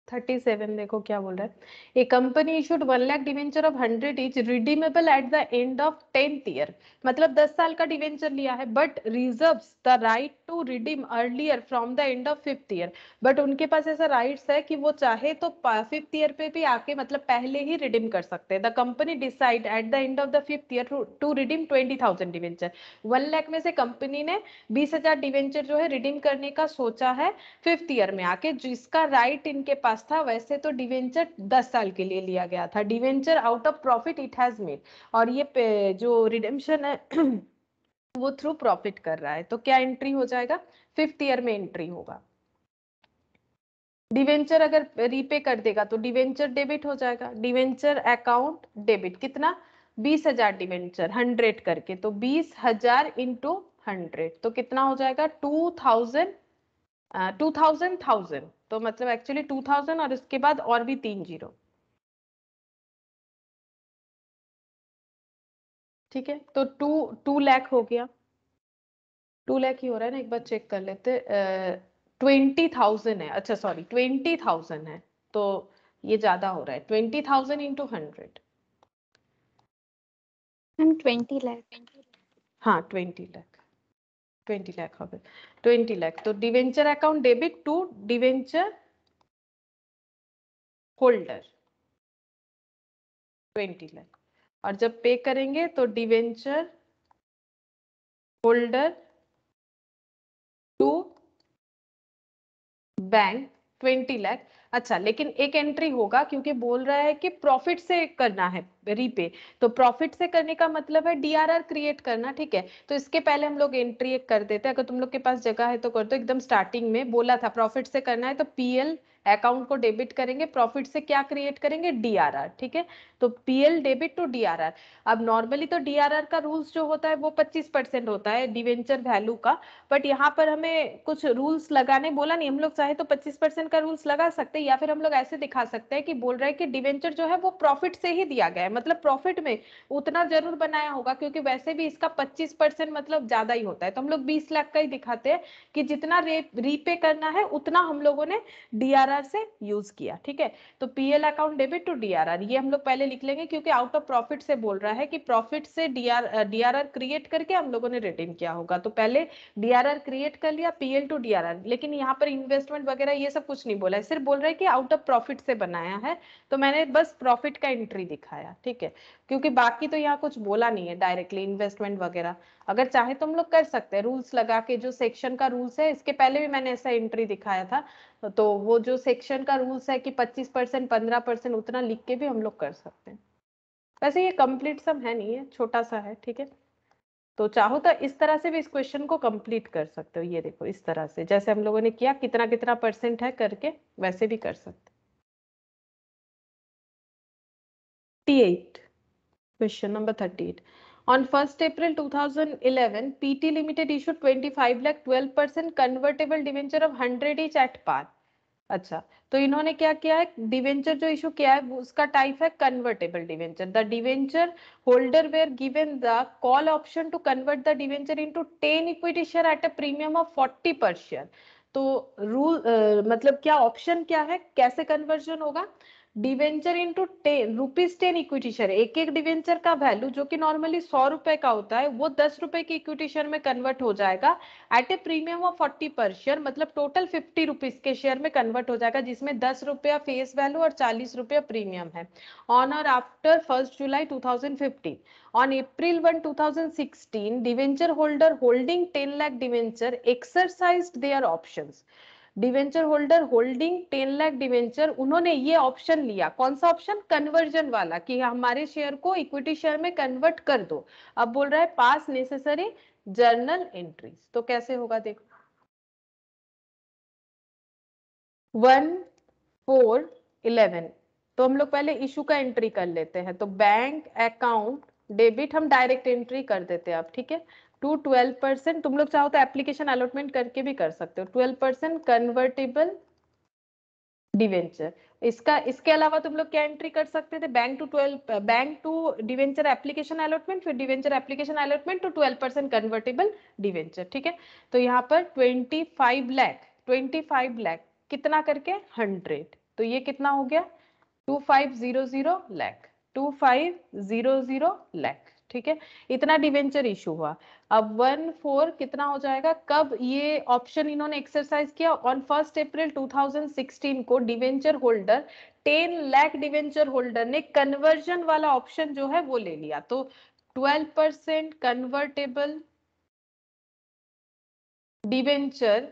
37 देखो क्या बोल रहा है, a company issued 1 lakh debenture of 100 each redeemable at the end of 10th year, मतलब 10 साल का डिवेंचर लिया है, but reserves the right to redeem earlier from the end of 5th year. But उनके पास ऐसा राइट्स है कि वो चाहे तो 5th ईयर पे भी आके मतलब पहले ही रिडीम कर सकते हैं। The company decide at the end of the 5th year to redeem 20,000 debenture. 1 lakh में से कंपनी ने 20,000 डिवेंचर जो है रिडीम करने का सोचा है 5th ईयर में आके, जिसका राइट इनके पास था। वैसे तो डिवेंचर 10 साल के लिए लिया गया था, debenture out of profit it has made, और ये जो रिडेम्पशन है वो थ्रू प्रॉफिट कर रहा है। तो क्या एंट्री हो जाएगा, 5th ईयर में एंट्री होगा। डिवेंचर अगर रीपे कर देगा तो डिवेंचर डेबिट हो जाएगा, डिवेंचर अकाउंट डेबिट, कितना, 20,000 डिवेंचर 100 करके, तो 20,000 इंटू 100, तो कितना हो जाएगा 2,000, 2,000, तो मतलब एक्चुअली 2,000 और इसके बाद और भी 3 जीरो, ठीक है। तो 2 लाख हो गया, 2 लाख ही हो रहा है ना, एक बार चेक कर लेते। 20,000 है, अच्छा सॉरी 20,000 है, तो ये ज्यादा हो रहा है, 20,000 इंटू 100, मैम 20 लाख। हाँ 20 लाख, 20 लाख हो गए, 20 लाख। तो debenture account debit to debenture holder 20 lakh, और जब पे करेंगे तो debenture holder to bank 20 lakh. अच्छा, लेकिन एक एंट्री होगा क्योंकि बोल रहा है कि प्रॉफिट से करना है रीपे, तो प्रॉफिट से करने का मतलब है डीआरआर क्रिएट करना, ठीक है। तो इसके पहले हम लोग एंट्री एक कर देते हैं, अगर तुम लोग के पास जगह है तो कर दो। एकदम स्टार्टिंग में बोला था प्रॉफिट से करना है, तो पीएल अकाउंट को डेबिट करेंगे, प्रॉफिट से क्या क्रिएट करेंगे, डीआरआर, ठीक है। तो पीएल डेबिट टू डीआरआर। अब नॉर्मली तो डीआरआर का रूल्स जो होता है वो 25% होता है डिवेंचर वैल्यू का, बट यहाँ पर हमें कुछ रूल्स लगाने बोला नहीं। हम लोग चाहे तो 25% का रूल्स लगा सकते हैं, या फिर हम लोग ऐसे दिखा सकते हैं कि बोल रहे हैं कि डिवेंचर जो है वो प्रॉफिट से ही दिया गया है, मतलब प्रॉफिट में उतना जरूर बनाया होगा, क्योंकि वैसे भी इसका 25% मतलब ज्यादा ही होता है। तो हम लोग 20 लाख का ही दिखाते हैं कि जितना रीपे करना है उतना हम लोगों ने डीआरआर से यूज किया, ठीक है। तो PL account debit to DRR ये हम लोग पहले लिख लेंगे, क्योंकि आउट ऑफ प्रॉफिट से बोल रहा है कि प्रॉफिट से डीआरआर क्रिएट करके हम लोगों ने रिडीम किया होगा। तो पहले डीआरआर क्रिएट कर लिया, पीएल टू डीआरआर, लेकिन यहाँ पर इन्वेस्टमेंट वगैरह ये सब कुछ नहीं बोला है, सिर्फ बोल रहा है कि आउट ऑफ प्रॉफिट से बनाया है। तो मैंने बस प्रॉफिट का एंट्री दिखाया, ठीक है, क्योंकि बाकी तो यहाँ कुछ बोला नहीं है डायरेक्टली इन्वेस्टमेंट वगैरह। अगर चाहे तो हम लोग कर सकते हैं रूल्स लगा के, जो सेक्शन का रूल्स है, इसके पहले भी मैंने ऐसा एंट्री दिखाया था, तो वो जो सेक्शन का रूल्स है कि 25%, 15%, उतना लिख के भी हम लोग कर सकते हैं। वैसे ये कंप्लीट सम है नहीं है, छोटा सा है, ठीक है। तो चाहो तो इस तरह से भी इस क्वेश्चन को कंप्लीट कर सकते हो। ये देखो इस तरह से जैसे हम लोगों ने किया कितना कितना % है करके वैसे भी कर सकते। 38 question number 38 on 1st April 2011 PT Limited issued 25 lakh 12% convertible debenture of 100 each at par। अच्छा, तो इन्होंने क्या किया है, डिवेंचर जो इशू किया है उसका टाइप है convertible debenture. The debenture holder were given the call option to convert the debenture into 10 equity share at a premium of 40 per share. तो रूल मतलब क्या ऑप्शन क्या है, कैसे कन्वर्जन होगा, डिवेंचर इंटू 10 ₹10 इक्विटी शेयर, एक एक डिवेंचर का वैल्यू जो कि नॉर्मली 100 रुपए का होता है वो 10 रुपए की इक्विटी शेयर में कन्वर्ट हो जाएगा eight A premium of 40 per share, मतलब टोटल 50 रुपीज के शेयर में कन्वर्ट हो जाएगा जिसमें 10 रुपया फेस वैल्यू और 40 रुपया प्रीमियम है। ऑन और after 1 July 2015 on April 1 2016 debenture holder holding 10 lakh debenture exercised their options. Debenture holder holding 10 lakh debenture, उन्होंने ये ऑप्शन लिया, कौन सा ऑप्शन, कन्वर्जन वाला, कि हमारे शेयर को इक्विटी शेयर में कन्वर्ट कर दो। अब बोल रहा है पास नेसेसरी जर्नल एंट्रीज। तो कैसे होगा देखो, 1/4/11 तो हम लोग पहले इशू का एंट्री कर लेते हैं। तो बैंक अकाउंट डेबिट हम डायरेक्ट एंट्री कर देते हैं अब, ठीक है। टू 12%, तुम लोग चाहो तो एप्लीकेशन अलॉटमेंट करके भी कर सकते हो, 12% कन्वर्टेबल डिवेंचर। इसके अलावा तुम लोग क्या एंट्री कर सकते थे, bank to debenture application allotment, फिर debenture application allotment to 12% convertible debenture, ठीक है। तो यहाँ पर 25 लाख कितना करके 100, तो ये कितना हो गया 2500 लाख, 2500 लाख, ठीक है। इतना डिवेंचर इशू हुआ। अब 1/4 कितना हो जाएगा, कब ये ऑप्शन इन्होंने एक्सरसाइज किया, ऑन 1 अप्रैल 2016 को debenture holder 10 lakh debenture holder ने कन्वर्जन वाला ऑप्शन जो है वो ले लिया। तो 12% कन्वर्टेबल डिवेंचर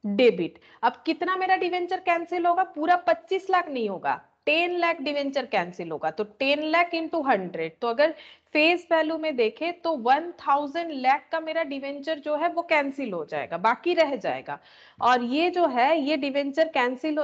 डेबिट। अब कितना मेरा डिवेंचर कैंसिल होगा, पूरा 25 लाख नहीं होगा, 10 लाख डिवेंचर कैंसिल होगा। तो 10 लाख इंटू 100, तो अगर फेस वैल्यू में देखे तो 1000 लाख का मेरा डिवेंचर जो है वो कैंसिल हो जाएगा, बाकी रह जाएगा। और ये जो है ये डिवेंचर कैंसिल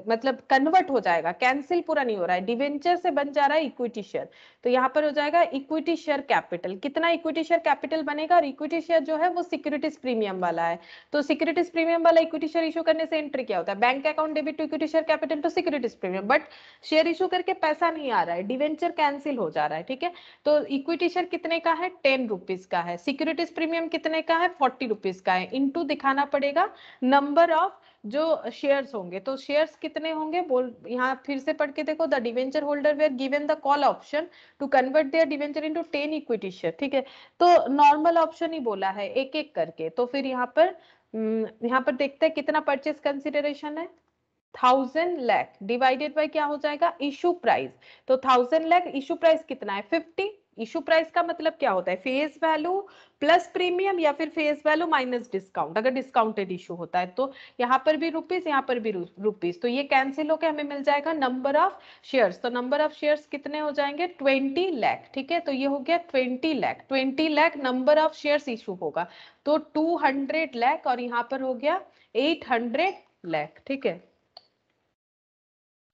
मतलब कन्वर्ट हो जाएगा, कैंसिल पूरा नहीं हो रहा है, डिवेंचर से बन जा रहा है इक्विटी शेयर। तो यहाँ पर हो जाएगा इक्विटी शेयर कैपिटल, कितना इक्विटी शेयर कैपिटल बनेगा, और इक्विटी शेयर जो है वो सिक्योरिटीज प्रीमियम वाला है। तो सिक्योरिटीज प्रीमियम वाला इक्विटी शेयर इशू करने से एंट्री क्या होता है, bank account debit to equity share capital to securities premium, but share issue करके पैसा नहीं आ रहा है, डिवेंचर कैंसिल हो जा रहा है, ठीक है। तो इक्विटी शेयर कितने का है, 10 रुपीज का है, सिक्योरिटीज प्रीमियम कितने का है, 40 रुपीज का है, इनटू दिखाना पड़ेगा नंबर ऑफ जो शेयर्स होंगे। तो शेयर्स कितने होंगे, बोल यहाँ फिर से पढ़ के देखो, the debenture holder were given the call option to convert their debenture into 10 equity share, ठीक है। तो नॉर्मल ऑप्शन ही बोला है एक एक करके। तो फिर यहाँ पर देखते हैं कितना परचेस कंसिडरेशन है, 1000 लाख डिवाइडेड बाय क्या हो जाएगा, इशू प्राइस। तो 1000 लाख इशू प्राइस कितना है 50। इशू प्राइस का मतलब क्या होता है, फेस वैल्यू प्लस प्रीमियम या फिर फेस वैल्यू माइनस डिस्काउंट, अगर डिस्काउंटेड इशू होता है तो यहाँ पर भी रुपीस यहाँ पर भी रुपीस, तो ये कैंसिल होकर हमें मिल जाएगा नंबर ऑफ शेयर्स। तो नंबर ऑफ शेयर्स कितने हो जाएंगे 20 लाख, ठीक है। तो ये हो गया 20 lakh number of shares issue होगा। तो 200 लाख और यहाँ पर हो गया 800 लाख, ठीक है।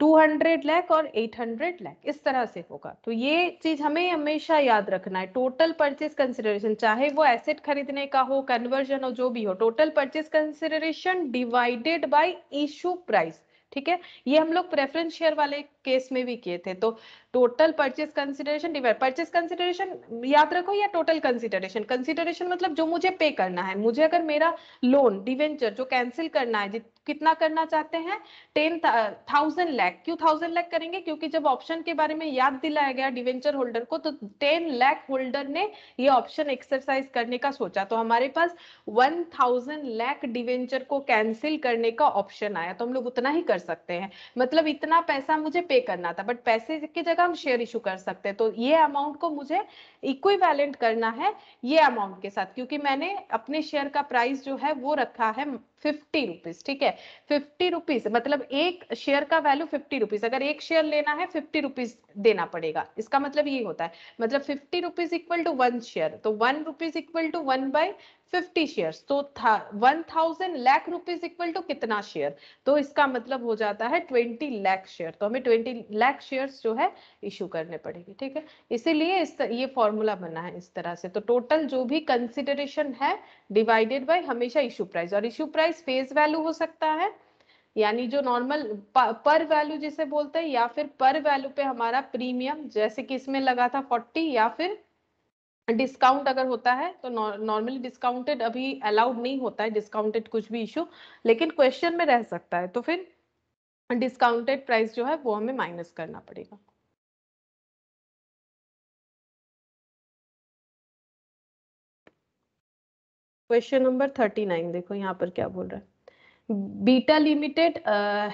200 लाख और 800 लाख इस तरह से होगा। तो ये चीज हमें हमेशा याद रखना है, टोटल परचेज कंसिडरेशन चाहे वो एसेट खरीदने का हो, कन्वर्जन हो, जो भी हो, total purchase consideration divided by issue price, ठीक है। ये हम लोग प्रेफरेंस शेयर वाले केस में भी किए थे। तो total purchase consideration divide, purchase consideration याद रखो या टोटल कंसिडरेशन, कंसिडरेशन मतलब जो मुझे पे करना है, मुझे अगर मेरा लोन डिवेंचर जो कैंसिल करना है, कितना करना चाहते हैं 10,000 लाख। क्यों 1000 लाख करेंगे, क्योंकि जब ऑप्शन के बारे में याद दिलाया गया डिवेंचर होल्डर को तो 10 लाख होल्डर ने ये ऑप्शन एक्सरसाइज करने का सोचा, तो हमारे पास 1000 लाख डिवेंचर को कैंसिल करने का ऑप्शन आया, तो हम लोग उतना ही कर सकते हैं, मतलब इतना पैसा मुझे पे पे करना था, बट पैसे की जगह हम शेयर इशू कर सकते हैं। तो ये अमाउंट को मुझे इक्विवेलेंट करना है ये अमाउंट के साथ, क्योंकि मैंने अपने शेयर का प्राइस जो है वो रखा है 50 रुपीज। ठीक है, 50 रुपीज मतलब एक शेयर का वैल्यू 50 रुपीज, अगर एक शेयर लेना है 50 रुपीज देना पड़ेगा, इसका मतलब ये होता है, मतलब 50 रुपीज इक्वल टू 1 शेयर, तो 1 रुपीज इक्वल टू 1/50 शेयर्स, तो 1000 लाख रुपीज इक्वल टू कितना शेयर, तो इसका मतलब हो जाता है 20 लाख शेयर। तो हमें 20 लाख शेयर्स जो है इशू करने पड़ेंगे। ठीक है, इसीलिए ये फॉर्मूला बना है इस तरह से। तो टोटल जो भी कंसिडरेशन है डिवाइडेड बाय हमेशा इशू प्राइस, और इशू प्राइस फेस वैल्यू हो सकता है, यानी जो नॉर्मल पर वैल्यू जिसे बोलते हैं, या फिर पर वैल्यू पे हमारा प्रीमियम, जैसे कि इसमें लगा था 40, या फिर डिस्काउंट अगर होता है तो नॉर्मली डिस्काउंटेड अभी अलाउड नहीं होता है डिस्काउंटेड कुछ भी इशू, लेकिन क्वेश्चन में रह सकता है, तो फिर डिस्काउंटेड प्राइस जो है वो हमें माइनस करना पड़ेगा। क्वेश्चन नंबर 39 देखो यहाँ पर क्या बोल रहा है। Beta Limited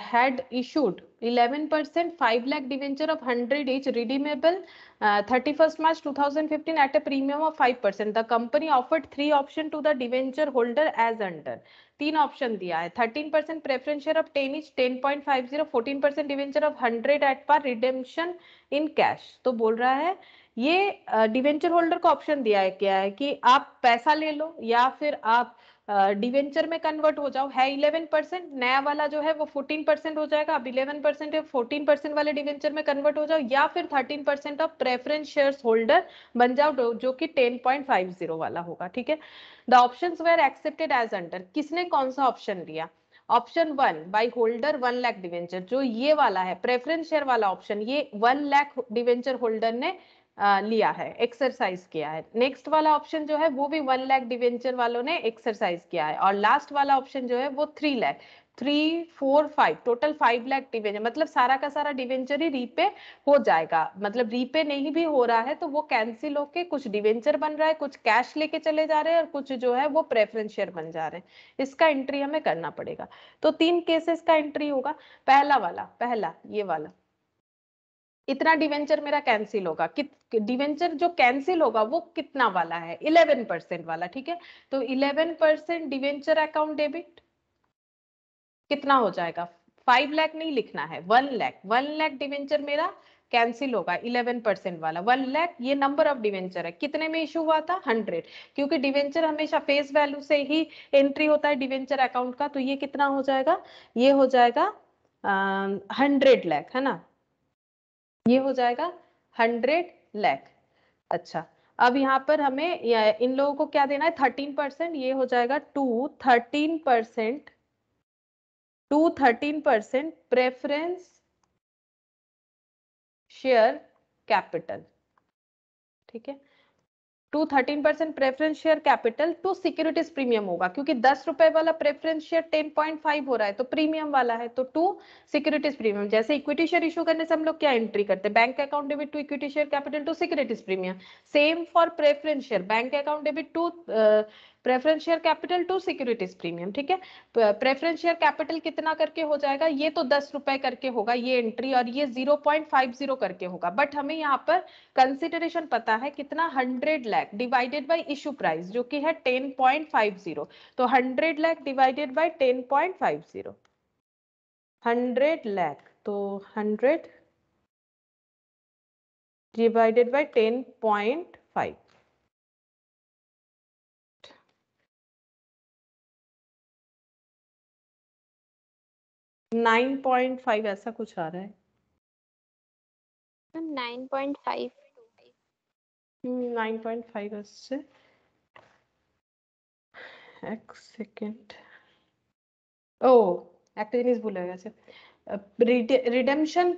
had issued 11% 5 lakh debenture of 100 each redeemable 31st March 2015 at a premium of 5%. The company offered 3 options to the debenture holder as under. 3 option दिया है, 13% preference share of 10 each 10.50, 14% debenture of 100 at par, redemption in cash. तो बोल रहा है ये डिवेंचर होल्डर को ऑप्शन दिया है क्या है कि आप पैसा ले लो या फिर आप डिवेंचर में कन्वर्ट हो जाओ। है 11%, नया वाला जो है वो 14% हो जाएगा, अब 11% है, 14% वाले डिवेंचर में कन्वर्ट हो जाओ, या फिर 13% ऑफ प्रेफरेंस शेयर्स होल्डर बन जाओ जो कि 10.50 वाला होगा। ठीक है, the options were accepted as under. किसने कौन सा ऑप्शन दिया? Option 1 by holder 1 lakh debenture, जो ये वाला है प्रेफरेंस शेयर वाला ऑप्शन, ये 1 लाख डिवेंचर होल्डर ने लिया है, एक्सरसाइज किया है। नेक्स्ट वाला ऑप्शन जो है वो भी 1 लाख डिवेंचर वालों ने एक्सरसाइज किया है, और लास्ट वाला ऑप्शन जो है वो 3 लाख, 3 4 5 टोटल 5 लाख डिवेंचर, मतलब सारा का सारा डिवेंचर ही रीपे हो जाएगा। मतलब रीपे नहीं भी हो रहा है तो वो कैंसिल होके कुछ डिवेंचर बन रहा है, कुछ कैश लेके चले जा रहे हैं, और कुछ जो है वो प्रेफरेंस शेयर बन जा रहे हैं। इसका एंट्री हमें करना पड़ेगा। तो 3 केसेस का एंट्री होगा। पहला ये वाला, इतना डिवेंचर मेरा कैंसिल होगा, डिवेंचर जो कैंसिल होगा वो कितना वाला है? 11% वाला। ठीक है, तो 11% डिवेंचर अकाउंट डेबिट कितना हो जाएगा? 5 लाख नहीं लिखना है, 1 लाख। 1 लाख डिवेंचर मेरा कैंसिल होगा 11% वाला। 1 लाख ये नंबर ऑफ डिवेंचर है, कितने में इशू हुआ था? 100, क्योंकि डिवेंचर हमेशा फेस वैल्यू से ही एंट्री होता है डिवेंचर अकाउंट का। तो ये कितना हो जाएगा? ये हो जाएगा 100 लाख, है ना, ये हो जाएगा 100 लाख। अच्छा, अब यहाँ पर हमें इन लोगों को क्या देना है? 13%, ये हो जाएगा 13% प्रेफरेंस शेयर कैपिटल। ठीक है, 13% preference share capital to securities premium होगा, क्योंकि 10 रुपए वाला प्रेफरेंस शेयर 10.5 हो रहा है तो प्रीमियम वाला है, तो टू सिक्योरिटीज प्रीमियम। जैसे इक्विटी शेयर इशू करने से हम लोग क्या एंट्री करते हैं? Bank account debit to equity share capital to securities premium. Same for preference share, bank account debit to preference share capital to securities premium. ठीक है, प्रेफरेंस शेयर कैपिटल कितना करके हो जाएगा? ये तो 10 रुपए करके होगा ये एंट्री, और ये 0.50 करके होगा, बट हमें यहाँ पर कंसिडरेशन पता है कितना? 100 lakh divided by issue price जो कि है 10.50, तो 100 लाख डिवाइडेड बाय 10.50, 100 लाख, तो 100 डिवाइडेड बाय 10.5, 9.5 ऐसा कुछ आ रहा है। 9.5 9.5 से एक सेकेंड, ओ একটা জিনিস ভুলে গেছে। रिडेम्पशन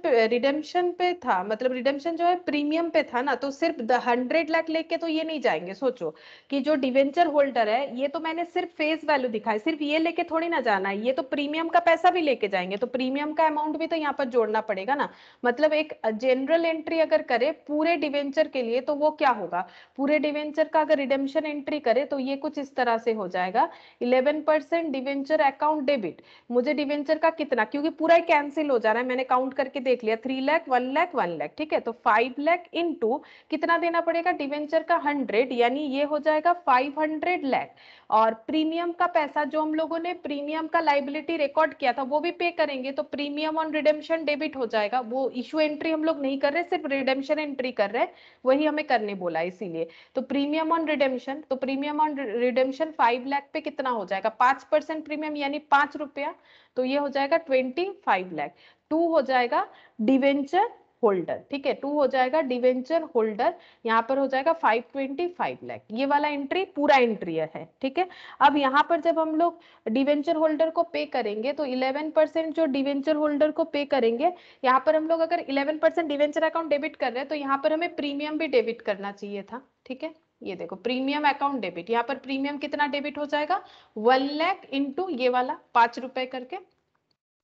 पे था, मतलब रिडेम्पशन जो है प्रीमियम पे था ना, तो सिर्फ 100 लाख लेके तो ये नहीं जाएंगे। सोचो कि जो डिवेंचर होल्डर है, ये तो मैंने सिर्फ फेस वैल्यू दिखाई, सिर्फ ये लेके थोड़ी ना जाना है, ये तो प्रीमियम का पैसा भी लेके जाएंगे, तो प्रीमियम का अमाउंट भी तो यहाँ पर जोड़ना पड़ेगा ना। मतलब एक जनरल एंट्री अगर करे पूरे डिवेंचर के लिए तो वो क्या होगा? पूरे डिवेंचर का अगर रिडेम्पशन एंट्री करे तो ये कुछ इस तरह से हो जाएगा, 11% डिवेंचर अकाउंट डेबिट। मुझे डिवेंचर का कितना, क्योंकि पूरा कैंसिल हो जा रहा है, मैंने काउंट करके देख लिया, 3 लाख 1 लाख 1 लाख, ठीक है। तो 5 लाख इंटू कितना देना पड़ेगा डिवेंचर का 100, यानी ये हो जाएगा 500 लाख। और प्रीमियम का पैसा जो हम लोगों ने प्रीमियम का लाइबिलिटी रिकॉर्ड किया था वो भी पे करेंगे, तो प्रीमियम ऑन रिडेम्पशन डेबिट हो जाएगा। वो इशू एंट्री हम लोग नहीं कर रहे, सिर्फ रिडेम्पशन एंट्री कर रहे हैं, वही हमें करने बोला इसीलिए। तो प्रीमियम ऑन रिडेम्पशन, तो प्रीमियम ऑन रिडेम्पशन 5 लाख पे कितना हो जाएगा, 5% प्रीमियम यानी 5 रुपया, तो ये हो जाएगा 25 लाख। 2 हो जाएगा डिवेंचर होल्डर, ठीक है, 2 हो जाएगा डिवेंचर होल्डर, यहाँ पर हो जाएगा 525 लाख। ये वाला एंट्री पूरा एंट्री है, ठीक है। अब यहाँ पर जब हम लोग डिवेंचर होल्डर को पे करेंगे तो 11% जो डिवेंचर होल्डर को पे करेंगे, यहाँ पर हम लोग अगर 11% डिवेंचर अकाउंट डेबिट कर रहे हैं तो यहाँ पर हमें प्रीमियम भी डेबिट करना चाहिए था, ठीक है। ये देखो प्रीमियम अकाउंट डेबिट, यहाँ पर प्रीमियम कितना डेबिट हो जाएगा, 1 लाख इंटू ये वाला 5 रुपए करके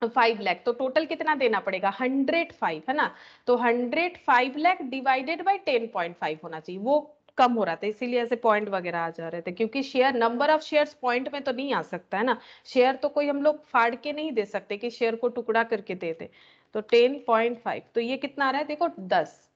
5 लाख, तो टोटल कितना देना पड़ेगा 105, है ना। तो 105 लाख डिवाइडेड बाय 10.5 होना चाहिए, वो कम हो रहा था इसीलिए ऐसे पॉइंट वगैरह आ जा रहे थे, क्योंकि share number of shares point में तो नहीं आ सकता है ना, शेयर तो कोई हम लोग फाड़ के नहीं दे सकते कि शेयर को टुकड़ा करके दे दे। तो 10.5, तो ये कितना आ रहा है देखो 10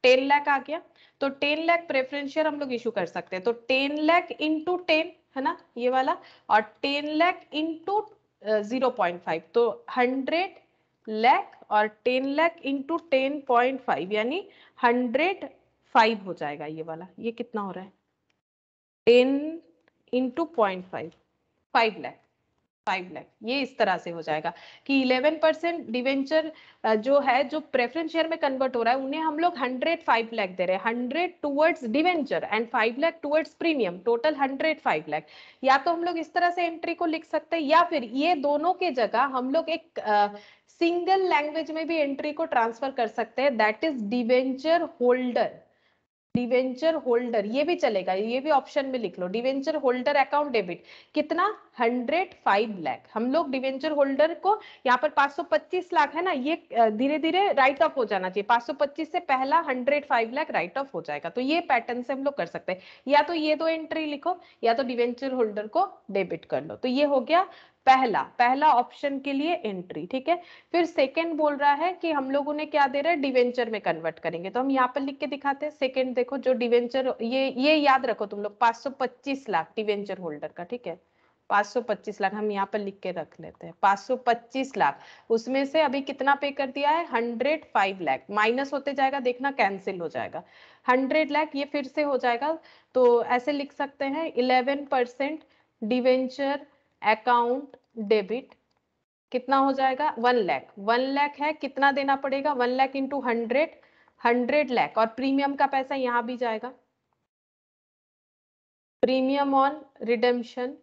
लाख आ गया। तो 10 लाख प्रेफरेंस शेयर हम लोग इशू कर सकते हैं, तो 10 लाख इंटू 10 है ना ये वाला, और 10 लाख इंटू 0.5, तो 100 लाख और 10 लाख इंटू 10.5 यानी 105 हो जाएगा ये वाला। ये कितना हो रहा है 10 इंटू 0.5, 5 लाख, 5 लाख, ये इस तरह से हो जाएगा कि 11% डिवेंचर जो है जो प्रेफरेंस शेयर में कन्वर्ट हो रहा है उन्हें हम लोग 105 लाख दे रहे हैं, 100 towards debenture and 5 lakh towards premium, total 105 lakh. या तो हम लोग इस तरह से एंट्री को लिख सकते हैं, या फिर ये दोनों के जगह हम लोग एक सिंगल लैंग्वेज में भी एंट्री को ट्रांसफर कर सकते हैं, that is debenture holder. Debenture holder ये भी चलेगा, ये भी ऑप्शन में लिख लो, डिवेंचर होल्डर अकाउंट डेबिट कितना 105 लाख। हम लोग डिवेंचर होल्डर को यहाँ पर 525 लाख है ना, ये धीरे धीरे राइट ऑफ हो जाना चाहिए, 525 से पहला 105 लाख राइट ऑफ हो जाएगा। तो ये पैटर्न से हम लोग कर सकते हैं, या तो ये दो एंट्री लिखो या तो डिवेंचर होल्डर को डेबिट कर लो। तो ये हो गया पहला ऑप्शन के लिए एंट्री, ठीक है। फिर सेकंड बोल रहा है कि हम लोगों ने क्या दे रहा है डिवेंचर में कन्वर्ट करेंगे, तो हम यहाँ पर लिख के दिखाते हैं। सेकंड देखो जो डिवेंचर, ये याद रखो तुम लोग 525 लाख डिवेंचर होल्डर का, ठीक है, 525 लाख हम यहाँ पर लिख के रख लेते हैं, 525 लाख, उसमें से अभी कितना पे कर दिया है 105 लाख, माइनस होते जाएगा देखना कैंसिल हो जाएगा, 100 लाख ये फिर से हो जाएगा। तो ऐसे लिख सकते हैं 11% डिवेंचर अकाउंट डेबिट कितना हो जाएगा 1 लाख, 1 लाख है कितना देना पड़ेगा 1 लाख इंटू 100 लाख, और प्रीमियम का पैसा यहां भी जाएगा, premium on redemption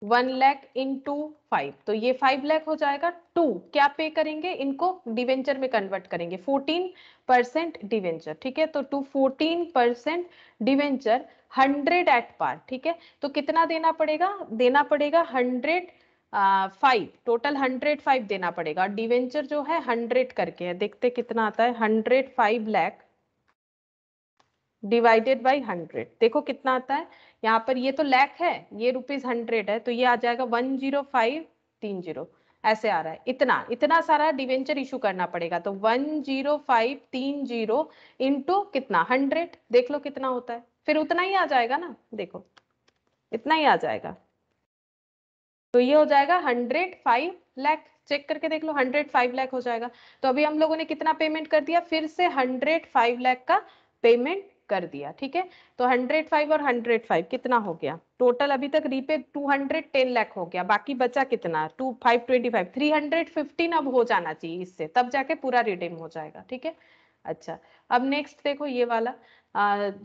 1 lakh into 5, तो ये 5 लाख हो जाएगा। 2 क्या पे करेंगे इनको डिवेंचर में कन्वर्ट करेंगे, 14% डिवेंचर, ठीक है। तो 14% डिवेंचर 100 एट पार, ठीक है। तो कितना देना पड़ेगा 105, टोटल 105 देना पड़ेगा। डिवेंचर जो है 100 करके है, देखते कितना आता है 105 लाख डिवाइडेड बाई 100, देखो कितना आता है यहाँ पर, ये तो लाख है ये ₹100 है, तो ये आ जाएगा 10530, ऐसे आ रहा है। इतना सारा डिवेंचर इशू करना पड़ेगा, तो 10530 इंटू कितना 100, देख लो कितना होता है, फिर उतना ही आ जाएगा ना, देखो इतना ही आ जाएगा। तो ये हो जाएगा 105 लाख, चेक करके देख लो 105 लाख हो जाएगा। तो अभी हम लोगों ने कितना पेमेंट कर दिया, फिर से 105 लाख का पेमेंट कर दिया, ठीक है। तो 105 और 105 कितना हो गया टोटल, अभी तक रीपे 210 लाख हो गया, बाकी बचा कितना 525, 315 अब हो जाना चाहिए इससे, तब जाके पूरा रिडीम हो जाएगा, ठीक है। अच्छा अब नेक्स्ट देखो ये वाला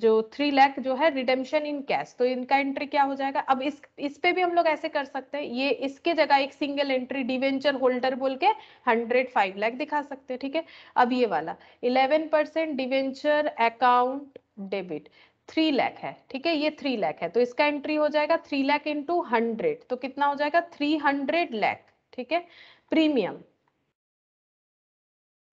जो 3 लाख जो है रिडेम्पशन इन कैश, तो इनका एंट्री क्या हो जाएगा। अब इस पे भी हम लोग ऐसे कर सकते हैं, ये इसके जगह एक सिंगल एंट्री डिवेंचर होल्डर बोल के 105 लाख दिखा सकते हैं, ठीक है। अब ये वाला 11% डिवेंचर अकाउंट डेबिट 3 लाख है, ठीक है, ये 3 लाख है, तो इसका एंट्री हो जाएगा 3 लाख इंटू 100, तो कितना हो जाएगा 300 लाख, ठीक है।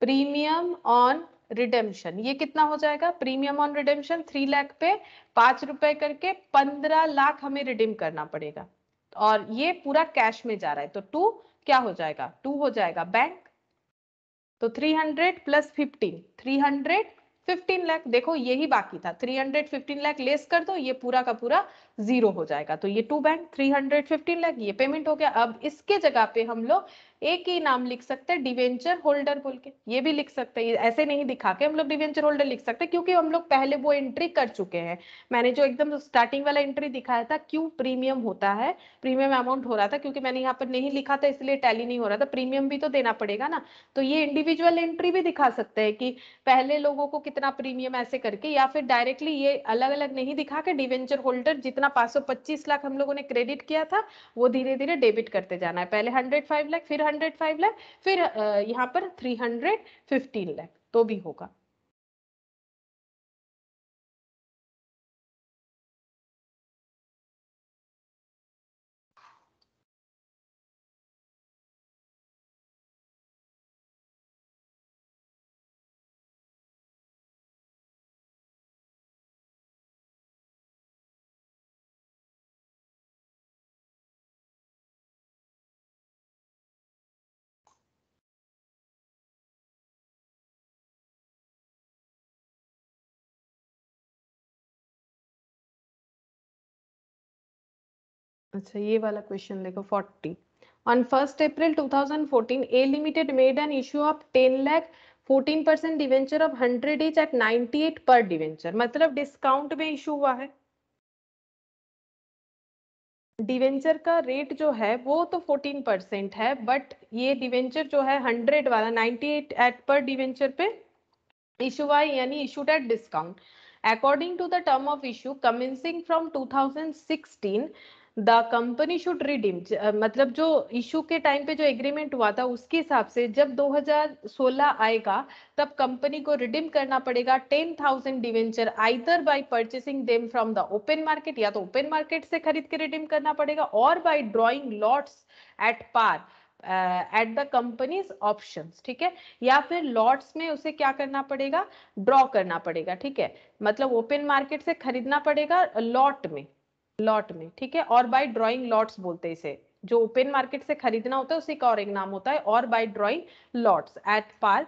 प्रीमियम ऑन रिडेम्पशन ये कितना हो जाएगा, प्रीमियम ऑन रिडेम्पशन 3 लाख पे 5 रुपए करके 15 लाख हमें रिडीम करना पड़ेगा, और ये पूरा कैश में जा रहा है, तो 2 क्या हो जाएगा 2 हो जाएगा बैंक, तो 300 प्लस 15, 315 लाख। देखो यही बाकी था, 315 लाख लेस कर दो, ये पूरा का पूरा जीरो हो जाएगा। तो ये टू बैंक 315 लाख ये पेमेंट हो गया। अब इसके जगह पे हम लोग एक ही नाम लिख सकते हैं, डिवेंचर होल्डर बोल के, ये भी लिख सकते हैं। ऐसे नहीं दिखा के हम लोग डिवेंचर होल्डर लिख सकते हैं, क्योंकि हम लोग पहले वो एंट्री कर चुके हैं। मैंने जो एकदम स्टार्टिंग वाला एंट्री दिखाया था, क्यों प्रीमियम होता है, प्रीमियम अमाउंट हो रहा था, क्योंकि मैंने यहाँ पर नहीं लिखा था इसलिए टैली नहीं हो रहा था। प्रीमियम भी तो देना पड़ेगा ना, तो ये इंडिविजुअल एंट्री भी दिखा सकते हैं कि पहले लोगों को कितना प्रीमियम ऐसे करके, या फिर डायरेक्टली ये अलग अलग नहीं दिखा के डिवेंचर होल्डर जितना 525 लाख हम लोगों ने क्रेडिट किया था वो धीरे धीरे डेबिट करते जाना है। पहले 105 लाख, फिर 105 लाख, फिर यहाँ पर 315 लाख, तो भी होगा। अच्छा ये वाला क्वेश्चन देखो 40। On 1st April 2014, A Limited made an issue of 10 lakh 14% debenture of 100 each at 98 पर डिवेंचर। मतलब डिस्काउंट में इशू हुआ है। डिवेंचर का रेट जो है वो तो 14% है, बट ये डिवेंचर जो है 100 वाला 98 एट पर डिवेंचर पे इशू हुआ, यानी issued at discount. According to the term of issue commencing from 2016 the company should redeem, मतलब जो इशू के टाइम पे जो एग्रीमेंट हुआ था उसके हिसाब से जब 2016 आएगा तब कंपनी को रिडीम करना पड़ेगा 10,000 debenture either bye purchasing them from the open market, या तो ओपन मार्केट से खरीद के रिडीम करना पड़ेगा, और by drawing lots at par at the company's options. ठीक है, या फिर लॉट्स में उसे क्या करना पड़ेगा, ड्रॉ करना पड़ेगा। ठीक है, मतलब ओपन मार्केट से खरीदना पड़ेगा लॉट में, लॉट में। ठीक है, और बाय ड्रॉइंग लॉट्स बोलते हैं इसे, जो ओपन मार्केट से खरीदना होता है उसी का और एक नाम होता है, और by drawing lots at par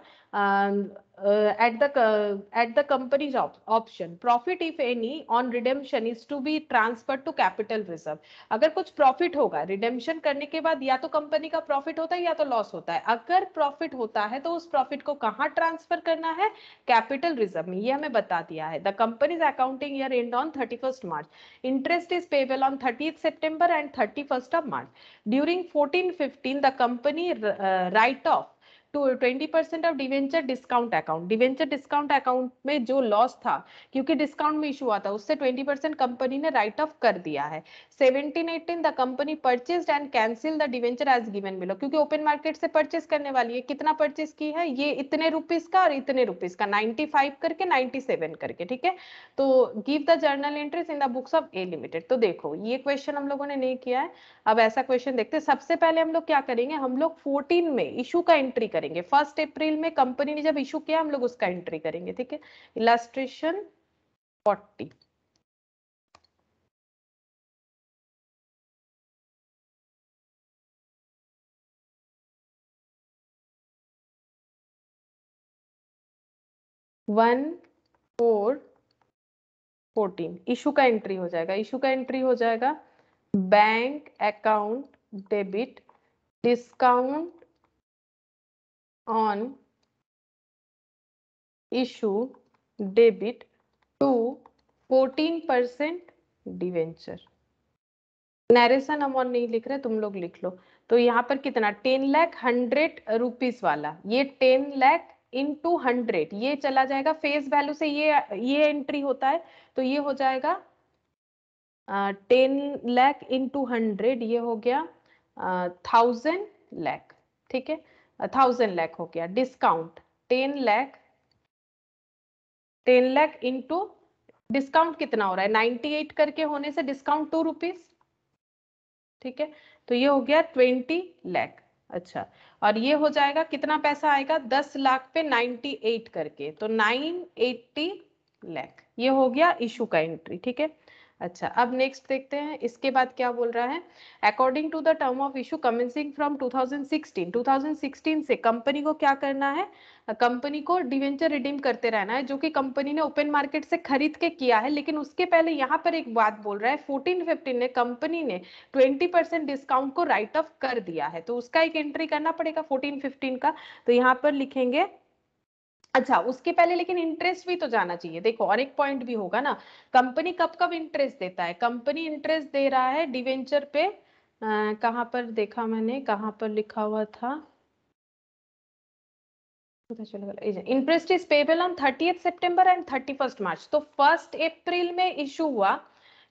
at the company's option. Profit if any on redemption is to be transferred to capital reserve. अगर कुछ प्रॉफिट होगा रिडेम्पशन करने के बाद, या तो कंपनी का प्रॉफिट होता है या तो लॉस होता है। अगर प्रॉफिट होता है तो उस प्रॉफिट को कहाँ ट्रांसफर करना है, कैपिटल रिजर्व में। ये हमें बता दिया है। The companies accounting year and on 31st March. Interest is payable on 30th September and 31st of March. During 14-15 the company write off to 20% of debenture discount account. Debenture discount account में जो लॉस था, क्योंकि डिस्काउंट में इशू हुआ था, उससे 20% कंपनी ने राइट ऑफ कर दिया है। 17-18 the company purchased and cancel the debenture as given below, क्योंकि ओपन मार्केट से परचेस करने वाली है। कितना परचेस की है, ये इतने रुपीस का और इतने रुपीस का, 95 करके 97 करके। ठीक है, तो give the journal entries in the books of A limited. तो देखो ये क्वेश्चन हम लोगों ने नहीं किया है। अब ऐसा क्वेश्चन देखते हैं। सबसे पहले हम लोग क्या करेंगे, हम लोग 14 में इशू का एंट्री करेंगे। 1 अप्रैल में कंपनी ने जब इशू किया हम लोग उसका एंट्री करेंगे। ठीक है, इलस्ट्रेशन 40। वन 4-14 इशू का एंट्री हो जाएगा। इशू का एंट्री हो जाएगा bank account debit discount on issue debit to 14% debenture. Narration amount नहीं लिख रहे, तुम लोग लिख लो। तो यहाँ पर कितना, 10 लाख 100 रुपीस वाला, ये 10 लाख इंटू 100 ये चला जाएगा फेस वैल्यू से, ये एंट्री होता है। तो ये हो जाएगा 10 लाख इंटू 100, ये हो गया 1000 लाख। ठीक है, 1000 लाख हो गया। डिस्काउंट 10 लाख इंटू डिस्काउंट कितना हो रहा है, 98 करके होने से डिस्काउंट 2 रुपीस। ठीक है, तो ये हो गया 20 लाख। अच्छा, और ये हो जाएगा कितना पैसा आएगा, 10 लाख पे 98 करके, तो 980 लाख। ये हो गया इशू का एंट्री। ठीक है, अच्छा, अब नेक्स्ट देखते हैं इसके बाद क्या बोल रहा है। According to the term of issue commencing from 2016 से कंपनी को क्या करना है, कंपनी को डिवेंचर रिडीम करते रहना है जो कि कंपनी ने ओपन मार्केट से खरीद के किया है। लेकिन उसके पहले यहाँ पर एक बात बोल रहा है, 14-15 ने कंपनी ने 20% डिस्काउंट को राइट ऑफ कर दिया है, तो उसका एक एंट्री करना पड़ेगा 14-15 का। तो यहाँ पर लिखेंगे, अच्छा उसके पहले लेकिन इंटरेस्ट भी तो जाना चाहिए। देखो और एक पॉइंट भी होगा ना, कंपनी कब कब इंटरेस्ट देता है, कंपनी इंटरेस्ट दे रहा है डिवेंचर पे, कहाँ पर देखा मैंने, कहाँ पर लिखा हुआ था, पता चलेगा, interest is payable on 30th September and 31st मार्च। तो 1 अप्रैल में इशू हुआ,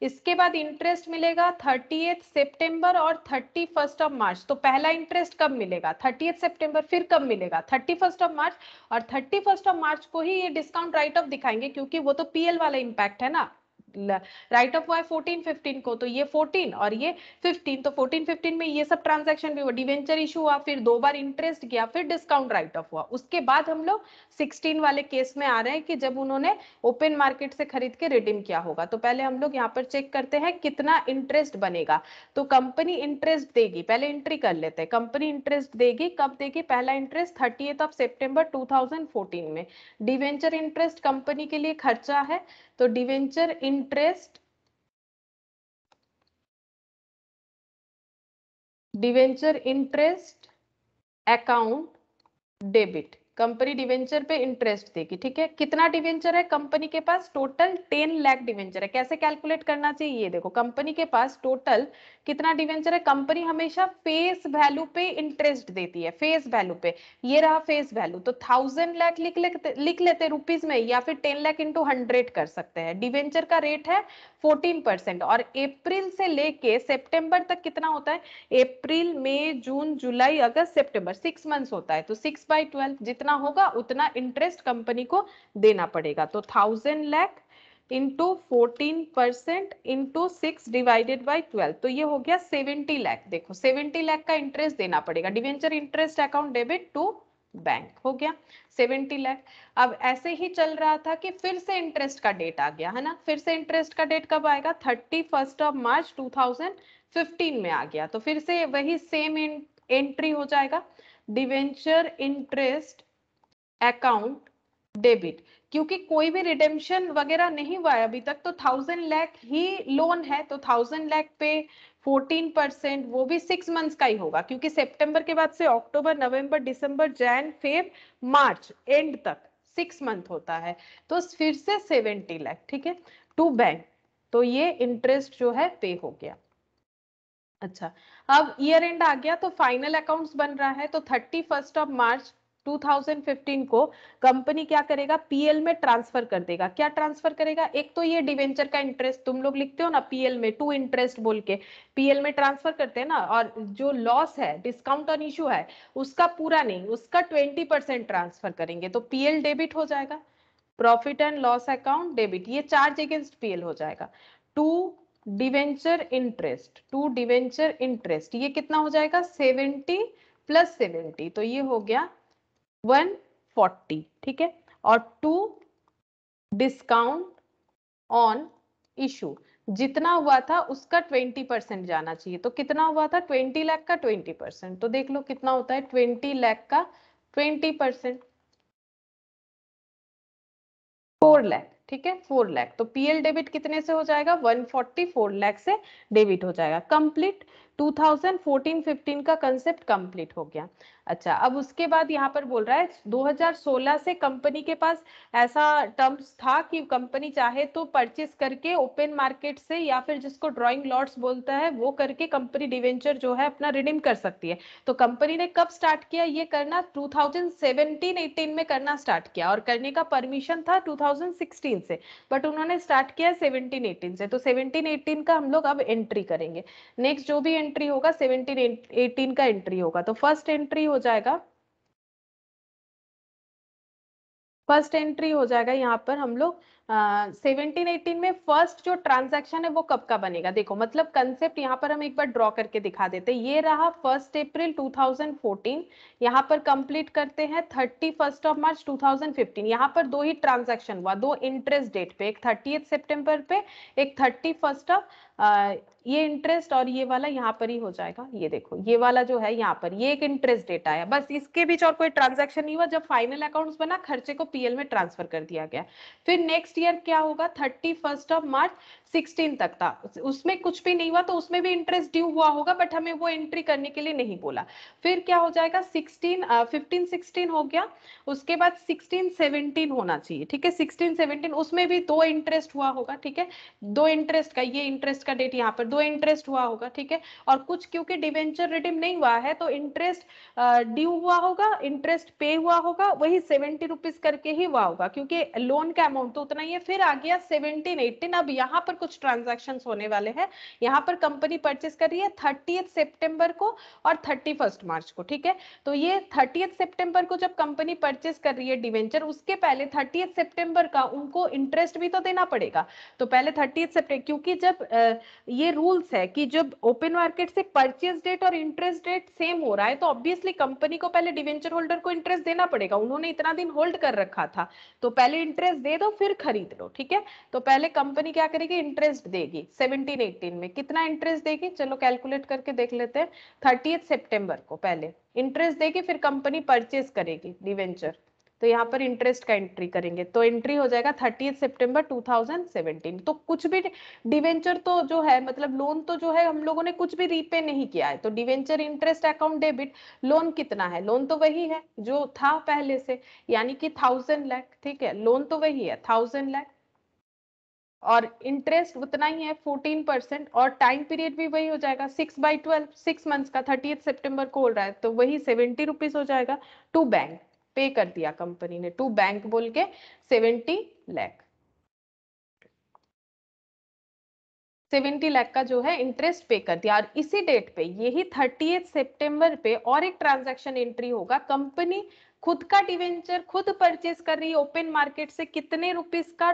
इसके बाद इंटरेस्ट मिलेगा 30th सितंबर और 31st ऑफ मार्च। तो पहला इंटरेस्ट कब मिलेगा, 30th सितंबर, फिर कब मिलेगा 31st ऑफ मार्च, और 31st ऑफ मार्च को ही ये डिस्काउंट राइट ऑफ दिखाएंगे क्योंकि वो तो पीएल वाला इंपैक्ट है ना। राइट ऑफ हुआ है 14-15 को, तो ये 14 और ये 15, तो 14-15 में ये सब ट्रांजैक्शन भी हुआ, डिवेंचर इशू हुआ, फिर 2 बार इंटरेस्ट गया, फिर डिस्काउंट राइट ऑफ हुआ। उसके बाद हम लोग 16 वाले केस में आ रहे हैं कि जब उन्होंने ओपन मार्केट से खरीद के रिडीम किया होगा। तो पहले हम लोग यहाँ पर चेक करते हैं कितना इंटरेस्ट बनेगा। तो कंपनी इंटरेस्ट देगी, पहले एंट्री कर लेते हैं, कंपनी इंटरेस्ट देगी, कब देगी, पहला इंटरेस्ट 30th ऑफ सितंबर 2014 में। डिवेंचर इंटरेस्ट कंपनी के लिए खर्चा है, तो debenture interest account debit, company debenture पे इंटरेस्ट देगी। ठीक है, कितना डिवेंचर है कंपनी के पास, टोटल 10 लाख डिवेंचर है। कैसे कैलकुलेट करना चाहिए, ये देखो कंपनी के पास टोटल कितना डिवेंचर है। कंपनी हमेशा फेस वैल्यू पे इंटरेस्ट देती है, फेस वैल्यू पे, ये रहा फेस वैल्यू। तो 1000 लाख लिख लेते रुपीज में, या फिर 10 लाख इंटू 100 कर सकते हैं। डिवेंचर का रेट है 14%, और अप्रैल से लेके सितंबर तक कितना होता है, अप्रैल मई जून जुलाई अगस्त सितंबर, 6 मंथ्स होता है। तो 6/12 जितना होगा उतना इंटरेस्ट कंपनी को देना पड़ेगा। तो 1000 lakh into 14% into 6 divided by 12, तो ये हो गया 70 लाख। देखो 70 लाख का इंटरेस्ट देना पड़ेगा, debenture interest account debit to bank, हो गया 70 लाख। अब ऐसे ही चल रहा था कि फिर से इंटरेस्ट का डेट आ गया है ना, फिर से इंटरेस्ट का डेट कब आएगा, 31st ऑफ मार्च 2015 में आ गया। तो फिर से वही सेम एंट्री हो जाएगा, डिवेंचर इंटरेस्ट अकाउंट डेबिट, क्योंकि कोई भी रिडेम्पशन वगैरह नहीं हुआ है अभी तक, तो 1000 लाख ही लोन है। तो 1000 लाख पे 14%, वो भी 6 मंथ्स का ही होगा, क्योंकि सितंबर के बाद से अक्टूबर नवंबर दिसंबर जैन फेब मार्च एंड तक 6 मंथ होता है। तो फिर से 70 लाख, ठीक है, टू बैंक। तो ये इंटरेस्ट जो है पे हो गया। अच्छा, अब ईयर एंड आ गया, तो फाइनल अकाउंट्स बन रहा है। तो 31st ऑफ मार्च 2015 को कंपनी क्या करेगा, पीएल में ट्रांसफर कर देगा। क्या ट्रांसफर करेगा, एक तो ये डिवेंचर का इंटरेस्ट, तुम लोग लिखते हो ना पीएल में टू इंटरेस्ट बोल के, पीएल में ट्रांसफर करते हैं ना, और जो लॉस है डिस्काउंट ऑन इशू है उसका पूरा नहीं, उसका 20% ट्रांसफर करेंगे। तो पीएल डेबिट हो जाएगा, profit and loss account debit, ये चार्ज अगेंस्ट पीएल हो जाएगा। टू डिवेंचर इंटरेस्ट ये कितना हो जाएगा, 70 प्लस 70, तो ये हो गया 140, ठीक है। और टू डिस्काउंट ऑन इशू, जितना हुआ था उसका 20% जाना चाहिए। तो कितना हुआ था, 20 लाख का 20%, तो देख लो कितना होता है 20 लाख का 20%, 4 लाख, ठीक है 4 लाख। तो पीएल डेबिट कितने से हो जाएगा, 144 लाख से डेबिट हो जाएगा। कंप्लीट, 2014-15 का कंसेप्ट कंप्लीट हो गया। अच्छा, अब उसके बाद यहाँ पर बोल रहा है 2016 से कंपनी के पास ऐसा टर्म्स था कि कंपनी चाहे तो परचेस करके ओपन मार्केट से, या फिर जिसको ड्राइंग लॉट्स बोलता है वो करके कंपनी डिवेंचर जो है अपना रिडीम कर सकती है। तो कंपनी ने कब स्टार्ट किया ये करना, 2017-18 में करना स्टार्ट किया, और करने का परमिशन था 2016 से, बट उन्होंने स्टार्ट किया 17-18 से। तो 17-18 का हम लोग अब एंट्री करेंगे। नेक्स्ट जो भी एंट्री होगा 17-18 का एंट्री होगा। तो फर्स्ट एंट्री हो जाएगा फर्स्ट एंट्री हो जाएगा यहाँ पर हम लोग 17-18 में फर्स्ट जो ट्रांजैक्शन है वो कब का बनेगा, देखो मतलब कंसेप्ट यहाँ पर हम एक बार ड्रॉ करके दिखा देते हैं। ये रहा 1 अप्रैल 2014, यहाँ पर कंप्लीट करते हैं 31 मार्च 2015। यहाँ पर दो ही ट्रांजैक्शन हुआ, दो इंटरेस्ट डेट पे, एक 30 सितंबर पे, एक 31 ये इंटरेस्ट और ये वाला यहाँ पर ही हो जाएगा। ये देखो ये वाला जो है यहाँ पर ये एक इंटरेस्ट डेट आया, बस इसके बीच और कोई ट्रांजैक्शन नहीं हुआ। जब फाइनल अकाउंट्स बना खर्चे को पीएल में ट्रांसफर कर दिया गया। फिर नेक्स्ट ईयर क्या होगा, 31 मार्च 16 तक था, उसमें कुछ भी नहीं हुआ तो उसमें भी इंटरेस्ट ड्यू हुआ होगा, बट हमें वो एंट्री करने के लिए नहीं बोला। फिर क्या हो जाएगा 15-16 हो गया, उसके बाद 16-17 होना चाहिए, ठीक है। 16-17 उसमें भी दो इंटरेस्ट हुआ होगा, ठीक है। दो इंटरेस्ट का, ये इंटरेस्ट का डेट यहाँ पर दो इंटरेस्ट हुआ होगा, ठीक है। और कुछ क्योंकि डिवेंचर रिडीम नहीं हुआ है तो इंटरेस्ट ड्यू हुआ होगा, इंटरेस्ट पे हुआ होगा, वही 70 रुपीज करके ही हुआ होगा क्योंकि लोन का अमाउंट तो उतना ही है। फिर आ गया 17-18, अब यहाँ पर कुछ ट्रांजैक्शंस होने वाले हैं। यहाँ पर कंपनी परचेस कर रही है 30 सितंबर को और 31 मार्च को, ठीक है। तो ये 30 सितंबर को जब कंपनी परचेस कर रही है डिवेंचर, उसके पहले 30 सितंबर का उनको इंटरेस्ट भी तो देना पड़ेगा। तो पहले 30 सितंबर, क्योंकि जब ये रूल्स है कि जब ओपन मार्केट से परचेस डेट और इंटरेस्ट डेट सेम हो रहा है तो ऑब्वियसली कंपनी को पहले डिवेंचर होल्डर को इंटरेस्ट देना पड़ेगा। उन्होंने इतना दिन होल्ड कर रखा था तो पहले इंटरेस्ट दे दो फिर खरीद लो, ठीक है। तो पहले कंपनी क्या करेगी, इंटरेस्ट देगी 17-18 में। कितना इंटरेस्ट देगी, चलो कैलकुलेट करके देख लेते हैं। 30 सितंबर को पहले इंटरेस्ट देगी, फिर कंपनी परचेस करेगी डिवेंचर, तो यहाँ पर इंटरेस्ट का एंट्री करेंगे तो एंट्री हो जाएगा 30 सितंबर 2017। तो कुछ भी डिवेंचर तो जो है मतलब लोन तो जो है हम लोगों ने कुछ भी रीपे नहीं किया है, तो debenture interest account debit. Loan कितना है, लोन तो वही है जो था पहले से, यानी कि 1000 लाख, ठीक है। लोन तो वही है 1000 लाख और इंटरेस्ट उतना ही है 14%, और टाइम पीरियड भी वही हो जाएगा 6/12, 6 मंथ्स का। 30 सितंबर को हो रहा है तो वही 70 रुपीज हो जाएगा। टू बैंक पे कर दिया कंपनी ने, टू बैंक बोल के 70 लाख, 70 लाख का जो है इंटरेस्ट पे कर दिया। और इसी डेट पे यही 30 सितंबर पे और एक ट्रांजैक्शन एंट्री होगा, कंपनी खुद का डिवेंचर खुद परचेस कर रही है ओपन मार्केट से, कितने रुपीस का,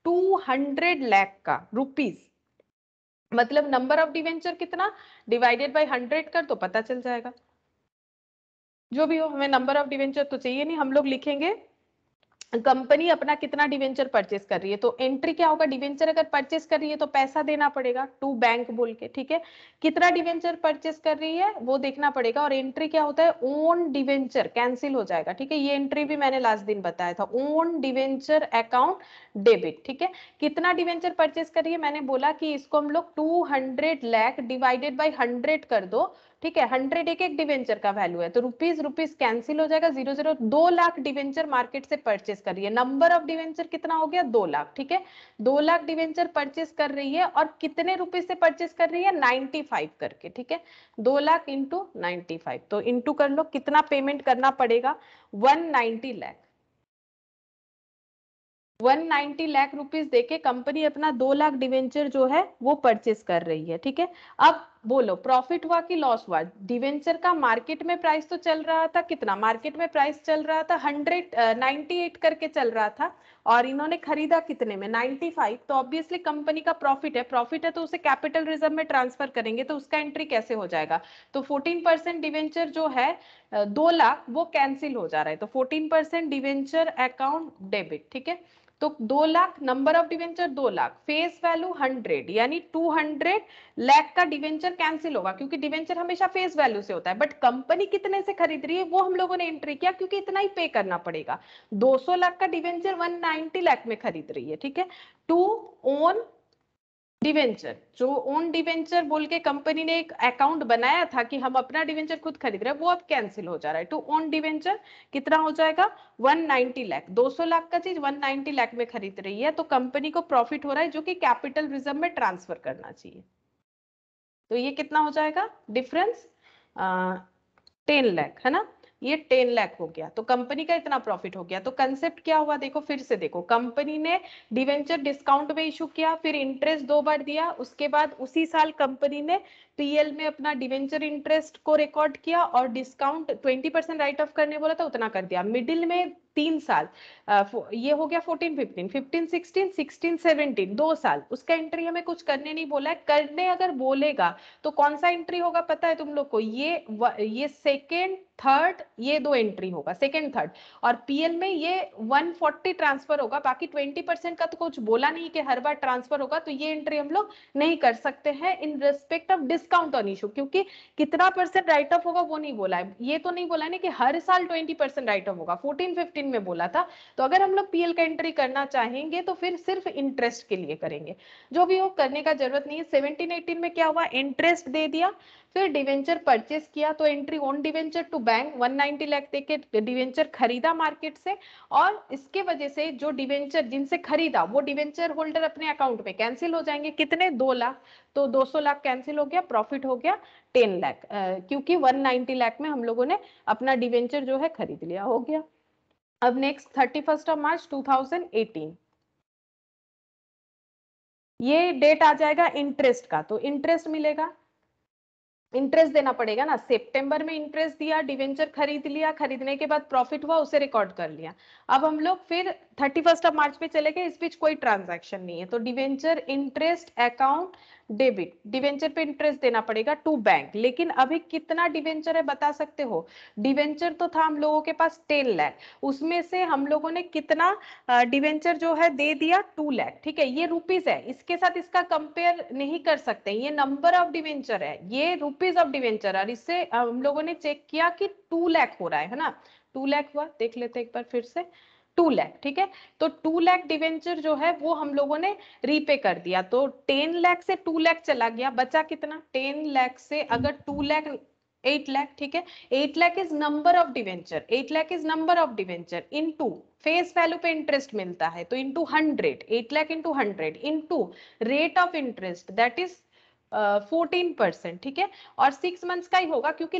200 लाख का रुपीस। मतलब नंबर ऑफ डिवेंचर कितना डिवाइडेड बाय 100 कर तो पता चल जाएगा। जो भी हो, हमें नंबर ऑफ डिवेंचर तो चाहिए नहीं, हम लोग लिखेंगे कंपनी अपना कितना डिवेंचर परचेस कर रही है। तो एंट्री क्या होगा, डिवेंचर अगर परचेस कर रही है तो पैसा देना पड़ेगा टू बैंक बोल के, ठीक है। कितना डिवेंचर परचेस कर रही है वो देखना पड़ेगा। और एंट्री क्या होता है, ओन डिवेंचर कैंसिल हो जाएगा, ठीक है। ये एंट्री भी मैंने लास्ट दिन बताया था, ओन डिवेंचर अकाउंट डेबिट, ठीक है। कितना डिवेंचर परचेस कर रही है, मैंने बोला कि इसको हम लोग 200 लाख डिवाइडेड बाई 100 कर दो, ठीक है। 100 एक एक डिवेंचर का वैल्यू है तो रुपीज रुपीज कैंसिल हो जाएगा, 0 0। 2 लाख डिवेंचर मार्केट से परचेस कर रही है, नंबर ऑफ डिवेंचर कितना हो गया 2 लाख, ठीक है। 2 लाख डिवेंचर परचेस कर रही है और कितने रुपीज से परचेस कर रही है, 95 करके, ठीक है। 2 लाख इंटू 95, तो इंटू कर लो कितना पेमेंट करना पड़ेगा, 190 लाख। 190 लाख रुपीस देके कंपनी अपना 2 लाख डिवेंचर जो है वो परचेस कर रही है, ठीक है। अब बोलो प्रॉफिट हुआ कि लॉस हुआ। डिवेंचर का मार्केट में प्राइस तो चल रहा था कितना, मार्केट में प्राइस चल रहा था 198 करके चल रहा था और इन्होंने खरीदा कितने में, 95। तो ऑब्वियसली कंपनी का प्रॉफिट है तो उसे कैपिटल रिजर्व में ट्रांसफर करेंगे, तो उसका एंट्री कैसे हो जाएगा। तो 14% डिवेंचर जो है 2 लाख वो कैंसिल हो जा रहा है, तो 14% डिवेंचर अकाउंट डेबिट, ठीक है। तो 2 lakh, number of debenture 2 lakh, face value 100, यानी 200 लाख का डिवेंचर कैंसिल होगा क्योंकि डिवेंचर हमेशा फेस वैल्यू से होता है। बट कंपनी कितने से खरीद रही है वो हम लोगों ने एंट्री किया क्योंकि इतना ही पे करना पड़ेगा। 200 लाख का डिवेंचर 190 लाख में खरीद रही है, ठीक है। टू ओन डिवेंचर, जो ओन डिवेंचर बोल के कंपनी ने एक अकाउंट बनाया था कि हम अपना डिवेंचर खुद खरीद रहे हैं, वो अब कैंसिल हो जा रहा है। टू ओन डिवेंचर कितना हो जाएगा, 190 लाख। 200 लाख का चीज 190 लाख में खरीद रही है तो कंपनी को प्रॉफिट हो रहा है जो कि कैपिटल रिजर्व में ट्रांसफर करना चाहिए। तो ये कितना हो जाएगा डिफरेंस, 10 लाख है ना, ये 10 लाख हो गया तो कंपनी का इतना प्रॉफिट हो गया। तो कंसेप्ट क्या हुआ देखो, फिर से देखो, कंपनी ने डिवेंचर डिस्काउंट में इशू किया, फिर इंटरेस्ट 2 बार दिया, उसके बाद उसी साल कंपनी ने पीएल में अपना डिवेंचर इंटरेस्ट को रिकॉर्ड किया और डिस्काउंट 20% राइट ऑफ करने बोला था उतना कर दिया। मिडिल में 3 साल, ये हो गया 14 15 15 16 16 17 2 साल, उसका एंट्री हमें कुछ करने नहीं बोला है। करने अगर बोलेगा तो कौन सा एंट्री होगा पता है तुम लोग को? ये सेकेंड थर्ड, ये 2 एंट्री होगा, सेकेंड थर्ड। और पीएल में ये 140 ट्रांसफर होगा, बाकी 20% का तो कुछ बोला नहीं कि हर बार ट्रांसफर होगा, तो ये एंट्री हम लोग नहीं कर सकते हैं in respect of discount on issue, क्योंकि कितना परसेंट राइट ऑफ होगा वो नहीं बोला है। ये तो नहीं बोला है कि हर साल 20% राइट ऑफ होगा, 14 15 में बोला था। तो अगर हम लोग पीएल का एंट्री करना चाहेंगे तो फिर सिर्फ इंटरेस्ट के लिए करेंगे, जो भी हो करने का जरूरत नहीं है। 17 18 में क्या हुआ, इंटरेस्ट दे दिया, फिर डिवेंचर परचेस किया, तो entry on debenture to bank 190 lakh देके डिवेंचर खरीदा मार्केट से, और इसके वजह से जो डिवेंचर जिनसे खरीदा वो डिवेंचर होल्डर अपने अकाउंट में कैंसिल हो जाएंगे। कितने? 2 लाख, तो 200 लाख कैंसिल हो गया, प्रॉफिट हो गया 10 लाख, क्योंकि 190 लाख में हम लोगों ने अपना डिवेंचर जो है खरीद लिया, हो गया। अब नेक्स्ट 31 मार्च 2018, ये डेट आ जाएगा इंटरेस्ट का, तो इंटरेस्ट मिलेगा, इंटरेस्ट देना पड़ेगा ना। सितंबर में इंटरेस्ट दिया, डिवेंचर खरीद लिया, खरीदने के बाद प्रॉफिट हुआ, उसे रिकॉर्ड कर लिया। अब हम लोग फिर 31 मार्च पे चले गए, इस बीच कोई ट्रांजैक्शन नहीं है, तो debenture interest account debit, debenture पे इंटरेस्ट देना पड़ेगा टू बैंक। लेकिन अभी कितना डिवेंचर है बता सकते हो? डिवेंचर तो था हम लोगों के पास 10 लाख, उसमें से हम लोगों ने कितना डिवेंचर जो है दे दिया? 2 लाख, ठीक है। ये रुपीस है, इसके साथ इसका कंपेयर नहीं कर सकते, ये नंबर ऑफ डिवेंचर है, ये रुपीस ऑफ डिवेंचर, और इससे हम लोगों ने चेक किया कि 2 लाख हो रहा है ना। 2 लाख हुआ, देख लेते एक बार फिर से, 2 लाख, ठीक है। तो 2 लाख डिवेंचर जो है वो हम लोगों ने रीपे कर दिया, तो 10 लाख से 2 लाख चला गया, बचा कितना? 10 लाख से अगर 2 लाख 8 लाख, ठीक है। 8 lakh is number of debenture, 8 lakh is number of debenture into face value पे इंटरेस्ट मिलता है, तो into 100, 8 lakh into 100 into rate of interest that is 14%, ठीक है। और 6 मंथ्स का ही होगा, क्योंकि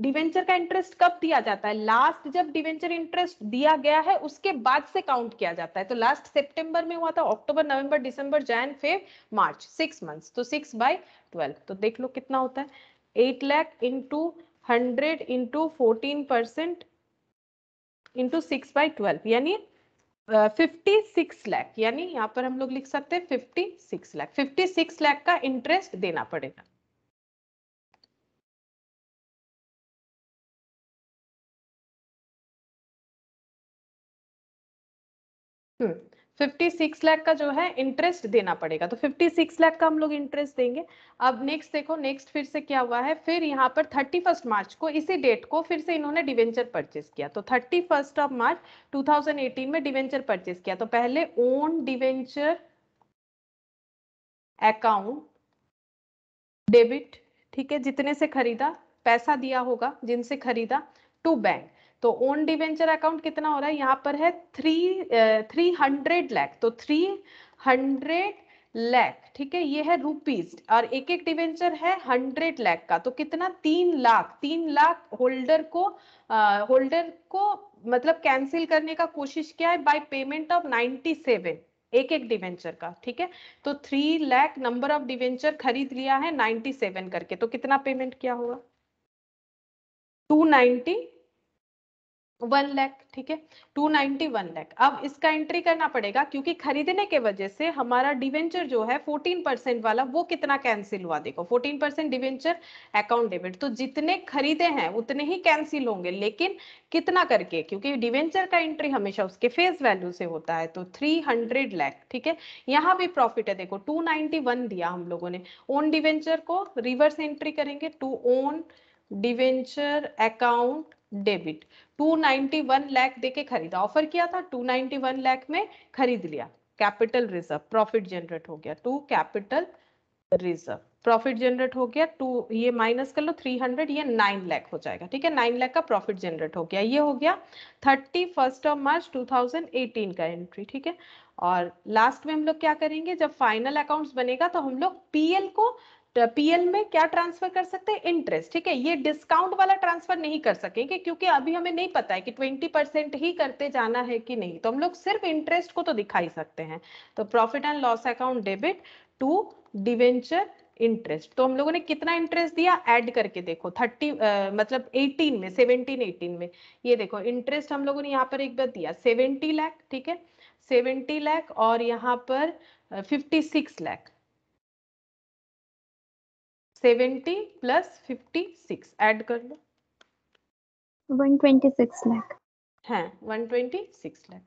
डिवेंचर का इंटरेस्ट कब दिया जाता है? लास्ट जब डिवेंचर इंटरेस्ट दिया गया है उसके बाद से काउंट किया जाता है, तो लास्ट सितंबर में हुआ था, अक्टूबर नवंबर दिसंबर जैन फेब मार्च, 6 मंथ्स, तो 6/12, तो देख लो कितना होता है, 8 लाख इंटू 100 इंटू 14% इंटू 6/12, यानी 56 लाख, यानी यहाँ पर हम लोग लिख सकते हैं 56 लाख, 56 लाख का इंटरेस्ट देना पड़ेगा। हम्म 56 लाख का जो है इंटरेस्ट देना पड़ेगा, तो 56 लाख का हम लोग इंटरेस्ट देंगे। अब नेक्स्ट देखो, नेक्स्ट फिर से क्या हुआ है, फिर यहाँ पर 31 मार्च को इसी डेट को फिर से इन्होंने डिवेंचर परचेस किया, तो 31 मार्च 2018 में डिवेंचर परचेस किया, तो पहले ओन डिवेंचर अकाउंट डेबिट, ठीक है, जितने से खरीदा, पैसा दिया होगा जिनसे खरीदा, टू बैंक, तो ओन डिवेंचर अकाउंट कितना हो रहा है यहाँ पर है 300 लाख, तो 300 लाख, ठीक है, ये है रुपीज, और एक एक डिवेंचर है 100 लाख का, तो कितना? 3 लाख होल्डर को मतलब कैंसिल करने का कोशिश किया है बाय पेमेंट ऑफ 97, एक एक डिवेंचर का, ठीक है। तो 3 लाख नंबर ऑफ डिवेंचर खरीद लिया है 97 करके, तो कितना पेमेंट किया होगा? 291 लाख, ठीक है, 291 लाख। अब इसका एंट्री करना पड़ेगा, क्योंकि खरीदने के वजह से हमारा डिवेंचर जो है 14% वाला वो कितना कैंसिल हुआ, देखो 14% डिवेंचर अकाउंट डेबिट, तो जितने खरीदे हैं उतने ही कैंसिल होंगे, लेकिन कितना करके, क्योंकि डिवेंचर का एंट्री हमेशा उसके फेस वैल्यू से होता है, तो 300 लाख, ठीक है। यहाँ भी प्रॉफिट है, देखो 291 दिया हम लोगों ने, ओन डिवेंचर को रिवर्स एंट्री करेंगे, to own debenture account debit, 291 lakh देके खरीदा, ऑफर किया था, 291 लाख में खरीद लिया, कैपिटल रिजर्व, प्रॉफिट जनरेट हो गया, to capital reserve, profit generate हो गया, टू ये माइनस कर लो 300, ये 9 लाख हो जाएगा, ठीक है, 9 लाख का प्रॉफिट जनरेट हो गया, ये हो गया 31 मार्च 2018 का एंट्री, ठीक है। और लास्ट में हम लोग क्या करेंगे, जब फाइनल अकाउंट्स बनेगा तो हम लोग पीएल में क्या ट्रांसफर कर सकते हैं? इंटरेस्ट, ठीक है। ये डिस्काउंट वाला ट्रांसफर नहीं कर सकेंगे, क्योंकि अभी हमें नहीं पता है कि 20% ही करते जाना है कि नहीं, तो हम लोग सिर्फ इंटरेस्ट को तो दिखा ही सकते हैं, तो profit and loss account debit to debenture interest. तो हम लोगों ने कितना इंटरेस्ट दिया, ऐड करके देखो 30 मतलब 18 में 18 में ये देखो इंटरेस्ट हम लोगों ने यहाँ पर एक बार दिया 70 लाख, ठीक है 70 लाख, और यहाँ पर 56 लाख, 70 प्लस 56 ऐड कर लो, 126 लाख। हाँ 126 लाख,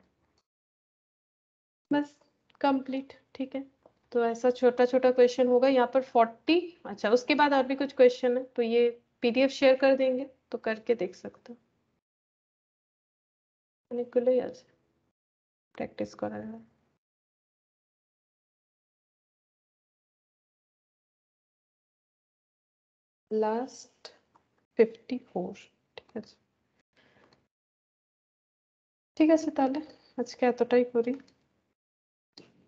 बस कंप्लीट। ठीक है, तो ऐसा छोटा छोटा क्वेश्चन होगा यहाँ पर 40। अच्छा, उसके बाद और भी कुछ क्वेश्चन है तो ये पीडीएफ शेयर कर देंगे तो करके देख सकते हो, অনেকগুলোই আছে, প্র্যাকটিস করার হয়। লাস্ট 54, ঠিক আছে, ঠিক আছে তাহলে আজকে এতটাই করি।